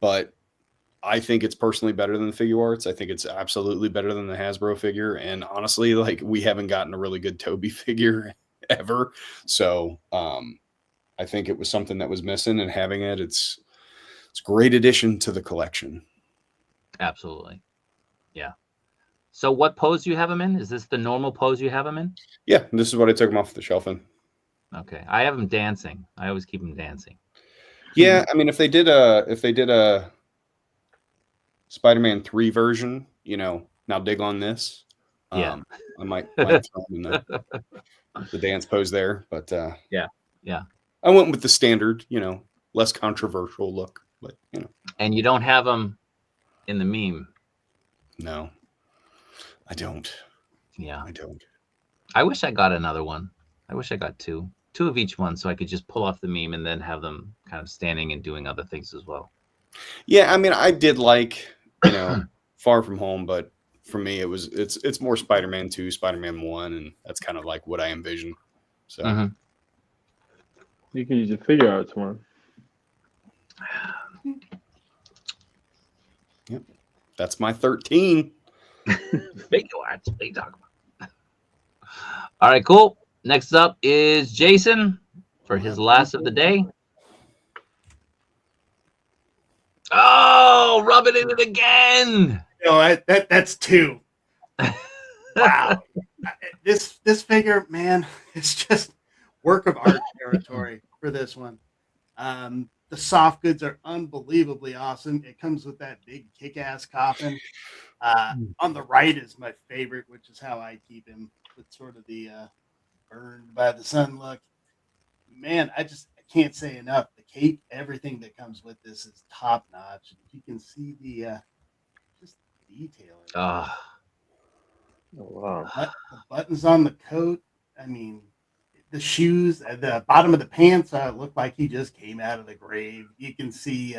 but I think it's personally better than the Figuarts. I think it's absolutely better than the Hasbro figure. And honestly, like, we haven't gotten a really good Toby figure ever. So I think it was something that was missing, and having it's a great addition to the collection. Absolutely. Yeah. So what pose do you have him in? Is this the normal pose you have him in? Yeah, this is what I took him off the shelf in. Okay. I have him dancing. I always keep him dancing. Yeah, I mean, if they did a Spider-Man 3 version, now dig on this. Yeah. I might throw him in the dance pose there, but yeah. I went with the standard, less controversial look, but And you don't have him in the meme. No, I don't. Yeah. I don't. I wish I got another one. I wish I got two of each one, so I could just pull off the meme and then have them kind of standing and doing other things as well. Yeah, I mean, I did like, Far From Home, but for me, it's more Spider-Man 2, Spider-Man 1, and that's kind of like what I envision. So You can use the Figuarts one. Yep, that's my 13. Figuarts. What are you talking about? All right, cool. Next up is Jason for his last of the day. Oh, rubbing it again. That's 2. Wow. This figure, man, it's just work of art territory for this one. The soft goods are unbelievably awesome. It comes with that big kick-ass coffin. On the right is my favorite, which is how I keep him, with sort of the burned by the sun look. Man, I can't say enough. The cape, everything that comes with this is top notch. You can see the just detailing. Oh, wow. The buttons on the coat. I mean, the shoes, the bottom of the pants look like he just came out of the grave. You can see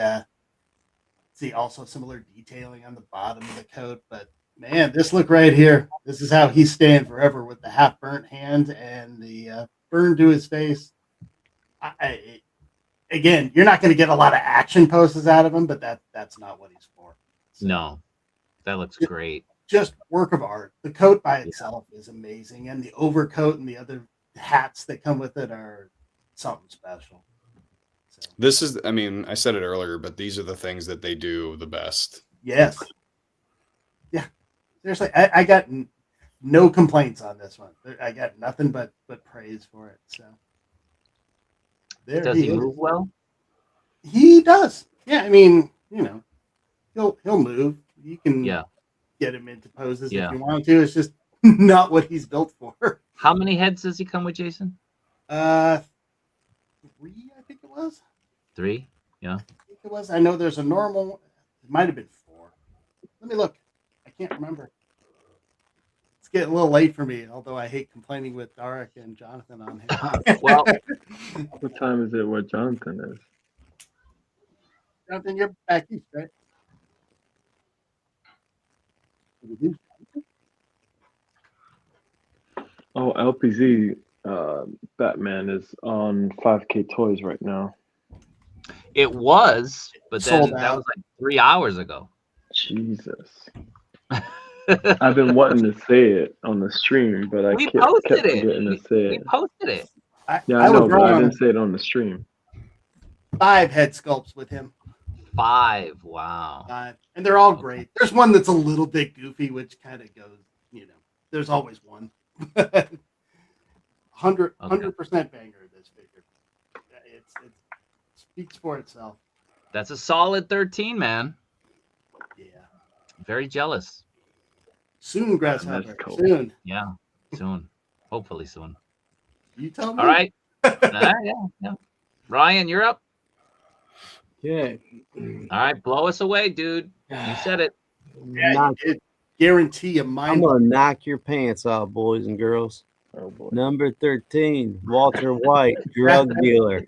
also similar detailing on the bottom of the coat. But man, this look right here, this is how he's staying forever, with the half burnt hand and the burn to his face. Again, you're not going to get a lot of action poses out of him, but that's not what he's for. So, no, that looks great. Just work of art. The coat by itself is amazing, and the overcoat and the other hats that come with it are something special. So, This is, I mean, I said it earlier, but these are the things that they do the best. yes. Yeah. Seriously, I got no complaints on this one. I got nothing but praise for it. So there Does he move well? He does. Yeah, I mean, he'll move. You can get him into poses if you want to. It's just not what he's built for. How many heads does he come with, Jason? 3, I think it was. 3? Yeah. I think it was. I know there's a normal. It might have been 4. Let me look. I can't remember. It's getting a little late for me, although I hate complaining with Darek and Jonathan on him. Well, What time is it where Jonathan is? Jonathan, you're back east, right? Oh, LPZ Batman is on 5K Toys right now. it was, but then Sold that out. was like 3 hours ago. Jesus. I've been wanting to say it on the stream, but I We kept posted it. forgetting to say We it. posted it. Yeah, I know, was but I wrong. didn't say it on the stream. 5 head sculpts with him. 5. Wow. 5. And they're all great. There's one that's a little bit goofy, which kind of goes, there's always one. 100% banger, this figure. It speaks for itself. That's a solid 13, man. Yeah. Very jealous. Soon, Grasshopper. That's cool. Soon. Yeah. Soon. Hopefully soon. You tell me. All right. Yeah. Ryan, you're up. Yeah. All right. Blow us away, dude. You said it. Yeah, Knock- you did. Guarantee a I'm mind. gonna knock your pants off, boys and girls. Oh boy. Number 13, Walter White, drug dealer.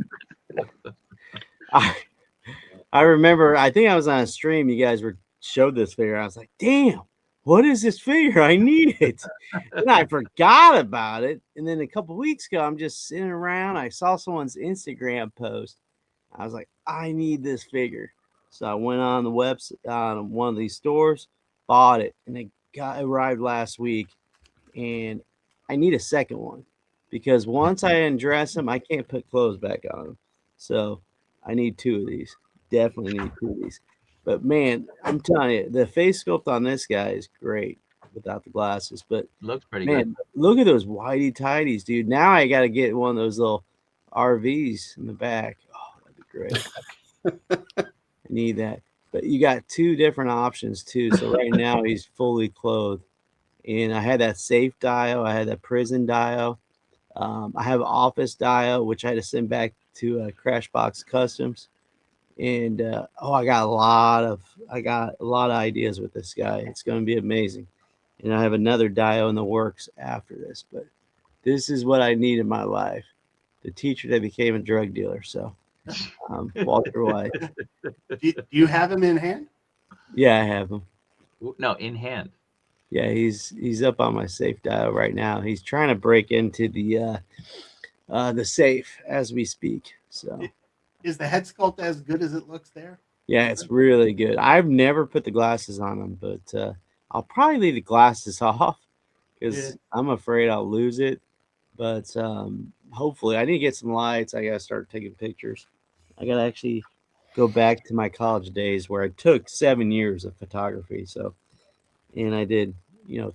I remember, I think I was on a stream. You guys showed this figure. I was like, damn, what is this figure? I need it. And I forgot about it. And then a couple weeks ago, I'm just sitting around. I saw someone's Instagram post. I was like, I need this figure. So I went on the website, on one of these stores, bought it, and it arrived last week. And I need a second one because once I undress him, I can't put clothes back on him. So I need 2 of these. Definitely need 2 of these. But man, I'm telling you, the face sculpt on this guy is great without the glasses. But Looks pretty man, good. look at those whitey tidies, dude. Now I got to get one of those little RVs in the back. Oh, that'd be great. I need that. But you got two different options too. So right now he's fully clothed, and I had that safe dial. I had that prison dial. I have office dial, which I had to send back to Crashbox Customs. And I got a lot of ideas with this guy. It's going to be amazing. And I have another dial in the works after this. But this is what I need in my life. The teacher that became a drug dealer. So, Walter White. Do you have him in hand? Yeah, I have him. No, in hand. Yeah, he's up on my safe dial right now. He's trying to break into the safe as we speak. So, is the head sculpt as good as it looks there? Yeah, it's really good. I've never put the glasses on him, but I'll probably leave the glasses off because I'm afraid I'll lose it. But hopefully, I need to get some lights. I got to start taking pictures. I got to actually go back to my college days where I took 7 years of photography. So, and I did,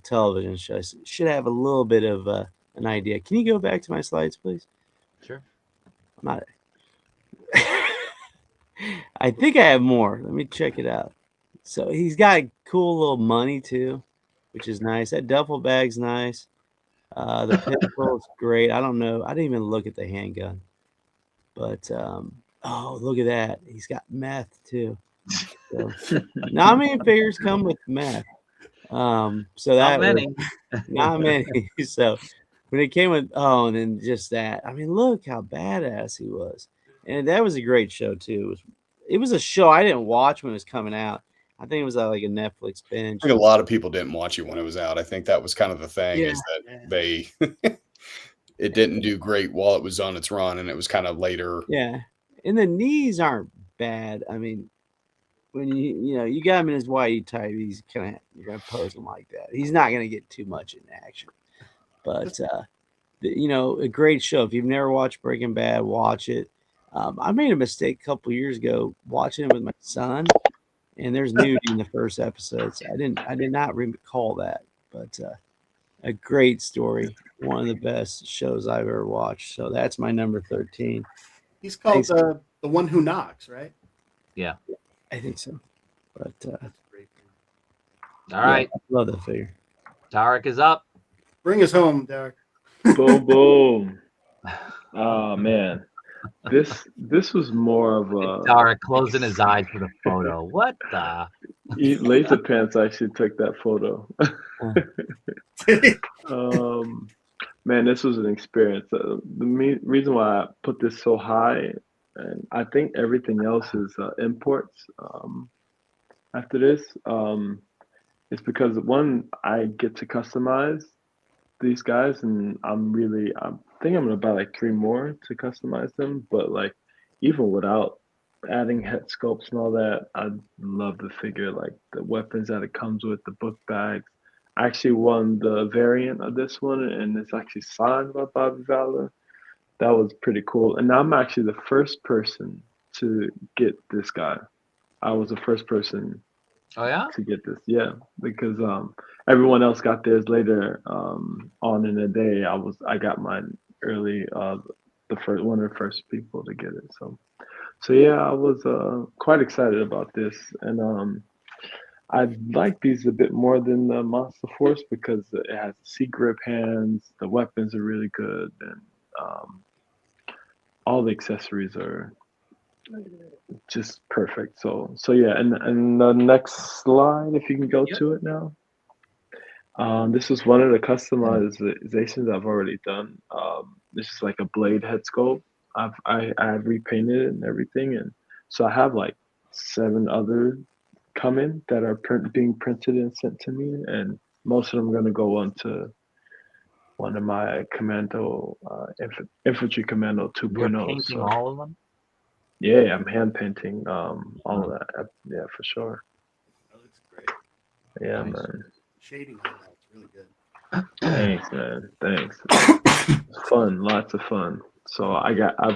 television shows. Should have a little bit of an idea. Can you go back to my slides, please? Sure. I'm not. I think I have more. Let me check it out. So he's got cool little money too, which is nice. That duffel bag's nice. The pistol is great. I don't know. I didn't even look at the handgun, but oh, look at that. He's got meth too. So, not many figures come with meth. So that not many. So when it came with and then just that. I mean, look how badass he was. And that was a great show too. It was a show I didn't watch when it was coming out. I think it was like a Netflix binge. I think a lot of people didn't watch it when it was out. I think that was kind of the thing is that they it didn't do great while it was on its run, and it was kind of later. Yeah, and the knees aren't bad. I mean, when you got him in his whitey type, he's you're gonna pose him like that. He's not gonna get too much in action, but a great show. If you've never watched Breaking Bad, watch it. I made a mistake a couple years ago watching it with my son, and there's nudity in the first episodes. I did not recall that, but a great story. One of the best shows I've ever watched. So that's my number 13. He's called the one who knocks, right? Yeah, I think so. But that's great. All right, I love the figure. Tarek is up. Bring us home, Derek. Boom, boom. Oh man. This was more of a Tarek closing his eyes for the photo. What the? Laser Pants actually took that photo. Man, this was an experience. The reason why I put this so high, and I think everything else is imports. After this, it's because one, I get to customize these guys, and I think I'm gonna buy like 3 more to customize them. But like, even without adding head sculpts and all that, I love the figure. Like the weapons that it comes with, the book bags. I actually won the variant of this one, and it's actually signed by Bobby Valor. That was pretty cool. And I'm actually the first person to get this guy. I was the first person. Oh yeah, to get this, yeah, because everyone else got theirs later on in the day. I got mine early, one of the first people to get it. So yeah, I was quite excited about this, and I like these a bit more than the Monster Force because it has C-grip hands. The weapons are really good, and all the accessories are just perfect. So yeah, and the next slide, if you can go to it now. This is one of the customizations I've already done. This is like a blade head sculpt. I've repainted it and everything, and so I have like 7 other coming that are being printed and sent to me, and most of them are going to go on to one of my commando infantry commando 2.0. You're painting all of them? Yeah, I'm hand painting all of that. Yeah, for sure. That looks great. Yeah, Nice. man. Shading on that's really good. Thanks, man. Thanks. It's fun, lots of fun. So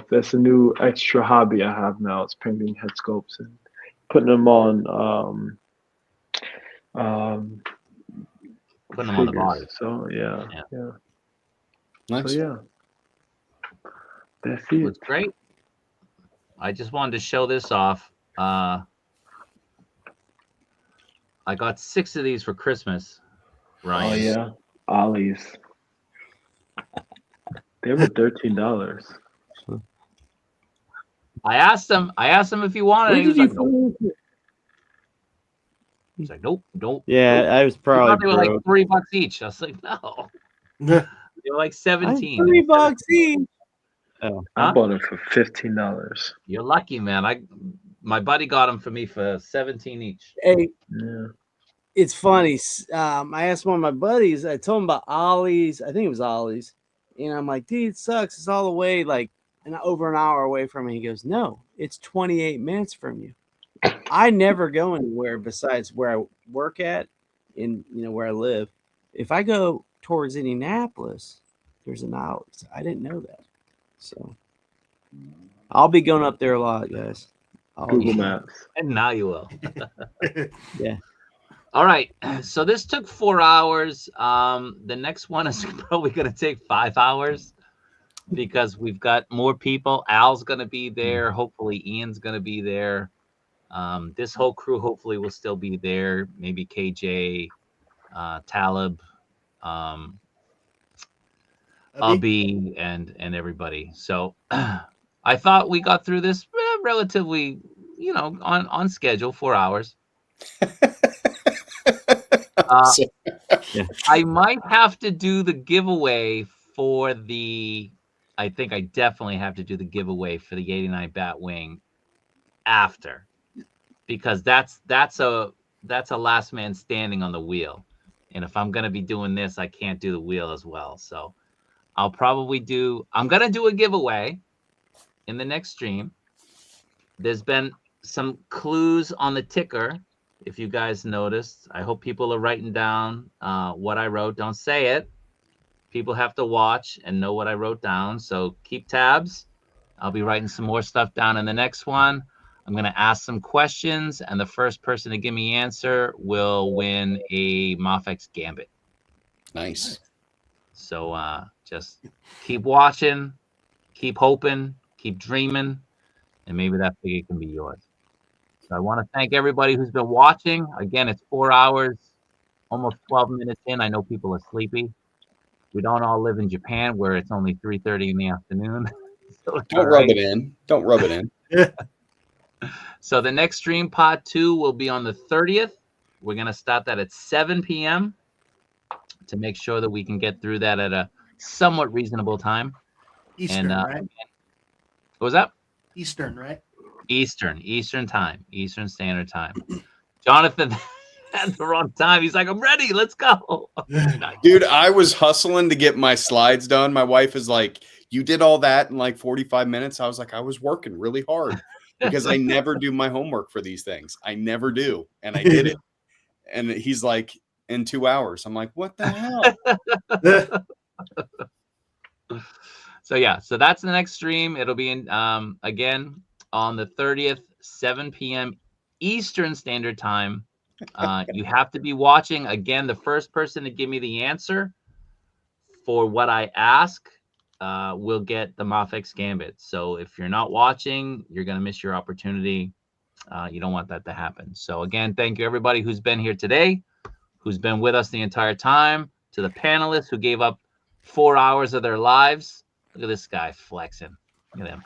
that's a new extra hobby I have now. It's painting head sculpts and putting them on Putting them on the body. So yeah. Nice. So yeah. That's It it. was great. I just wanted to show this off. I got 6 of these for Christmas, Ryan. Oh yeah. Ollie's. They were $13. I asked him if he wanted it. He was like, nope. He's like, nope. Yeah, I was probably they were like broke. $3 each. I was like, no. They were like 17. $3 each. Oh, I bought them for $15. You're lucky, man. My buddy got them for me for 17 each. Hey, Yeah. it's funny. I asked one of my buddies. I told him about Ollie's. I think it was Ollie's, and I'm like, dude, it sucks. It's all the way like over an hour away from me. He goes, no, it's 28 minutes from you. I never go anywhere besides where I work at, in where I live. If I go towards Indianapolis, there's an Ollie's. I didn't know that. So I'll be going up there a lot, guys. Google Maps. And now you will. Yeah. All right. So this took 4 hours. The next one is probably going to take 5 hours because we've got more people. Al's going to be there. Hopefully Ian's going to be there. This whole crew hopefully will still be there. Maybe KJ, Talib, Ubby, and everybody. So I thought we got through this relatively, on schedule, 4 hours. I might have to do the giveaway for I think I definitely have to do the giveaway for the 89 Batwing after, because that's a last man standing on the wheel. And if I'm going to be doing this, I can't do the wheel as well. So I'm going to do a giveaway in the next stream. There's been some clues on the ticker. If you guys noticed, I hope people are writing down what I wrote. Don't say it. People have to watch and know what I wrote down. So keep tabs. I'll be writing some more stuff down in the next one. I'm going to ask some questions, and the first person to give me an answer will win a MAFEX Gambit. Nice. So just keep watching, keep hoping, keep dreaming, and maybe that figure can be yours. So I want to thank everybody who's been watching. Again, it's 4 hours, almost 12 minutes in. I know people are sleepy. We don't all live in Japan where it's only 3:30 in the afternoon. So Don't rub it in. Don't rub it in. So the next stream, pod 2, will be on the 30th. We're going to start that at 7 p.m. to make sure that we can get through that at a somewhat reasonable time. Eastern, right? What was that? Eastern, right? Eastern time, Eastern Standard Time. Jonathan at the wrong time. He's like, I'm ready. Let's go. Dude, I was hustling to get my slides done. My wife is like, you did all that in like 45 minutes. I was like, I was working really hard because I never do my homework for these things. I never do. And I did it. And he's like, in 2 hours. I'm like, what the hell? So yeah, so that's the next stream. It'll be in again on the 30th, 7 p.m. Eastern Standard Time. You have to be watching. Again, the first person to give me the answer for what I ask will get the MAFEX Gambit. So if you're not watching, you're going to miss your opportunity. You don't want that to happen. So again, thank you everybody who's been here today, who's been with us the entire time, to the panelists who gave up 4 hours of their lives. Look at this guy flexing. Look at him.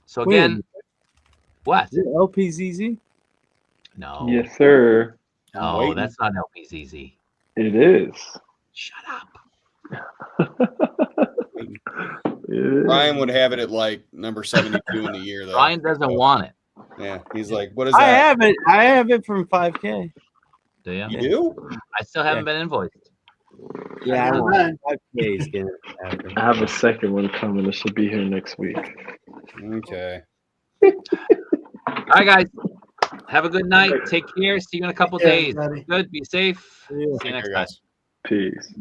So again, what? Is it LPZZ? No. Yes, sir. No, that's not LPZZ. It is. Shut up. Ryan would have it at like number 72 in the year, though. Ryan doesn't want it. Yeah, he's like, what is that? I have it from 5K. Do you? You do? I still haven't been invoiced. Yeah, I want 5Ks. I have a second one coming. It should be here next week. Okay. All right, guys. Have a good night. Take care. See you in a couple days. Buddy. Good. Be safe. See you Take next care, time. guys. Peace.